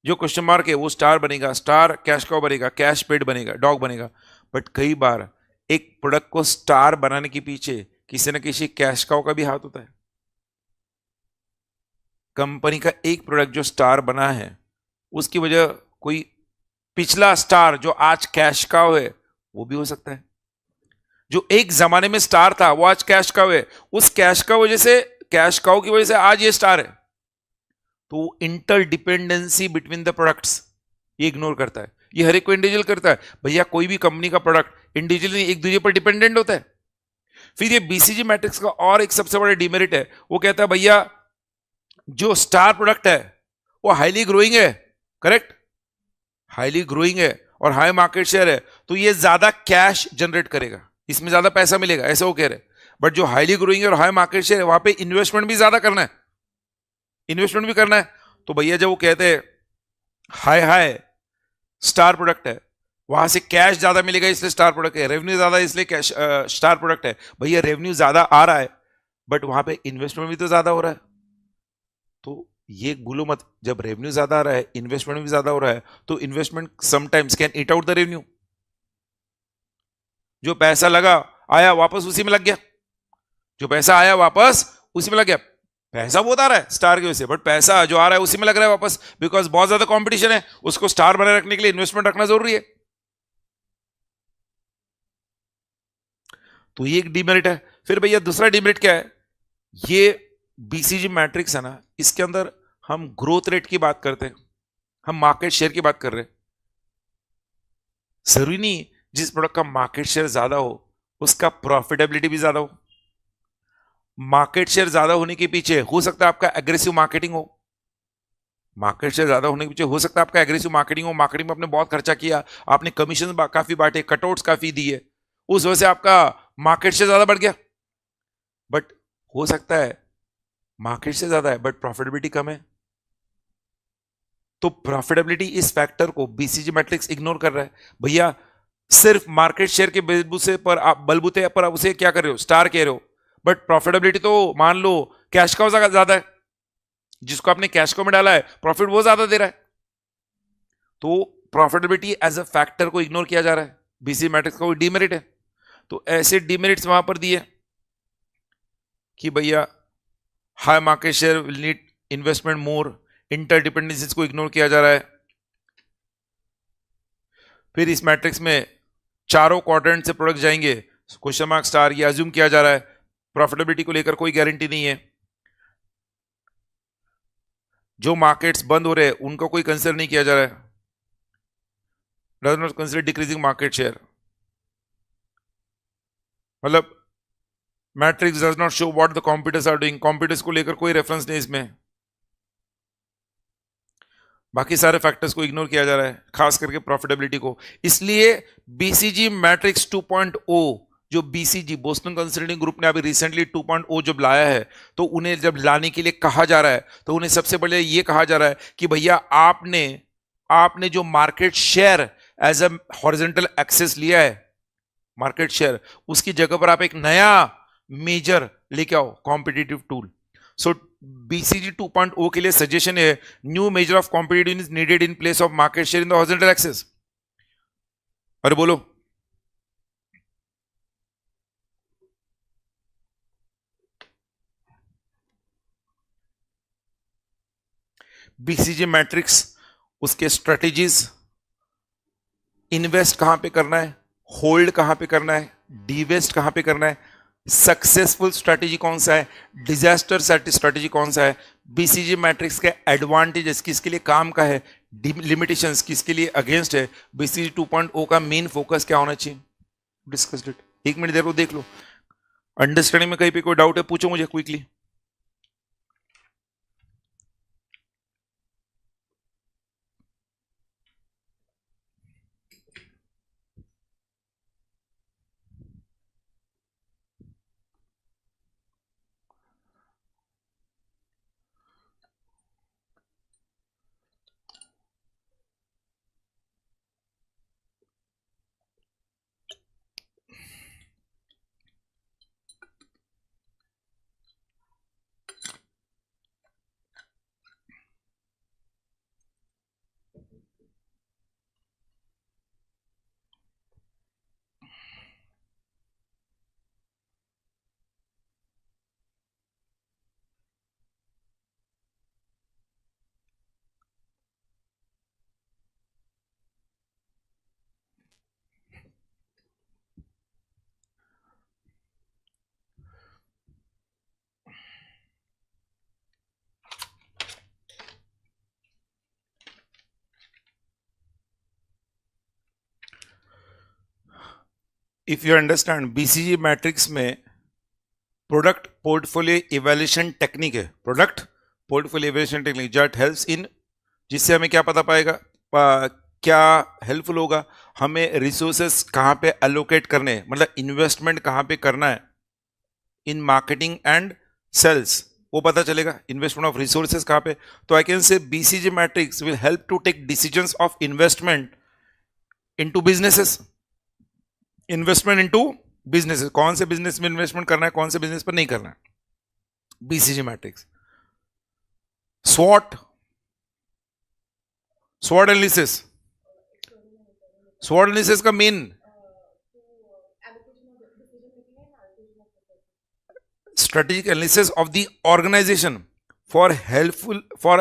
जो क्वेश्चन मार्क है वो स्टार बनेगा, स्टार कैश काउ बनेगा, कैश पेड बनेगा, डॉग बनेगा। बट कई बार एक प्रोडक्ट को स्टार बनाने के पीछे किसी न किसी कैश काउ का भी हाथ होता है। कंपनी का एक प्रोडक्ट जो स्टार बना है उसकी वजह कोई पिछला स्टार जो आज कैश काउ है वो भी हो सकता है। जो एक जमाने में स्टार था वो आज कैश काउ है, उस कैश काउ वजह से, कैश काउ की वजह से आज ये स्टार है। तो इंटरडिपेंडेंसी बिटवीन द प्रोडक्ट्स ये इग्नोर करता है। ये हर एक को इंडिविजुअल करता है। भैया कोई भी कंपनी का प्रोडक्ट इंडिविजुअली एक दूसरे पर डिपेंडेंट होता है। फिर ये बीसीजी मैट्रिक्स का और एक सबसे बड़ा डिमेरिट है, वो कहता है भैया जो स्टार प्रोडक्ट है वो हाईली ग्रोइंग है, करेक्ट, हाईली ग्रोइंग है और हाई मार्केट शेयर है, तो ये ज्यादा कैश जनरेट करेगा, इसमें ज्यादा पैसा मिलेगा, ऐसे वो कह रहे। बट जो हाईली ग्रोइंग है और हाई मार्केट शेयर है वहां पे इन्वेस्टमेंट भी ज्यादा करना है, इन्वेस्टमेंट भी करना है। तो भैया जब वो कहते हैं हाई हाई स्टार प्रोडक्ट है, वहां से कैश ज्यादा मिलेगा इसलिए स्टार प्रोडक्ट है, रेवेन्यू ज्यादा इसलिए कैश स्टार प्रोडक्ट है। भैया रेवेन्यू ज्यादा आ रहा है बट वहां पे इन्वेस्टमेंट भी तो ज्यादा हो रहा है। तो ये भूलो मत, जब रेवेन्यू ज्यादा आ रहा है, इन्वेस्टमेंट भी ज्यादा हो रहा है, तो investment sometimes can eat out the revenue. जो पैसा लगा आया वापस उसी में लग गया, जो पैसा आया वापस उसी में लग गया। पैसा बहुत आ रहा है स्टार की वजह से, बट पैसा जो आ रहा है उसी में लग रहा है वापस, बिकॉज बहुत ज्यादा कंपटीशन है। उसको स्टार बनाए रखने के लिए इन्वेस्टमेंट रखना जरूरी है। तो ये एक डिमेरिट है। फिर भैया दूसरा डिमेरिट क्या है, ये बीसीजी मैट्रिक्स है ना, इसके अंदर हम ग्रोथ रेट की बात करते हैं, हम मार्केट शेयर की बात कर रहे हैं। जरूरी नहीं जिस प्रोडक्ट का मार्केट शेयर ज्यादा हो उसका प्रॉफिटेबिलिटी भी ज्यादा हो। मार्केट शेयर ज्यादा होने के पीछे हो सकता है आपका एग्रेसिव मार्केटिंग हो, मार्केट शेयर ज्यादा होने के पीछे हो सकता है आपका एग्रेसिव मार्केटिंग हो, मार्केटिंग में आपने बहुत खर्चा किया, आपने कमीशन काफी बांटे, कटआउट्स काफी दिए, उस वजह से आपका मार्केट शेयर ज्यादा बढ़ गया। बट हो सकता है मार्केट शेयर ज्यादा है बट प्रॉफिटेबिलिटी कम है, तो प्रॉफिटेबिलिटी इस फैक्टर को बीसीजी मैट्रिक्स इग्नोर कर रहा है। भैया सिर्फ मार्केट शेयर के बलबूते पर आप उसे क्या कर रहे हो, स्टार कह रहे हो, बट प्रॉफिटेबिलिटी तो मान लो कैश का ज्यादा है, जिसको आपने कैश को में डाला है प्रॉफिट वो ज्यादा दे रहा है, तो प्रॉफिटेबिलिटी एज अ फैक्टर को इग्नोर किया जा रहा है, बीसीजी मैट्रिक्स का कोई डिमेरिट है। तो ऐसे डिमेरिट्स वहां पर दिए कि भैया high market share will need investment more, interdependencies को इग्नोर किया जा रहा है। फिर इस मैट्रिक्स में चारों क्वाड्रेंट से प्रोडक्ट जाएंगे, क्वेश्चन मार्क स्टार, ये अज्यूम किया जा रहा है, प्रॉफिटेबिलिटी को लेकर कोई गारंटी नहीं है, जो मार्केट्स बंद हो रहे हैं उनको कोई कंसिडर नहीं किया जा रहा है, does not consider decreasing market share, मतलब matrix does not show what the competitors are doing, competitors को लेकर कोई रेफरेंस नहीं इसमें, बाकी सारे फैक्टर्स को इग्नोर किया जा रहा है, खास करके प्रॉफिटेबिलिटी को। इसलिए बीसीजी मैट्रिक्स 2.0 जो बीसीजी बोस्टन कंसल्टिंग ग्रुप ने अभी रिसेंटली 2.0 जब लाया है, तो उन्हें जब लाने के लिए कहा जा रहा है तो उन्हें सबसे पहले ये कहा जा रहा है कि भैया आपने जो market share as a horizontal axis लिया है, मार्केट शेयर, उसकी जगह पर आप एक नया मेजर लेके आओ, कॉम्पिटिटिव टूल। सो बीसीजी 2.0 के लिए सजेशन है, new measure of competitive is needed in place of market share in the horizontal axis. अरे बोलो, बीसीजी मैट्रिक्स, उसके स्ट्रेटेजीज, इन्वेस्ट कहां पे करना है, होल्ड कहां पे करना है, डिवेस्ट कहां पे करना है, सक्सेसफुल स्ट्रेटेजी कौन सा है, डिजास्टर स्ट्रेटेजी कौन सा है, बीसीजी मैट्रिक्स के एडवांटेजेस किसके लिए काम का है, लिमिटेशंस किसके लिए अगेंस्ट है, बीसीजी 2.0 का मेन फोकस क्या होना चाहिए, डिस्कस्ड इट। 1 मिनट देर को देख लो, अंडरस्टैंडिंग में कहीं पे कोई डाउट है पूछो मुझे quickly. If you understand, BCG matrix में प्रोडक्ट पोर्टफोलियो इवैल्यूएशन टेक्निक है, product portfolio evaluation technique that helps in, जिससे हमें क्या पता पाएगा, क्या हेल्पफुल होगा, हमें रिसोर्सेस कहाँ पे एलोकेट करने हैं, मतलब इन्वेस्टमेंट कहाँ पे करना है इन मार्केटिंग एंड सेल्स, वो पता चलेगा, इन्वेस्टमेंट ऑफ रिसोर्सेस कहाँ पे। तो I can say BCG matrix will help to take decisions of investment into businesses, investment into businesses, कौन से बिजनेस में इन्वेस्टमेंट करना है, कौन से बिजनेस पर नहीं करना है, बीसीजी मैट्रिक्स। स्वॉट, स्वॉट एनालिसिस, स्वॉट एनालिसिस का main strategic analysis of the organization for helpful for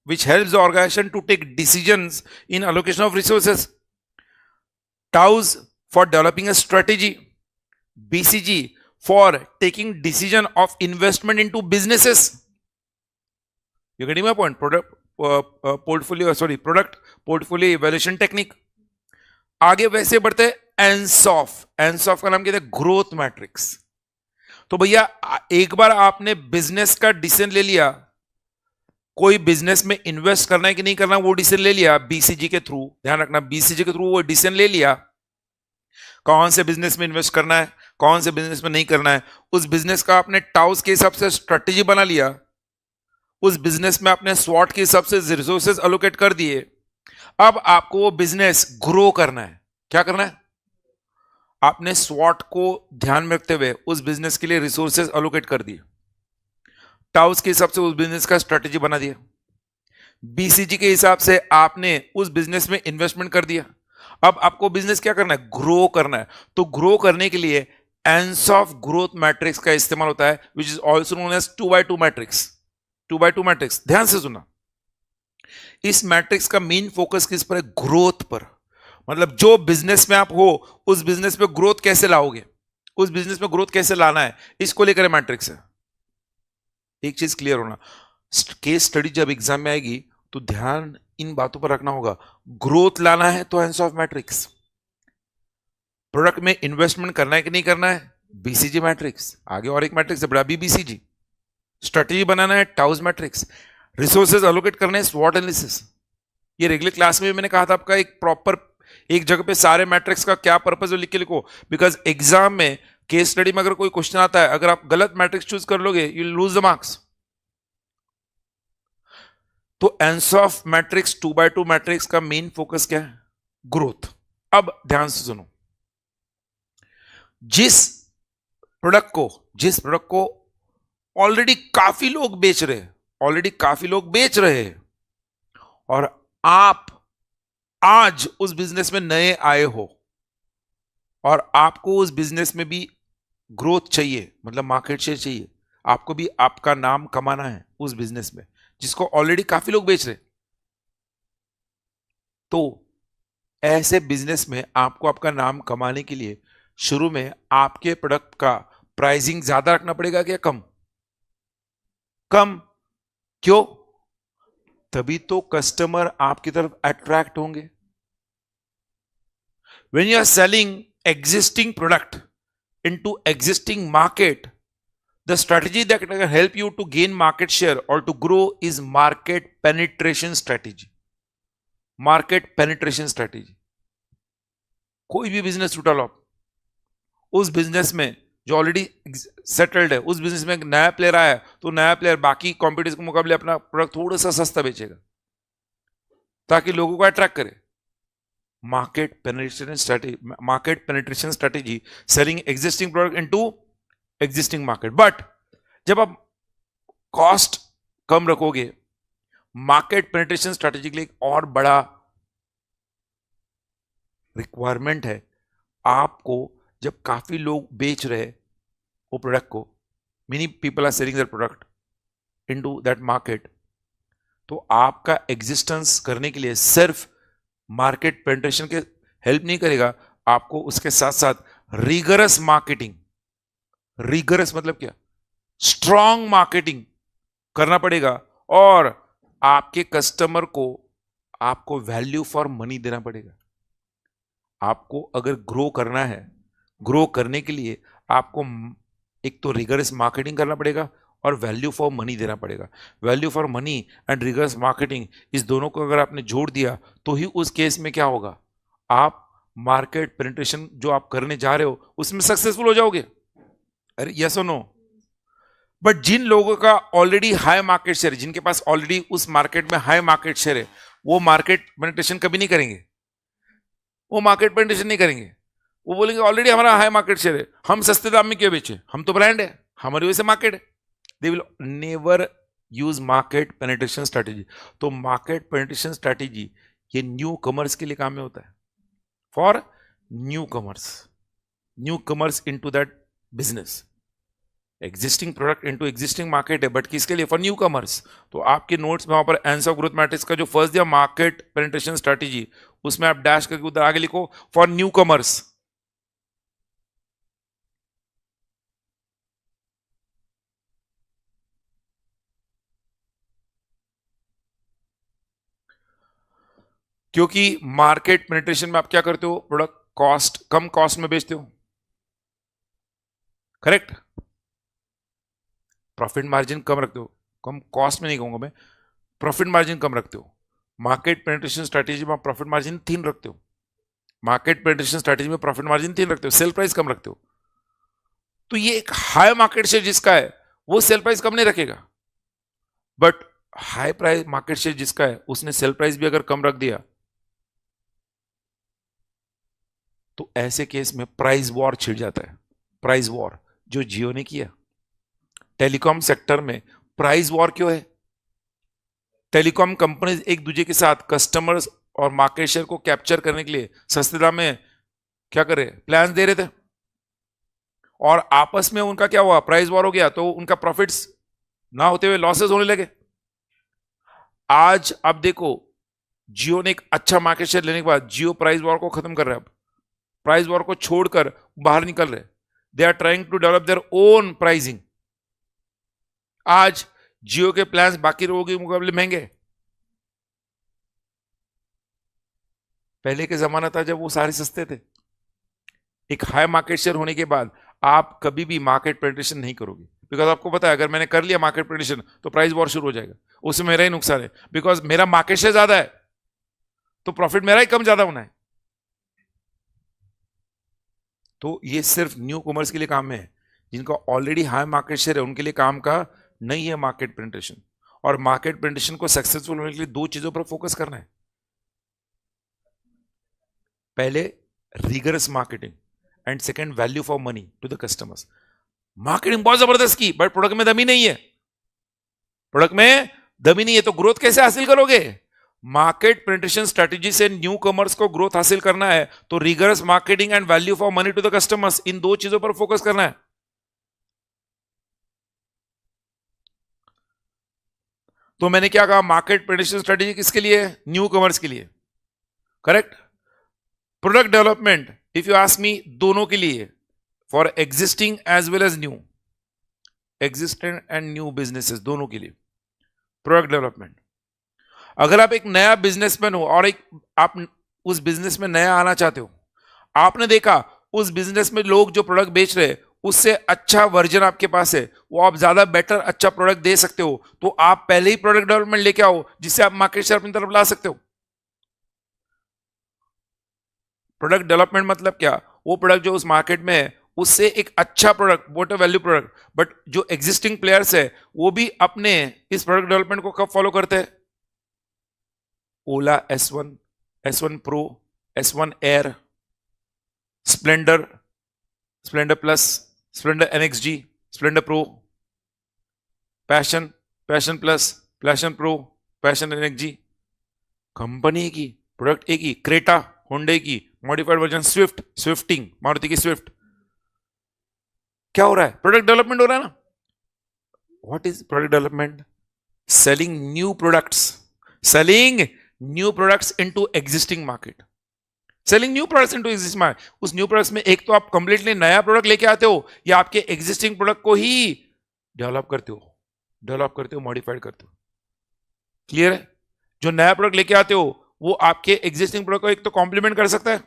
which helps the organization to take decisions in allocation of resources. TOWS for developing a strategy, BCG for taking decision of investment into businesses. You getting my point? Product portfolio evaluation technique. आगे वैसे बढ़ते Ansoff का नाम कहते हैं growth matrix. तो भैया एक बार आपने बिजनेस का डिसीजन ले लिया, कोई बिजनेस में इन्वेस्ट करना है कि नहीं करना वो डिसीजन ले लिया बीसीजी के थ्रू. ध्यान रखना, बीसीजी के थ्रू वो डिसीजन ले लिया कौन से बिजनेस में इन्वेस्ट करना है, कौन से बिजनेस में नहीं करना है. उस बिजनेस का आपने टाउस के हिसाब से स्ट्रेटेजी बना लिया, उस बिजनेस में आपने स्वॉट के हिसाब से रिसोर्सेज अलोकेट कर दिए. अब आपको वो बिजनेस ग्रो करना है. क्या करना है? आपने स्वॉट को ध्यान में रखते हुए उस बिजनेस के लिए रिसोर्सेज अलोकेट कर दिए, टाउस के हिसाब से उस बिजनेस का स्ट्रेटेजी बना दिया, बीसीजी के हिसाब से आपने उस बिजनेस में इन्वेस्टमेंट कर दिया. अब आपको बिजनेस क्या करना है? ग्रो करना है. तो ग्रो करने के लिए एनसॉफ ग्रोथ मैट्रिक्स का इस्तेमाल होता है, which is also known as 2x2 matrix. 2x2 matrix, ध्यान से सुना. इस मैट्रिक्स का मेन फोकस किस पर है? ग्रोथ पर. मतलब जो बिजनेस में आप हो उस बिजनेस में ग्रोथ कैसे लाओगे, उस बिजनेस में ग्रोथ कैसे लाना है, इसको लेकर मैट्रिक्स है. एक चीज क्लियर होना, केस स्टडी जब एग्जाम में आएगी तो ध्यान इन बातों पर रखना होगा. ग्रोथ लाना है तो एनसॉफ मैट्रिक्स, प्रोडक्ट में इन्वेस्टमेंट करना है कि नहीं करना है, बीसीजी मैट्रिक्स. आगे और एक मैट्रिक्स है बड़ा बीसीजी. स्ट्रेटेजी बनाना है, टाउस मैट्रिक्स. रिसोर्सेज अलोकेट करने हैं, स्वॉट एनालिसिस. ये रेगुलर क्लास में मैंने कहा था आपका एक प्रॉपर एक जगह पे सारे मैट्रिक्स का क्या पर्पस है लिख के लिखो. बिकॉज एग्जाम में केस स्टडी में अगर कोई क्वेश्चन आता है, अगर आप गलत मैट्रिक्स चूज कर लोगे you will lose the marks. तो एनसॉफ मैट्रिक्स 2x2 मैट्रिक्स का मेन फोकस क्या है? ग्रोथ. अब ध्यान से सुनो, जिस प्रोडक्ट को ऑलरेडी काफी लोग बेच रहे हैं और आप आज उस बिजनेस में नए आए हो और आपको उस बिजनेस में भी ग्रोथ चाहिए, मतलब मार्केट शेयर चाहिए, आपको भी आपका नाम कमाना है उस बिजनेस में जिसको ऑलरेडी काफी लोग बेच रहे. तो ऐसे बिजनेस में आपको आपका नाम कमाने के लिए शुरू में आपके प्रोडक्ट का प्राइसिंग ज्यादा रखना पड़ेगा क्या कम? क्यों? तभी तो कस्टमर आपकी तरफ अट्रैक्ट होंगे. When you are selling existing product into existing market, the strategy that can help you to gain market share or to grow is market penetration strategy. Market penetration strategy. कोई भी business उठा लो आप, उस business में जो already settled है, उस business में एक नया प्लेयर आया है तो नया प्लेयर बाकी कॉम्पिटिटर्स के मुकाबले अपना प्रोडक्ट थोड़ा सा सस्ता बेचेगा ताकि लोगों को अट्रैक्ट करे. Market penetration strategy, selling existing product into existing market. But जब आप कॉस्ट कम रखोगे, मार्केट पेनिट्रेशन स्ट्रेटेजी के लिए एक और बड़ा रिक्वायरमेंट है. आपको जब काफी लोग बेच रहे वो प्रोडक्ट को, many people are selling their product into that market, तो आपका एग्जिस्टेंस करने के लिए सिर्फ मार्केट पेनिट्रेशन के हेल्प नहीं करेगा, आपको उसके साथ साथ रिगरस मार्केटिंग, रिगरस मतलब क्या? स्ट्रॉन्ग मार्केटिंग करना पड़ेगा और आपके कस्टमर को आपको वैल्यू फॉर मनी देना पड़ेगा. आपको अगर ग्रो करना है, ग्रो करने के लिए आपको एक तो रिगरस मार्केटिंग करना पड़ेगा और वैल्यू फॉर मनी देना पड़ेगा. Value for money and rigorous marketing, इस दोनों को अगर आपने जोड़ दिया तो ही उस केस में क्या होगा, आप मार्केट पेनिट्रेशन जो आप करने जा रहे हो उसमें सक्सेसफुल हो जाओगे. अरे यस और नो? बट जिन लोगों का ऑलरेडी हाई मार्केट शेयर है, जिनके पास ऑलरेडी उस मार्केट में हाई मार्केट शेयर है, वो मार्केट पेनिट्रेशन कभी नहीं करेंगे. वो मार्केट पेनिट्रेशन नहीं करेंगे. वो बोलेंगे ऑलरेडी हमारा हाई मार्केट शेयर है, हम सस्ते दाम में क्यों बेचे, हम तो ब्रांड है, हमारी वजह से मार्केट है. They will never use market penetration strategy. तो market penetration strategy ये न्यू कमर्स के लिए काम में होता है, for new commerce into that business. Existing product into existing market है, बट किसके लिए? For new commerce. तो आपके नोट्स में वहां पर एंसर ग्रोथ मैट्रिक्स का जो फर्स्ट दिया मार्केट पेनिट्रेशन स्ट्रेटेजी, उसमें आप डैश करके उधर आगे लिखो फॉर न्यू कमर्स. क्योंकि मार्केट पेनिट्रेशन में आप क्या करते हो, प्रोडक्ट कॉस्ट कम कॉस्ट में बेचते हो, करेक्ट, प्रॉफिट मार्जिन कम रखते हो, कम कॉस्ट में नहीं कहूंगा मैं, प्रॉफिट मार्जिन कम रखते हो। मार्केट पेनिट्रेशन स्ट्रेटेजी में आप प्रॉफिट मार्जिन 3 रखते हो, मार्केट पेनिट्रेशन स्ट्रेटेजी में प्रॉफिट मार्जिन 3 रखते हो, सेल प्राइस कम रखते हो। तो ये एक हाई मार्केट शेयर जिसका है वो सेल प्राइस कम नहीं रखेगा, but high price market share जिसका है उसने सेल प्राइस भी अगर कम रख दिया तो ऐसे केस में प्राइस वॉर छिड़ जाता है। प्राइस वॉर जो जियो ने किया टेलीकॉम सेक्टर में, प्राइस वॉर क्यों है? टेलीकॉम कंपनीज एक दूसरे के साथ कस्टमर्स और मार्केट शेयर को कैप्चर करने के लिए सस्ते दाम में क्या करे, प्लान दे रहे थे, और आपस में उनका क्या हुआ, प्राइस वॉर हो गया, तो उनका प्रॉफिट्स ना होते हुए लॉसेस होने लगे। आज अब देखो जियो ने एक अच्छा मार्केट शेयर लेने के बाद जियो प्राइस वॉर को खत्म कर रहा है, अब प्राइस वॉर को छोड़कर बाहर निकल रहे, they are trying to develop their own pricing. आज जियो के प्लान्स बाकी लोगों के मुकाबले महंगे। पहले के जमाना था जब वो सारे सस्ते थे। एक हाई मार्केट शेयर होने के बाद आप कभी भी मार्केट पेनिट्रेशन नहीं करोगे, बिकॉज आपको पता है अगर मैंने कर लिया मार्केट पेनिट्रेशन तो प्राइस वॉर शुरू हो जाएगा, उसमें मेरा ही नुकसान है, बिकॉज मेरा मार्केट शेयर ज्यादा है तो प्रॉफिट मेरा ही कम ज्यादा होना है। तो ये सिर्फ न्यू कॉमर्स के लिए काम है, जिनका ऑलरेडी हाई मार्केट शेयर है उनके लिए काम का नहीं है मार्केट पेनिट्रेशन। और मार्केट पेनिट्रेशन को सक्सेसफुल होने के लिए 2 चीजों पर फोकस करना है। पहले rigorous marketing and second value for money to the customers. Marketing बहुत जबरदस्त की, बट प्रोडक्ट में दमी नहीं है, प्रोडक्ट में दमी नहीं है तो ग्रोथ कैसे हासिल करोगे? मार्केट पेनिट्रेशन स्ट्रेटेजी से न्यू कमर्स को ग्रोथ हासिल करना है तो rigorous marketing and value for money to the customers, इन 2 चीजों पर फोकस करना है। तो मैंने क्या कहा, मार्केट पेनिट्रेशन स्ट्रेटेजी किसके लिए? न्यू कमर्स के लिए, correct. Product development if you ask me, दोनों के लिए, for existing as well as new, existing and new businesses दोनों के लिए प्रोडक्ट डेवलपमेंट। अगर आप एक नया बिजनेसमैन हो और आप उस बिजनेस में नया आना चाहते हो, आपने देखा उस बिजनेस में लोग जो प्रोडक्ट बेच रहे हैं उससे अच्छा वर्जन आपके पास है, वो आप ज्यादा बेटर अच्छा प्रोडक्ट दे सकते हो, तो आप पहले ही प्रोडक्ट डेवलपमेंट लेके आओ जिससे आप मार्केट शेयर अपनी तरफ ला सकते हो। प्रोडक्ट डेवलपमेंट मतलब क्या? वो प्रोडक्ट जो उस मार्केट में है उससे एक अच्छा product, what value product, but जो एग्जिस्टिंग प्लेयर्स है वो भी अपने इस प्रोडक्ट डेवलपमेंट को कब फॉलो करते हैं? ओला S1, S1 pro, S1 air, Splendor, Splendor plus, Splendor NXG, Splendor pro, passion, passion plus, passion pro, passion NXG। Company की प्रोडक्ट एक ही, क्रेटा होंडे की मॉडिफाइड वर्जन, स्विफ्ट, स्विफ्टिंग मारुति की स्विफ्ट। क्या हो रहा है? प्रोडक्ट डेवलपमेंट हो रहा है ना। What is product development? Selling new products, selling new products into existing market, selling new products into existing market. उस न्यू प्रोडक्ट्स में एक तो आप कंप्लीटली नया प्रोडक्ट लेके आते हो या आपके एग्जिस्टिंग प्रोडक्ट को ही डेवलप करते हो, मॉडिफाइड करते हो। क्लियर है? जो नया प्रोडक्ट लेके आते हो वो आपके एग्जिस्टिंग प्रोडक्ट को एक तो कॉम्प्लीमेंट कर सकता है,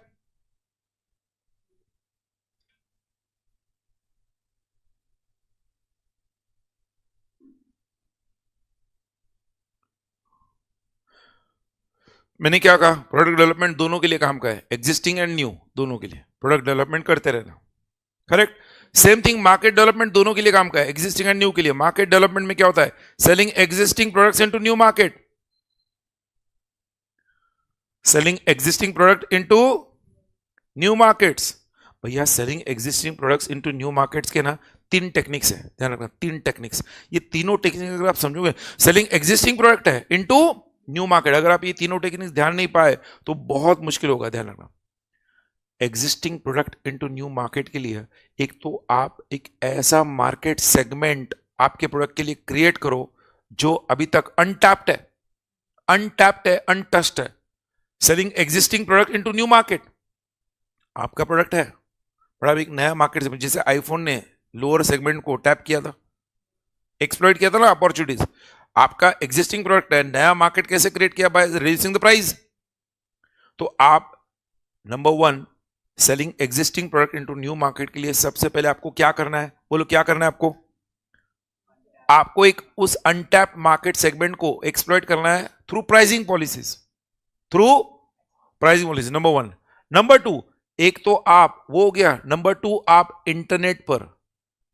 मैंने क्या कहा, प्रोडक्ट डेवलपमेंट दोनों के लिए काम का है, एग्जिस्टिंग एंड न्यू दोनों के लिए प्रोडक्ट डेवलपमेंट करते रहना, correct. Same thing market development दोनों के लिए काम का है, एग्जिस्टिंग एंड न्यू के लिए। मार्केट डेवलपमेंट में क्या होता है? Selling existing products into new market, selling existing product into new markets. भैया selling existing products into new markets के ना 3 टेक्निक्स है, ध्यान रखना 3 टेक्निक्स। ये तीनों टेक्निक अगर आप समझोगे, सेलिंग एग्जिस्टिंग प्रोडक्ट है इनटू न्यू मार्केट, अगर आप ये तीनों टेक्निक्स ध्यान नहीं पाए तो बहुत मुश्किल होगा, ध्यान रखना। Existing product into new market के लिए एक तो आप एक ऐसा मार्केट सेगमेंट आपके प्रोडक्ट के लिए क्रिएट करो जो अभी तक अनटैप्ड है, अनटच्ड है। Selling existing product into new market, आपका प्रोडक्ट है बड़ा एक नया मार्केट से, जैसे आईफोन ने लोअर सेगमेंट को टैप किया था, एक्सप्लॉइट किया था ना अपॉर्चुनिटीज। आपका एग्जिस्टिंग प्रोडक्ट है, नया मार्केट कैसे क्रिएट किया? By reducing the price. तो आप number 1 selling existing product into new market के लिए सबसे पहले आपको क्या करना है? बोलो क्या करना है आपको? आपको एक उस अनटैप्ड मार्केट सेगमेंट को एक्सप्लॉइट करना है through pricing policies, through pricing policy, number 1। Number 2, एक तो आप वो हो गया। नंबर 2, आप इंटरनेट पर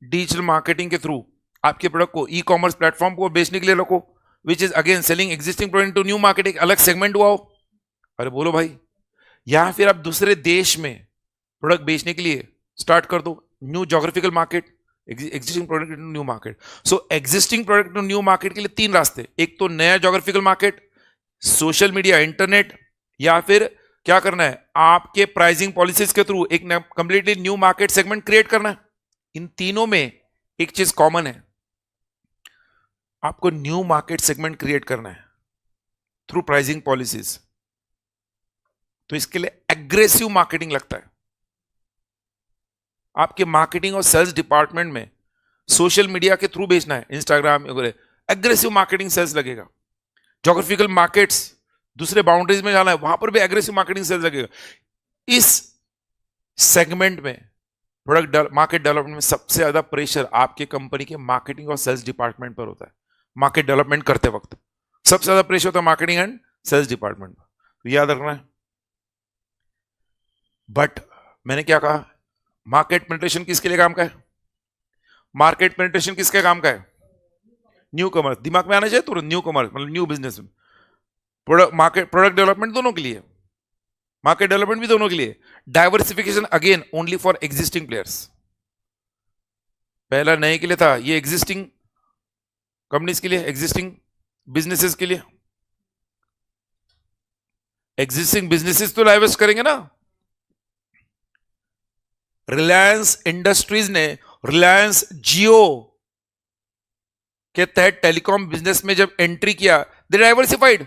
डिजिटल मार्केटिंग के थ्रू आपके प्रोडक्ट को ई कॉमर्स प्लेटफॉर्म को बेचने के लिए रखो, which is again selling existing product to new market, एक अलग सेगमेंट हुआ हो। अरे बोलो भाई, या फिर आप दूसरे देश में प्रोडक्ट बेचने के लिए स्टार्ट कर दो, new geographical market, existing product to new market. So existing product to new market के लिए 3 रास्ते, एक तो नया geographical market, social media, internet, या फिर क्या करना है आपके प्राइसिंग पॉलिसीज के थ्रू एक completely new market segment create करना है। इन तीनों में एक चीज कॉमन है, आपको न्यू मार्केट सेगमेंट क्रिएट करना है थ्रू प्राइसिंग पॉलिसीज। तो इसके लिए एग्रेसिव मार्केटिंग लगता है। आपके मार्केटिंग और सेल्स डिपार्टमेंट में सोशल मीडिया के थ्रू बेचना है, इंस्टाग्राम वगैरह, एग्रेसिव मार्केटिंग सेल्स लगेगा। जोग्राफिकल मार्केट्स, दूसरे बाउंड्रीज में जाना है, वहां पर भी एग्रेसिव मार्केटिंग सेल्स लगेगा। इस सेगमेंट में प्रोडक्ट मार्केट डेवलपमेंट में सबसे ज्यादा प्रेशर आपके कंपनी के मार्केटिंग और सेल्स डिपार्टमेंट पर होता है। मार्केट डेवलपमेंट करते वक्त सबसे ज्यादा प्रेशर होता है मार्केटिंग एंड सेल्स डिपार्टमेंट पर, तो याद रखना है। बट मैंने क्या कहा, मार्केट पेनिट्रेशन किसके लिए काम का है? मार्केट पेनिट्रेशन किसके काम का है? New commerce. दिमाग में आना चाहिए तो न्यू कमर्स मतलब न्यू बिजनेस। प्रोडक्ट डेवलपमेंट दोनों के लिए, मार्केट डेवलपमेंट भी दोनों के लिए। Diversification again only for existing players. पहला नए के लिए था, ये एग्जिस्टिंग कंपनीज के लिए, एग्जिस्टिंग बिजनेसेस के लिए। एग्जिस्टिंग बिजनेसेस तो डाइवर्स करेंगे ना। रिलायंस इंडस्ट्रीज ने रिलायंस जियो के तहत टेलीकॉम बिजनेस में जब एंट्री किया, they diversified.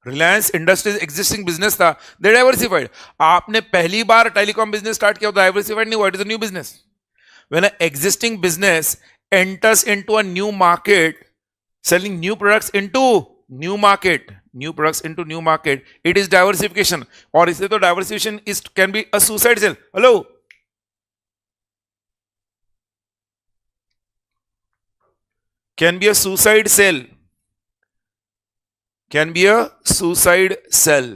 Reliance Industries existing business था, दे डाइवर्सिफाइड। आपने पहली बार टेलीकॉम बिजनेस स्टार्ट किया तो डाइवर्सिफाइड नहीं हुआ, it is a new business. When a existing business enters into a new market, selling new products into new market, new products into new market, it is diversification. और इसलिए तो diversification is can be a suicide cell. Hello, can be a suicide cell, can be a suicide cell.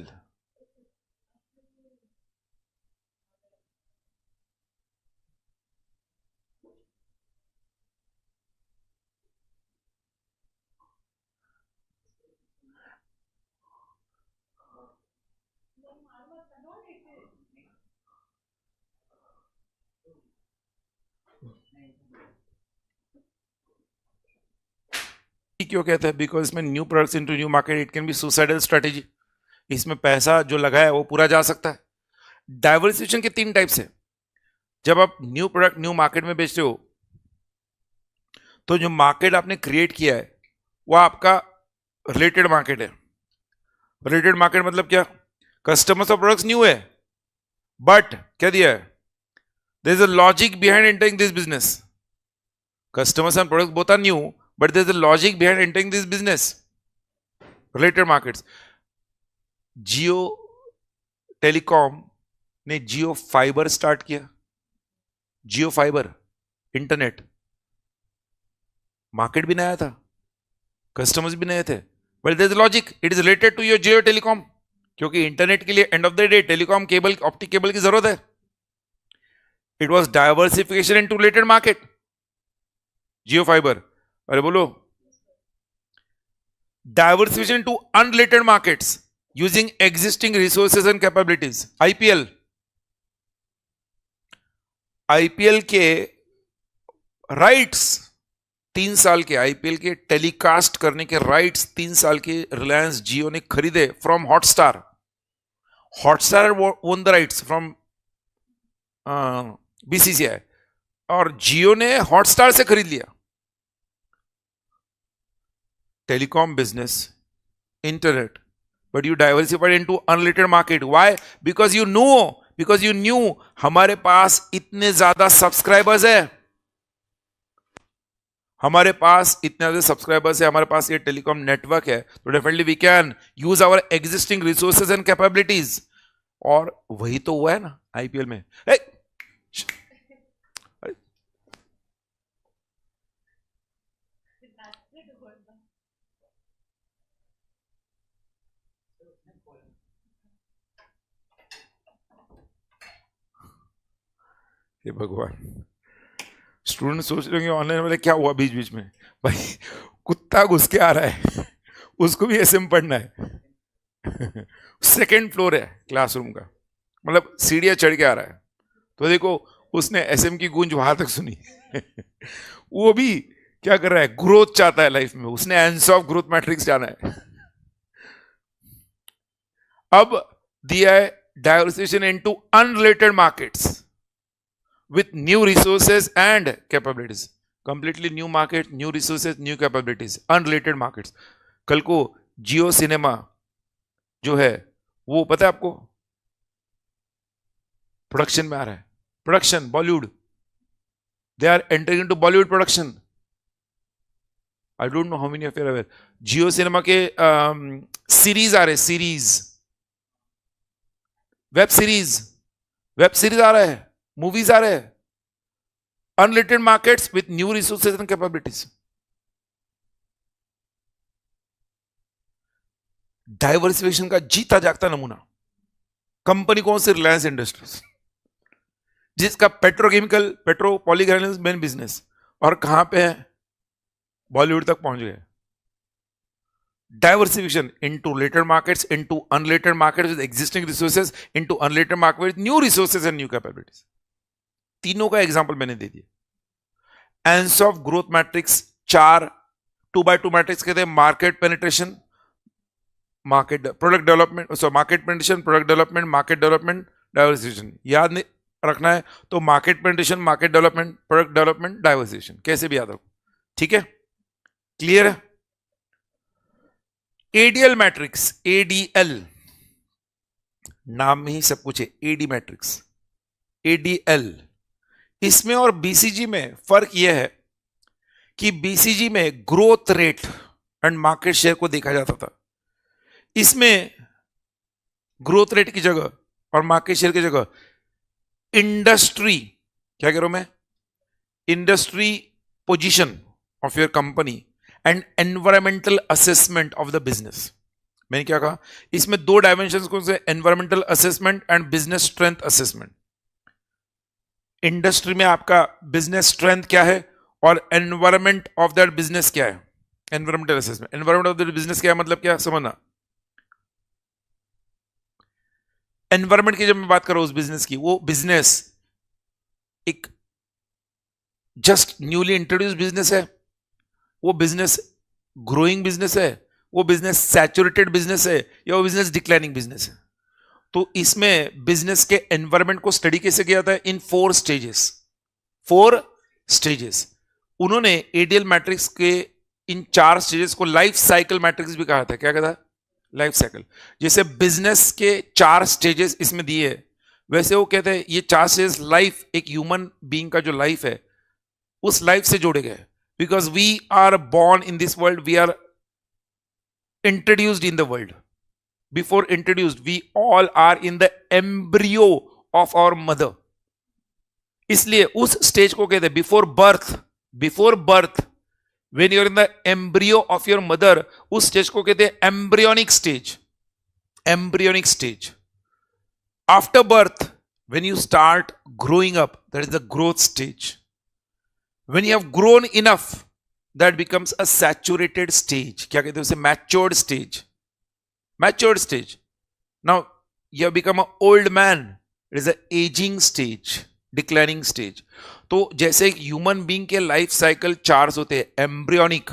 क्यों कहते हैं? Because इसमें new products into new market, it can B suicidal strategy. इसमें पैसा जो लगा है वो पूरा जा सकता है। डाइवर्सिफिकेशन के 3 टाइप्स है। जब आप न्यू प्रोडक्ट न्यू मार्केट में बेचते हो तो जो मार्केट आपने क्रिएट किया है वो आपका रिलेटेड मार्केट है। रिलेटेड मार्केट मतलब क्या? कस्टमर्स और प्रोडक्ट्स न्यू है, बट क्या दिया है? There is a logic behind entering this business. Customers and products both are new, but there's a logic behind entering this business. Related markets. Jio telecom ने जियो fibre start किया। जियो fibre internet, market भी नया था, customers भी नए थे, but there is logic, it is related to your Jio telecom, क्योंकि internet के लिए end of the day telecom cable, optic cable की जरूरत है। It was diversification in to related market, Jio fibre. अरे बोलो, diversification to unrelated markets using existing resources and capabilities. IPL, IPL के rights 3 साल के, आईपीएल के टेलीकास्ट करने के राइट्स 3 साल के रिलायंस जियो ने खरीदे from Hotstar. Hotstar own the rights from BCCI और जियो ने हॉटस्टार से खरीद लिया। Telecom business, internet, but you diversified into unrelated market. Why? Because you new हमारे पास इतने ज्यादा सब्सक्राइबर्स है, हमारे पास इतने ज्यादा सब्सक्राइबर्स है, हमारे पास ये टेलीकॉम नेटवर्क है, तो definitely we can use our existing resources and capabilities. और वही तो हुआ है ना आईपीएल में। हे भगवान, स्टूडेंट सोच रहे होंगे ऑनलाइन वाले क्या हुआ बीच बीच में। भाई कुत्ता घुस के आ रहा है, उसको भी एसएम पढ़ना है। सेकेंड फ्लोर है क्लासरूम का, मतलब सीढ़ियां चढ़ के आ रहा है, तो देखो उसने एसएम की गूंज वहां तक सुनी। वो भी क्या कर रहा है, ग्रोथ चाहता है लाइफ में, उसने एंस ऑफ ग्रोथ मैट्रिक्स जाना है। अब दिया है diversification into unrelated markets with new resources and capabilities, completely new market, new resources, new capabilities, unrelated markets। कल को जियो सिनेमा जो है वो पता है आपको, प्रोडक्शन में आ रहा है, production Bollywood, they are entering into Bollywood production. I don't know how many of you are aware, Jio cinema के सीरीज आ रहे, सीरीज, वेब सीरीज आ रहा है, मूवीज आ रहे हैं, unrelated markets with new resources and capabilities. Diversification का जीता जागता नमूना कंपनी कौन सी, रिलायंस इंडस्ट्रीज, जिसका petrochemical, petro polygranules main business, और कहां पे है, बॉलीवुड तक पहुंच गए। Diversification into related markets, into unrelated markets with existing resources, into unrelated market with new resources and new capabilities. तीनों का एग्जांपल मैंने दे दिया। Ansoff growth matrix 4 2x2 matrix कहते हैं, market penetration, market product development, so market penetration, product development, market development, diversification. याद नहीं रखना है तो market penetration, market development, product development, diversification, कैसे भी याद रखो, ठीक है, क्लियर है। एडीएल मैट्रिक्स, एडीएल नाम में ही सब कुछ है, एडी मैट्रिक्स, एडीएल। इसमें और बीसीजी में फर्क यह है कि बीसीजी में growth rate and market share को देखा जाता था, इसमें ग्रोथ रेट की जगह और मार्केट शेयर की जगह इंडस्ट्री, क्या कह रहा हूं मैं, industry position of your company and environmental assessment of the business. मैंने क्या कहा, इसमें दो डायमेंशंस कौन से, environmental assessment and business strength assessment. Industry में आपका बिजनेस स्ट्रेंथ क्या है और एनवायरमेंट ऑफ दैट बिजनेस क्या है, environmental assessment. Environment of that business क्या है, मतलब क्या समझना, एनवायरमेंट की जब मैं बात कर रहा हूं उस बिजनेस की, वो बिजनेस एक जस्ट न्यूली इंट्रोड्यूस बिजनेस है, वो बिजनेस ग्रोइंग बिजनेस है, वो बिजनेस सैचुरेटेड बिजनेस है, या वो बिजनेस डिक्लाइनिंग बिजनेस है। तो इसमें बिजनेस के एनवायरमेंट को स्टडी कैसे किया जाता है, इन 4 स्टेजेस, 4 स्टेजेस। उन्होंने एडीएल मैट्रिक्स के इन 4 स्टेजेस को लाइफ साइकिल मैट्रिक्स भी कहा था। क्या कहता है, लाइफ साइकिल। जैसे बिजनेस के 4 स्टेजेस इसमें दिए, वैसे वो कहते हैं ये 4 स्टेजेस लाइफ, एक ह्यूमन बीइंग का जो लाइफ है उस लाइफ से जोड़े गए, because we are born in this world, we are introduced in the world. Before introduced, we all are in the embryo of our mother. इसलिए उस स्टेज को कहते हैं before birth, before birth, when you're in the embryo of your mother, उस stage को कहते हैं embryonic stage, embryonic stage. After birth, when you start growing up, that is the growth stage. When you have grown enough, that becomes a saturated stage. क्या कहते हैं उसे, matured stage. Matured stage. Now you have become an old man. It is an aging stage, declining stage. तो जैसे एक human being के life cycle 4 होते हैं, embryonic,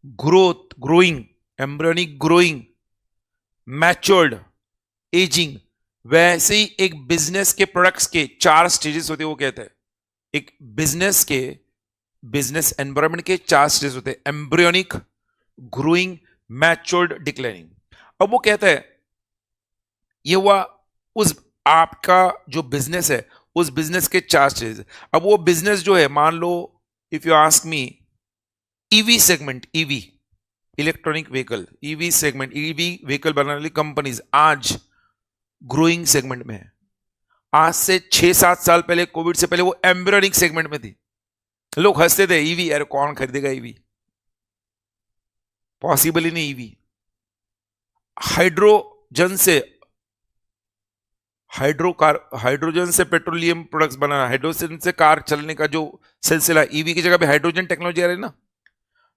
growth, growing, embryonic growing, matured, ageing, वैसे ही एक बिजनेस के प्रोडक्ट्स के 4 स्टेजेस होते हैं। वो कहते हैं एक बिजनेस के, बिजनेस एनवायरनमेंट के 4 स्टेजेस होते हैं, एम्ब्रियोनिक, ग्रोइंग, मैच्योर्ड, डिक्लाइनिंग। अब वो कहता है ये हुआ उस आपका जो बिजनेस है, उस बिजनेस के 4 स्टेज। अब वो बिजनेस जो है, मान लो if you ask me EV segment, EV electronic vehicle, EV segment, EV vehicle बनाने वाली कंपनीज आज ग्रोइंग सेगमेंट में है। आज से 6-7 साल पहले, कोविड से पहले, वो एम्ब्रियोनिक सेगमेंट में थी। लोग हंसते थे, ईवी यार कौन खरीदेगा ईवी, पॉसिबल ही नहीं ईवी। हाइड्रोजन से पेट्रोलियम प्रोडक्ट्स बनाना, हाइड्रोजन से कार चलने का जो सिलसिला, ईवी की जगह पे हाइड्रोजन टेक्नोलॉजी आ रही है ना,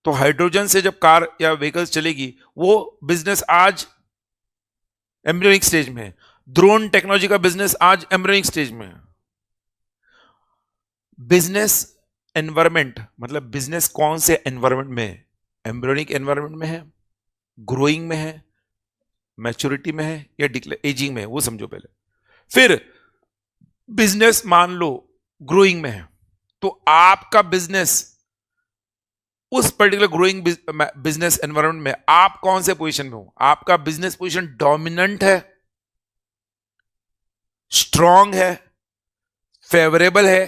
तो हाइड्रोजन से जब कार या व्हीकल्स चलेगी, वो बिजनेस आज एम्ब्रियोनिक स्टेज में है। ड्रोन टेक्नोलॉजी का बिजनेस आज एम्ब्रियोनिक स्टेज में है। बिजनेस एनवायरमेंट मतलब बिजनेस कौन से एनवायरमेंट में है? एम्ब्रियोनिक एनवायरमेंट में है, ग्रोइंग में है, मैच्योरिटी में है, या एजिंग में है, वो समझो पहले। फिर बिजनेस मान लो ग्रोइंग में है, तो आपका बिजनेस उस पर्टिकुलर ग्रोइंग बिजनेस एनवायरमेंट में आप कौन से पोजीशन में हो? आपका बिजनेस पोजीशन डोमिनेंट है, स्ट्रांग है, फेवरेबल है,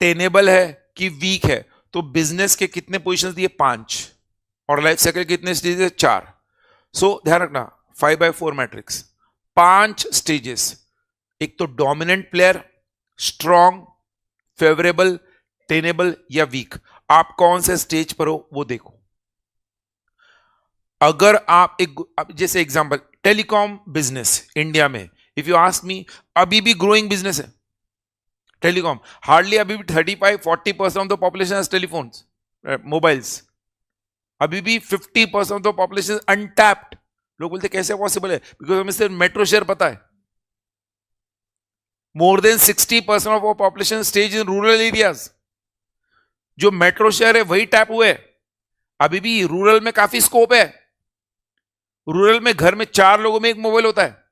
टेनेबल है कि वीक है? तो बिजनेस के कितने पोजीशंस दिए? 5, और लाइफ साइकिल कितने स्टेजेस है? 4। सो ध्यान रखना, 5x4 मैट्रिक्स, 5 स्टेजेस। एक तो dominant player, strong, favourable, tenable या वीक। आप कौन से स्टेज पर हो वो देखो। अगर आप जैसे एग्जांपल टेलीकॉम बिजनेस इंडिया में, इफ यू आस्क मी, अभी भी ग्रोइंग बिजनेस है टेलीकॉम। हार्डली अभी भी 35-40% of the population has telephones, mobiles. अभी भी 50% ऑफ द पॉपुलेशन अनटैप्ड। लोग बोलते कैसे पॉसिबल है? बिकॉज हमें सिर्फ मेट्रो शेयर पता है। More than 60% of population stage in rural areas. जो मेट्रो शेयर है वही टैप हुए। अभी भी रूरल में काफी स्कोप है। रूरल में घर में 4 लोगों में एक मोबाइल होता है,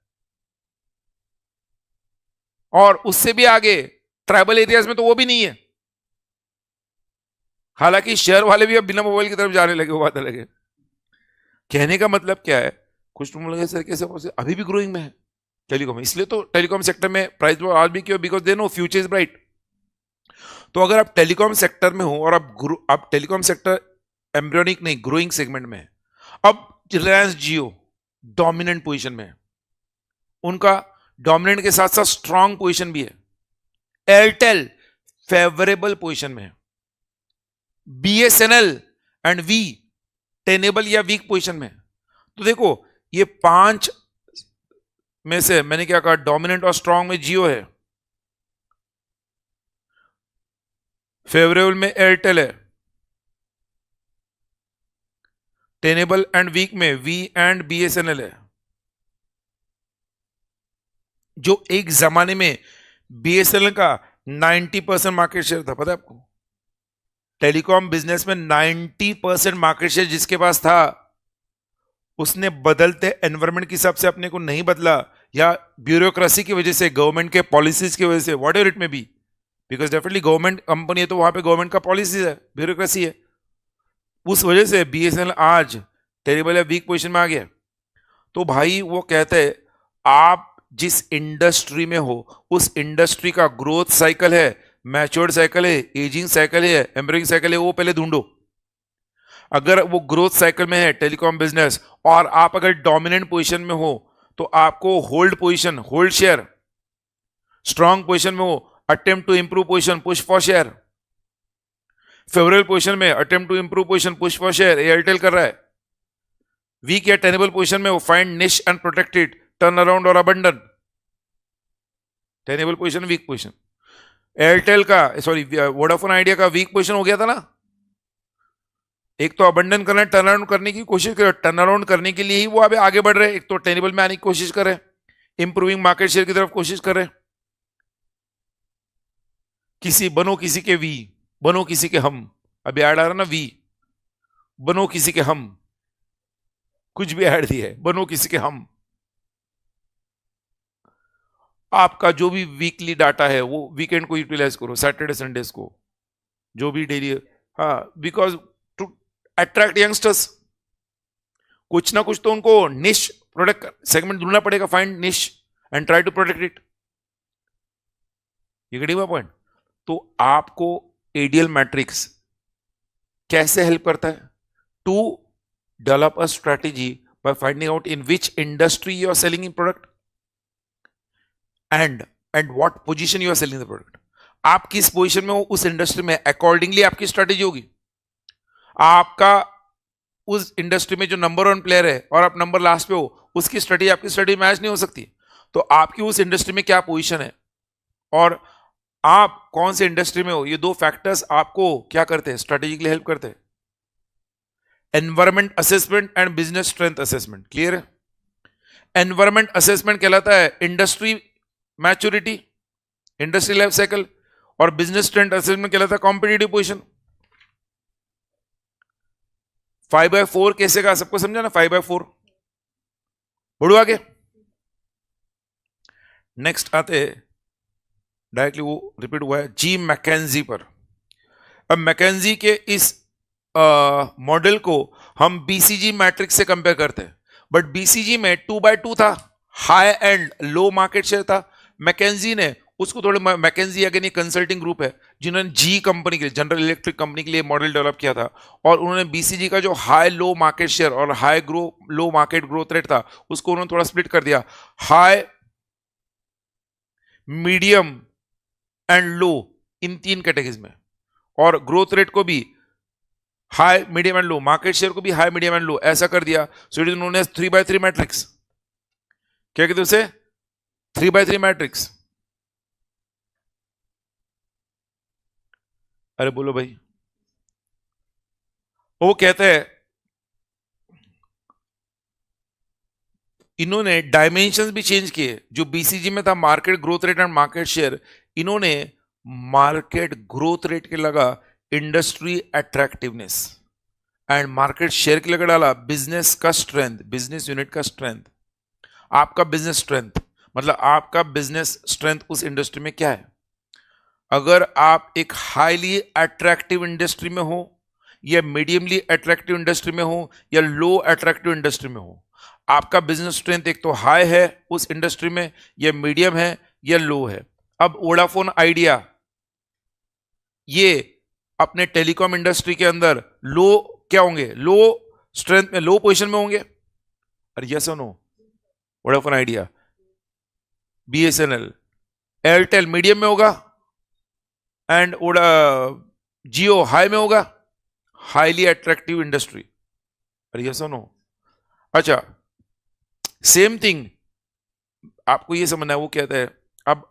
और उससे भी आगे ट्राइबल एरियाज में तो वो भी नहीं है। हालांकि शहर वाले भी अब बिना मोबाइल की तरफ जाने लगे, वो बात अलग है। कहने का मतलब क्या है? कुछ तुम लगे सर कैसे अभी भी ग्रोइंग में है टेलीकॉम। इसलिए तो टेलीकॉम सेक्टर में प्राइस आज भी क्यों? Because they know future is bright. तो अगर आप टेलीकॉम सेक्टर में हो और आप टेलीकॉम सेक्टर एम्ब्रियोनिक नहीं ग्रोइंग सेगमेंट में है, अब रिलायंस जियो डोमिनेंट पोजीशन में है, उनका डोमिनेंट के साथ साथ स्ट्रांग पोजीशन भी है। एयरटेल फेवरेबल पोजीशन में है। बीएसएनएल एंड वी टेनेबल या वीक पोजीशन में है। तो देखो, ये 5 में से मैंने क्या कहा? डोमिनेंट और स्ट्रांग में जियो है, फेवरेबल में एयरटेल है, टेनेबल एंड वीक में वी एंड बीएसएनएल है। जो एक जमाने में बीएसएनएल का 90% मार्केट शेयर था, पता है आपको? टेलीकॉम बिजनेस में 90% मार्केट शेयर जिसके पास था, उसने बदलते एनवायरमेंट के हिसाब से अपने को नहीं बदला, या ब्यूरोक्रेसी की वजह से, गवर्नमेंट के पॉलिसीज की वजह से, whatever it may be, because definitely government company है तो वहां पे गवर्नमेंट का पॉलिसीज है, ब्यूरोक्रेसी है। उस वजह से बीएसएनएल आज टेरेबल या वीक पोजीशन में आ गया। तो भाई वो कहते हैं, आप जिस इंडस्ट्री में हो उस इंडस्ट्री का ग्रोथ साइकिल है, मैच्योर्ड साइकिल है, एजिंग साइकिल है, एम्ब्रियोनिक साइकिल है, वो पहले ढूंढो। अगर वो ग्रोथ साइकिल में है टेलीकॉम बिजनेस, और आप अगर डोमिनेंट पोजीशन में हो, तो आपको hold position, hold share, strong position में हो, attempt to improve position, push for share, favourable position में attempt to improve position, push for share, Airtel कर रहा है। वीक या टेनेबल पोजीशन में हो, find niche and protected, turn around और abandon. Tenable position, weak position. Airtel का, सॉरी वोडाफोन आइडिया का वीक पोजीशन हो गया था ना। एक तो अबंडन करना, टर्न अराउंड करने की कोशिश कर, टर्न अराउंड करने के लिए ही वो अभी आगे बढ़ रहे हैं। एक तो टेनेबल में आने की कोशिश कर रहे हैं, इंप्रूविंग मार्केट शेयर की तरफ कोशिश कर रहे हैं। बनो किसी के वी, बनो किसी के हम। अभी ऐड आ रहा ना, वी बनो किसी के हम, कुछ भी ऐड दिया है, बनो किसी के हम। आपका जो भी वीकली डाटा है वो वीकेंड को यूटिलाइज करो, सैटरडे संडेज को, जो भी डेली। हाँ, बिकॉज टू अट्रैक्ट यंगस्टर्स, कुछ ना कुछ तो उनको निश प्रोडक्ट सेगमेंट ढूंढना पड़ेगा। Find niche and try to protect it. ये गेटिंग माय पॉइंट? तो आपको एडीएल मैट्रिक्स कैसे हेल्प करता है? To develop a strategy by finding out in which industry you are selling in product and what position you are selling the product. आप किस position में हो उस इंडस्ट्री में, अकॉर्डिंगली आपकी स्ट्रेटेजी होगी. आपका उस इंडस्ट्री में जो नंबर 1 प्लेयर है और आप नंबर लास्ट पे हो, उसकी स्ट्रेटेजी आपकी स्ट्रेटेजी मैच नहीं हो सकती. तो आपकी उस इंडस्ट्री में क्या पोजीशन है और आप कौन से इंडस्ट्री में हो, ये दो फैक्टर्स आपको क्या करते हैं, स्ट्रेटेजिकली हेल्प करते हैं. Environment assessment and business strength assessment. Clear है? एनवायरमेंट असेसमेंट कहलाता है industry maturity, industry life cycle, और बिजनेस स्ट्रेंथ असेसमेंट कहलाता है कॉम्पिटिटिव पोजीशन. 5/4 कैसे का सबको समझा ना? 5/4. बढ़ो आगे. नेक्स्ट आते डायरेक्टली, वो रिपीट हुआ है जी मैकेंजी पर. अब मैकेंजी के इस मॉडल को हम बीसीजी मैट्रिक्स से कंपेयर करते हैं, बट बीसीजी में 2/2 था, high and low market share था. मैकेंजी ने उसको थोड़े, मैकेंजी अगेन ये कंसल्टिंग ग्रुप है जिन्होंने जी कंपनी के लिए, जनरल इलेक्ट्रिक कंपनी के लिए मॉडल डेवलप किया था, और उन्होंने बीसीजी का जो हाई लो मार्केट शेयर और high low market growth rate था उसको उन्होंने थोड़ा स्प्लिट कर दिया, हाई, मीडियम एंड लो, इन 3 कैटेगरीज में. और ग्रोथ रेट को भी high, medium and low, market share को भी हाई, मीडियम एंड लो, ऐसा कर दिया. So it is known as 3/3 matrix. क्या कहते हैं उसे? 3/3 मैट्रिक्स. अरे बोलो भाई. वो कहते हैं इन्होंने डायमेंशंस भी चेंज किए. जो बीसीजी में था market growth rate and market share, इन्होंने मार्केट ग्रोथ रेट के लगा industry attractiveness, and market share के लगा डाला बिजनेस का स्ट्रेंथ, बिजनेस यूनिट का स्ट्रेंथ. आपका बिजनेस स्ट्रेंथ मतलब आपका बिजनेस स्ट्रेंथ उस इंडस्ट्री में क्या है. अगर आप एक हाईली अट्रैक्टिव इंडस्ट्री में हो, या मीडियमली अट्रैक्टिव इंडस्ट्री में हो, या लो अट्रैक्टिव इंडस्ट्री में हो, आपका बिजनेस स्ट्रेंथ एक तो हाई है उस इंडस्ट्री में, या मीडियम है, या लो है. अब वोडाफोन आइडिया ये अपने टेलीकॉम इंडस्ट्री के अंदर लो क्या होंगे, लो स्ट्रेंथ में, लो पोजीशन में होंगे. अरे यस और no? Vodafone Idea, BSNL, Airtel medium में होगा, एंड जियो हाई में होगा. Highly attractive industry. अरे यस और नो? अच्छा, सेम थिंग आपको ये समझना है. वो कहता है अब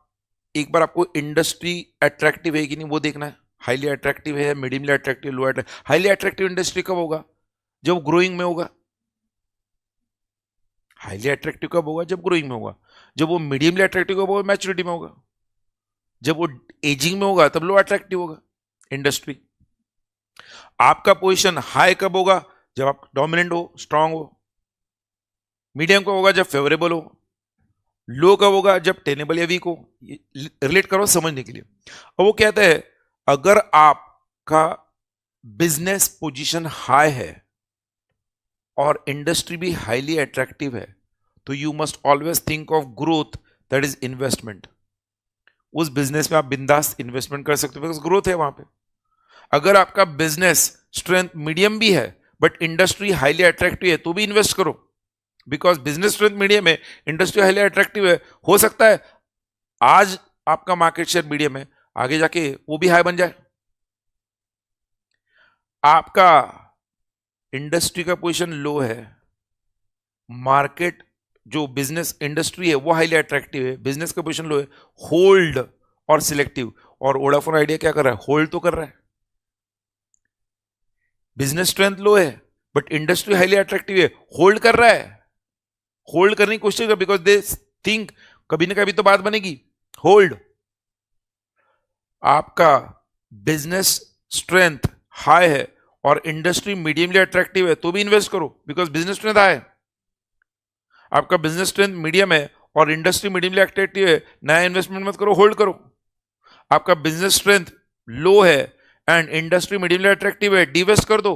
एक बार आपको इंडस्ट्री अट्रैक्टिव है कि नहीं वो देखना है. हाईली अट्रैक्टिव है, मीडियमली अट्रैक्टिव, लो अट्रैक्टिव. हाईली अट्रैक्टिव इंडस्ट्री कब होगा? जब ग्रोइंग में होगा. हाईली अट्रैक्टिव कब होगा? जब ग्रोइंग में होगा. जब वो मीडियमली अट्रैक्टिव कब होगा? मैच्योरिटी में होगा. जब वो एजिंग में होगा तब लो अट्रैक्टिव होगा इंडस्ट्री. आपका पोजीशन हाई कब होगा? जब आप डोमिनेंट हो, स्ट्रांग हो. मीडियम कब होगा? जब फेवरेबल हो. लो कब होगा? जब टेनेबल या वीक हो. रिलेट करो समझने के लिए. और वो कहता है अगर आपका बिजनेस पोजीशन हाई है और इंडस्ट्री भी हाईली अट्रैक्टिव है, तो you must always think of growth, that is investment. उस बिजनेस में आप बिंदास इन्वेस्टमेंट कर सकते हो बिकॉज ग्रोथ है वहां पे. अगर आपका बिजनेस स्ट्रेंथ मीडियम भी है बट इंडस्ट्री हाईली अट्रैक्टिव है तो भी इन्वेस्ट करो, बिकॉज बिजनेस स्ट्रेंथ मीडियम है, इंडस्ट्री हाईली अट्रैक्टिव है. हो सकता है आज आपका मार्केट शेयर मीडियम है, आगे जाके वो भी हाई बन जाए. आपका इंडस्ट्री का पोजीशन लो है, मार्केट जो बिजनेस इंडस्ट्री है वो हाईली अट्रैक्टिव है, बिजनेस का पोजीशन लो है, होल्ड और सिलेक्टिव. और वोडाफोन आइडिया क्या कर रहा है? होल्ड तो कर रहा है. बिजनेस स्ट्रेंथ लो है बट इंडस्ट्री हाईली अट्रैक्टिव है, होल्ड कर रहा है. होल्ड करने की कोशिश कर बिकॉज दे थिंक कभी ना कभी तो बात बनेगी. होल्ड. आपका बिजनेस स्ट्रेंथ हाई है और इंडस्ट्री मीडियमली अट्रैक्टिव है तो भी इन्वेस्ट करो बिकॉज बिजनेस स्ट्रेंथ हाई है. आपका बिजनेस स्ट्रेंथ मीडियम है और इंडस्ट्री मीडियमली अट्रैक्टिव है, नया इन्वेस्टमेंट मत करो, होल्ड करो. आपका बिजनेस स्ट्रेंथ लो है एंड इंडस्ट्री मीडियमली अट्रैक्टिव है, डिवेस्ट कर दो.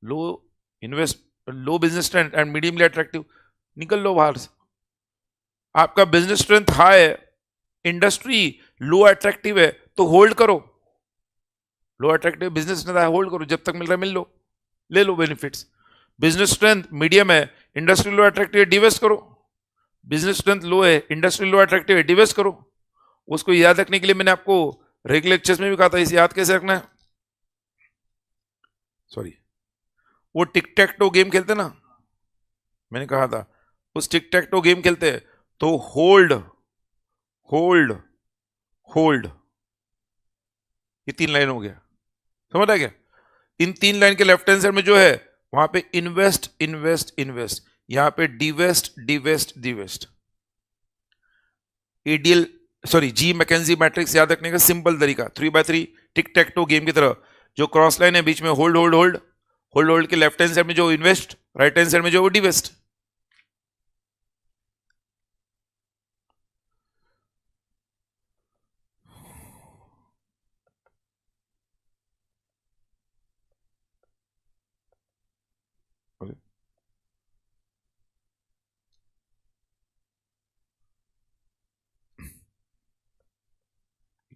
Low invest, low business strength and mediumly attractive, निकल लो बाहर से. आपका बिजनेस स्ट्रेंथ हाई है, इंडस्ट्री लो अट्रैक्टिव है तो होल्ड करो. लो अट्रैक्टिव, बिजनेस स्ट्रेंथ है होल्ड करो, जब तक मिल रहा है मिल लो, ले लो बेनिफिट्स। बिजनेस स्ट्रेंथ मीडियम है, इंडस्ट्री लो अट्रैक्टिव है, डिवेस्ट करो। बिजनेस स्ट्रेंथ लो है, इंडस्ट्री लो अट्रैक्टिव है, डिवेस्ट करो। उसको याद रखने के लिए मैंने आपको रेगुलर लेक्चर्स में भी कहा था, इसे याद कैसे रखना है। सॉरी, वो टिक टैक टो गेम खेलते ना, मैंने कहा था उस टिक टैक टो गेम खेलते हैं तो होल्ड होल्ड होल्ड, ये 3 लाइन हो गया, समझ आ गया। इन 3 लाइन के लेफ्ट हैंड साइड में जो है वहां पे इन्वेस्ट इन्वेस्ट इन्वेस्ट, यहां पे डिवेस्ट डिवेस्ट डिवेस्ट। एडीएल सॉरी जी मैकेंजी मैट्रिक्स याद रखने का सिंपल तरीका 3x3 tick tech to game की तरह, जो क्रॉस लाइन है बीच में hold hold hold hold hold के लेफ्ट हैंड साइड में जो इन्वेस्ट, राइट हैंड साइड में जो वो डिवेस्ट।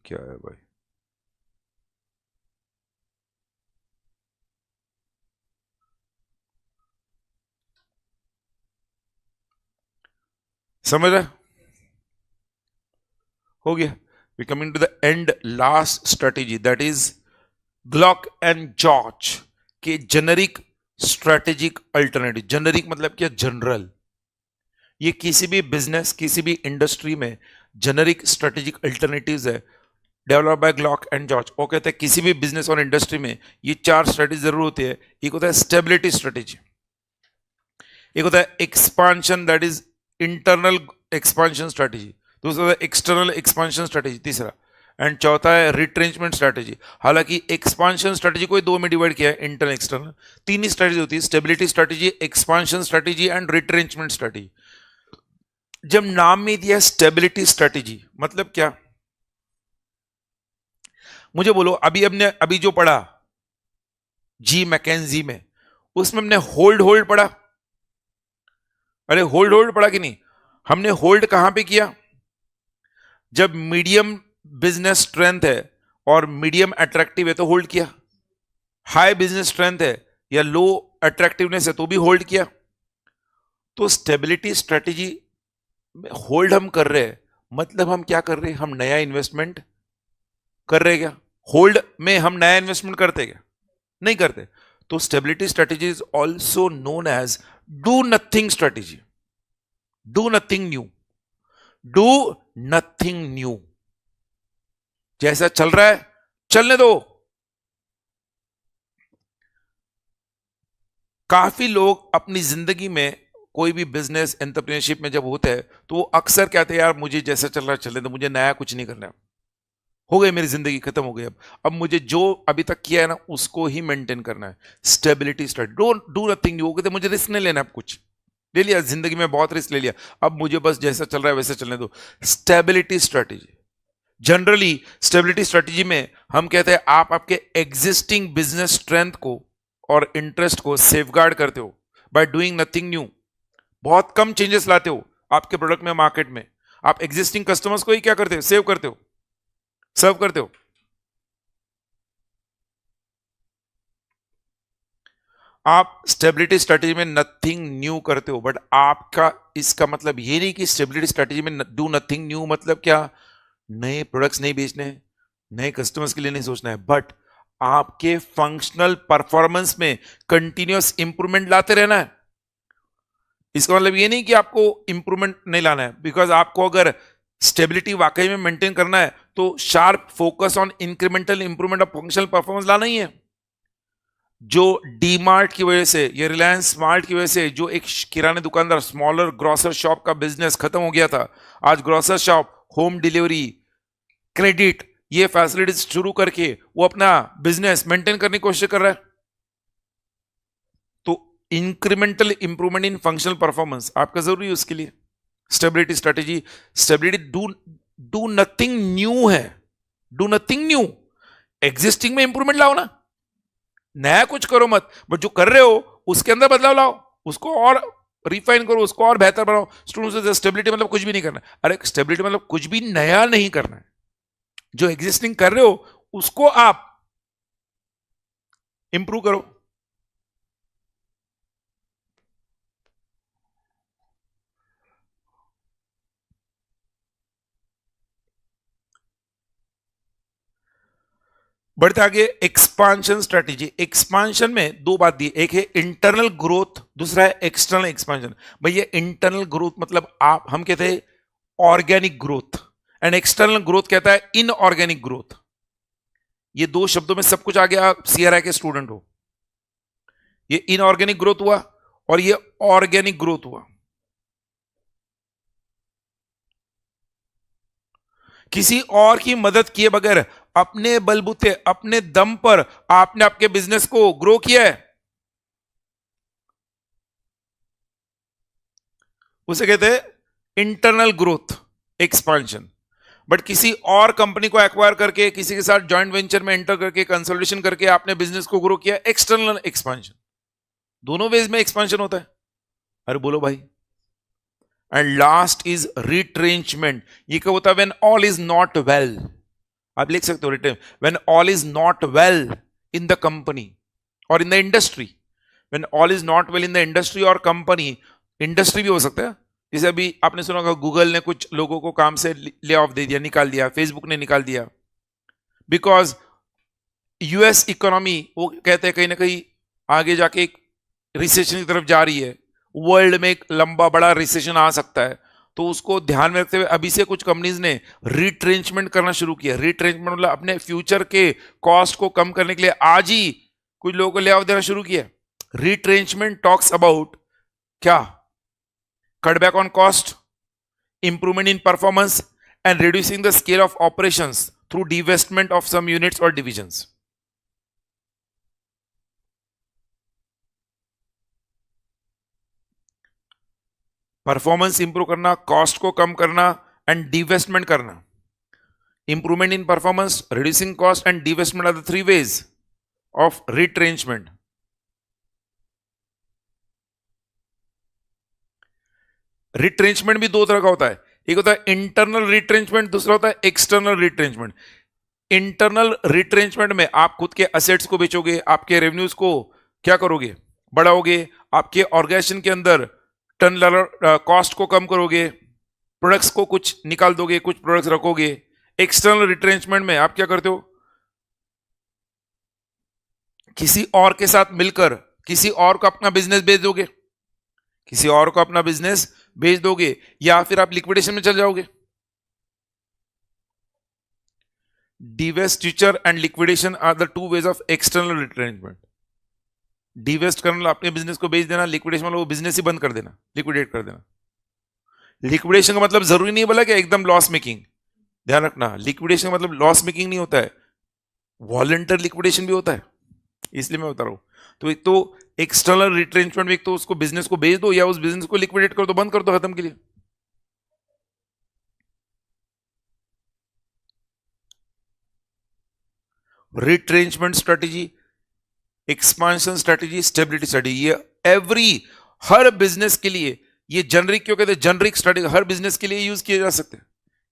क्या है भाई, समझ रहा हो गया। We coming to the end, last strategy that is Glueck and George के जेनरिक स्ट्रेटेजिक अल्टरनेटिव। जेनरिक मतलब क्या, जनरल। ये किसी भी बिजनेस किसी भी इंडस्ट्री में जेनरिक स्ट्रेटेजिक अल्टरनेटिव्स है develop by Glock and George. वो कहते हैं किसी भी बिजनेस और इंडस्ट्री में ये 4 स्ट्रेटेजी जरूर होती है। एक होता है स्टेबिलिटी स्ट्रेटेजी, एक होता है expansion that is internal expansion strategy, दूसरा होता है एक्सटर्नल एक्सपांशन स्ट्रेटेजी, तीसरा एंड चौथा है रिट्रेंचमेंट स्ट्रेटेजी। हालांकि एक्सपांशन स्ट्रेटेजी को 2 में डिवाइड किया है, इंटरनल एक्सटर्नल। 3 ही स्ट्रेटेजी होती है, stability strategy, expansion strategy and retrenchment strategy. जब नाम में दिया स्टेबिलिटी स्ट्रेटेजी मतलब क्या, मुझे बोलो। अभी जो पढ़ा जी मैकेंजी में, उसमें हमने होल्ड होल्ड पढ़ा। अरे होल्ड होल्ड पढ़ा कि नहीं? हमने होल्ड कहां पे किया? जब मीडियम बिजनेस स्ट्रेंथ है और मीडियम अट्रैक्टिव है तो होल्ड किया। हाई बिजनेस स्ट्रेंथ है या लो अट्रैक्टिवनेस है तो भी होल्ड किया। तो स्टेबिलिटी स्ट्रेटेजी में होल्ड हम कर रहे हैं, मतलब हम क्या कर रहे हैं? हम नया इन्वेस्टमेंट कर रहे हैं क्या? होल्ड में हम नया इन्वेस्टमेंट करते क्या? नहीं करते। तो stability strategy is also known as do nothing strategy. Do nothing new, do nothing new. जैसा चल रहा है चलने दो। काफी लोग अपनी जिंदगी में कोई भी बिजनेस एंटरप्रेन्योरशिप में जब होते हैं तो वो अक्सर कहते हैं यार मुझे जैसा चल रहा है चलने दो, मुझे नया कुछ नहीं करना है, हो गई मेरी जिंदगी खत्म हो गई, अब मुझे जो अभी तक किया है ना उसको ही मेंटेन करना है। Stability strategy, don't do nothing new. कहते मुझे रिस्क नहीं लेना, अब कुछ ले लिया जिंदगी में, बहुत रिस्क ले लिया, अब मुझे बस जैसा चल रहा है वैसे चलने दो। Stability strategy, generally stability strategy में हम कहते हैं आप आपके एग्जिस्टिंग बिजनेस स्ट्रेंथ को और इंटरेस्ट को सेफगार्ड करते हो बाय डूइंग नथिंग न्यू। बहुत कम चेंजेस लाते हो आपके प्रोडक्ट में, मार्केट में। आप एग्जिस्टिंग कस्टमर्स को ही क्या करते हो? सेव करते हो, सर्व करते हो। आप स्टेबिलिटी स्ट्रेटेजी में नथिंग न्यू करते हो, बट आपका इसका मतलब ये नहीं कि स्टेबिलिटी स्ट्रेटेजी में डू नथिंग न्यू मतलब क्या, नए प्रोडक्ट्स नहीं बेचने हैं, नए कस्टमर्स के लिए नहीं सोचना है, बट आपके फंक्शनल परफॉर्मेंस में कंटिन्यूअस इंप्रूवमेंट लाते रहना है। इसका मतलब ये नहीं कि आपको इंप्रूवमेंट नहीं लाना है, बिकॉज आपको अगर स्टेबिलिटी वाकई में मेंटेन करना है तो sharp focus on incremental improvement of functional performance लाना ही है। जो डी मार्ट की वजह से या रिलायंस स्मार्ट की वजह से जो एक किराने दुकानदार, स्मॉलर ग्रोसर शॉप का बिजनेस खत्म हो गया था, आज grocer shop, home delivery, credit, ये फैसिलिटीज शुरू करके वो अपना बिजनेस मेंटेन करने की कोशिश कर रहा है। तो incremental improvement in functional performance आपका जरूरी है उसके लिए। Stability strategy, stability do nothing new है, डू नथिंग न्यू। एग्जिस्टिंग में इंप्रूवमेंट लाओ ना, नया कुछ करो मत, बट जो कर रहे हो उसके अंदर बदलाव लाओ, उसको और रिफाइन करो, उसको और बेहतर बनाओ। स्टूडेंट्स से स्टेबिलिटी मतलब कुछ भी नहीं करना। अरे स्टेबिलिटी मतलब कुछ भी नया नहीं करना है, जो एग्जिस्टिंग कर रहे हो उसको आप इंप्रूव करो। बढ़ते आगे, एक्सपांशन स्ट्रेटेजी। एक्सपांशन में दो बात दी, एक है इंटरनल ग्रोथ, दूसरा है एक्सटर्नल एक्सपांशन। भैया इंटरनल ग्रोथ मतलब आप हम कहते हैं organic growth, and external growth कहता है इनऑर्गेनिक ग्रोथ। ये दो शब्दों में सब कुछ आ गया, आप सीआरआई के स्टूडेंट हो। ये इनऑर्गेनिक ग्रोथ हुआ और ये ऑर्गेनिक ग्रोथ हुआ। किसी और की मदद किए बगैर अपने बलबूते अपने दम पर आपने आपके बिजनेस को ग्रो किया है, उसे कहते हैं इंटरनल ग्रोथ एक्सपांशन। बट किसी और कंपनी को एक्वायर करके, किसी के साथ जॉइंट वेंचर में एंटर करके, कंसोलिडेशन करके आपने बिजनेस को ग्रो किया, एक्सटर्नल एक्सपांशन। दोनों वेज में एक्सपांशन होता है। अरे बोलो भाई। And last is retrenchment. ये क्या होता है? When all is not well, आप लिख सकते हो written, when all is not well in the company और in the industry. When all is not well in the industry और कंपनी, इंडस्ट्री भी हो सकता है। जैसे अभी आपने सुना होगा गूगल ने कुछ लोगों को काम से ले ऑफ दे दिया, निकाल दिया, फेसबुक ने निकाल दिया, बिकॉज यूएस इकोनॉमी वो कहते हैं कहीं ना कहीं आगे जाके एक रिसेशन की तरफ जा रही है, वर्ल्ड में एक लंबा बड़ा रिसेशन आ सकता है। तो उसको ध्यान में रखते हुए अभी से कुछ कंपनीज ने रिट्रेंचमेंट करना शुरू किया। रिट्रेंचमेंट मतलब अपने फ्यूचर के कॉस्ट को कम करने के लिए आज ही कुछ लोगों को ले ऑफ देना शुरू किया। रिट्रेंचमेंट टॉक्स अबाउट क्या? Cutback on cost, improvement in performance and reducing the scale of operations through divestment of some units और डिविजन्स। परफॉर्मेंस इंप्रूव करना, कॉस्ट को कम करना एंड डिवेस्टमेंट करना। Improvement in performance, reducing cost and divestment are the three ways of retrenchment. Retrenchment भी दो तरह का होता है, एक होता है इंटरनल रिट्रेंचमेंट, दूसरा होता है एक्सटर्नल रिट्रेंचमेंट। इंटरनल रिट्रेंचमेंट में आप खुद के असेट्स को बेचोगे, आपके रेवेन्यूज को क्या करोगे? बढ़ाओगे, आपके ऑर्गेनाइजेशन के अंदर टन कॉस्ट को कम करोगे, प्रोडक्ट्स को कुछ निकाल दोगे, कुछ प्रोडक्ट्स रखोगे। एक्सटर्नल रिट्रेंचमेंट में आप क्या करते हो? किसी और के साथ मिलकर किसी और को अपना बिजनेस बेच दोगे, किसी और को अपना बिजनेस बेच दोगे, या फिर आप लिक्विडेशन में चल जाओगे। Divestiture and liquidation are the two ways of external retrenchment. Divest करना मतलब अपने बिजनेस को बेच देना, लिक्विडेशन मतलब वो बिजनेस ही बंद कर देना, लिक्विडेट कर देना। लिक्विडेशन का मतलब जरूरी नहीं बोला कि एकदम लॉस मेकिंग, ध्यान रखना, लिक्विडेशन का मतलब लॉस मेकिंग नहीं होता है, वॉलंटियर लिक्विडेशन भी होता है, इसलिए मैं बता रहा हूं। तो एक तो एक्सटर्नल रिट्रेंचमेंट में एक तो उसको बिजनेस को बेच दो या उस बिजनेस को लिक्विडेट कर दो, बंद कर दो, खत्म के लिए। Retrenchment strategy, expansion strategy, stability strategy, ये एवरी हर बिजनेस के लिए, ये जेनरिक क्यों कहते हैं? जेनरिक स्ट्रेटेजी हर बिजनेस के लिए यूज किए जा सकते हैं।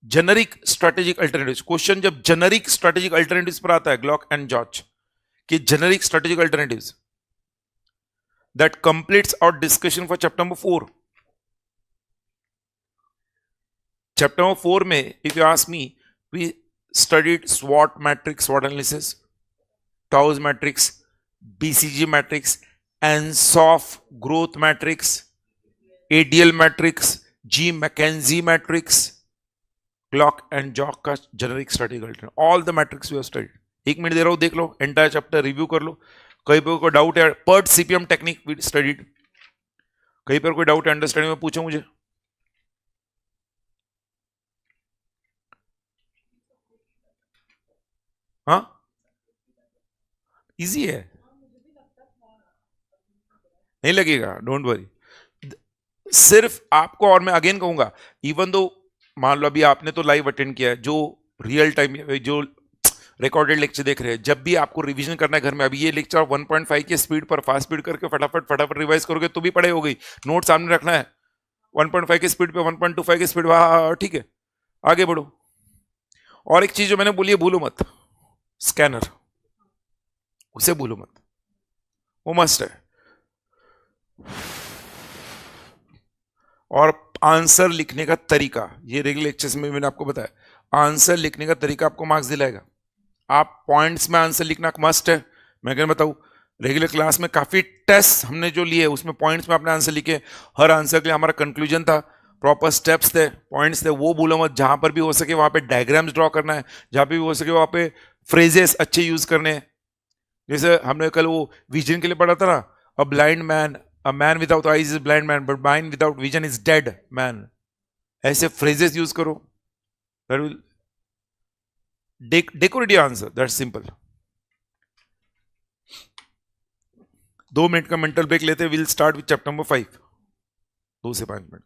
जेनरिक स्ट्रेटेजिक अल्टरनेटिव्स, क्वेश्चन जब जेनरिक स्ट्रेटेजिक अल्टरनेटिव्स पर आता है, ग्लॉक एंड जॉर्ज कि generic strategic alternatives, that completes our discussion for chapter number 4। Chapter number 4 में if you ask me, we studied SWOT matrix, SWOT analysis, Tow's matrix, BCG matrix, ANSOF growth matrix, ADL matrix, G McKenzie matrix, Glock and Jock का generic strategic alternate, all the matrix we have studied। एक minute दे रहा हूं, देख लो, entire chapter review कर लो। कहीं पर कोई doubt है? PERT CPM technique we studied, कहीं पर कोई डाउट है अंडरस्टैंडिंग में पूछो मुझे। हाँ इजी है, नहीं लगेगा, डोंट वरी। सिर्फ आपको, और मैं अगेन कहूंगा, इवन दो मान लो अभी आपने तो लाइव अटेंड किया है, जो रियल टाइम जो रिकॉर्डेड लेक्चर देख रहे हैं, जब भी आपको रिवीजन करना है घर में, अभी ये लेक्चर 1.5 की स्पीड पर फास्ट स्पीड करके फटाफट रिवाइज करोगे तो भी पढ़ाई हो गई। नोट सामने रखना है, 1.5 की स्पीड पे, 1.25 की स्पीड, वाह ठीक है, आगे बढ़ो। और एक चीज जो मैंने बोली है, भूलो मत, स्कैनर, उसे भूलो मत। वो मस्ट है। और आंसर लिखने का तरीका, ये रेगुलर लेक्चर्स में मैंने आपको बताया, आंसर लिखने का तरीका आपको मार्क्स दिलाएगा। आप पॉइंट्स में आंसर लिखना मस्ट है। मैं क्या बताऊं, रेगुलर क्लास में काफी टेस्ट हमने जो लिए उसमें पॉइंट्स में अपने आंसर लिखे, हर आंसर के लिए हमारा कंक्लूजन था, प्रॉपर स्टेप्स थे, पॉइंट्स थे, वो भूलो मत। जहां पर भी हो सके वहां पे डायग्राम्स ड्रॉ करना है, जहां पे भी हो सके वहां पे फ्रेजेस अच्छे यूज करने हैं। जैसे हमने कल वो विजन के लिए पढ़ा था ना, a blind man, a man without eyes is blind man but mind without vision is dead man. ऐसे फ्रेजेस यूज करो, that will decorate your answer, that's simple. 2 minute का मेंटल ब्रेक लेते हैं, will start with chapter number 5, 2 से 5 minute.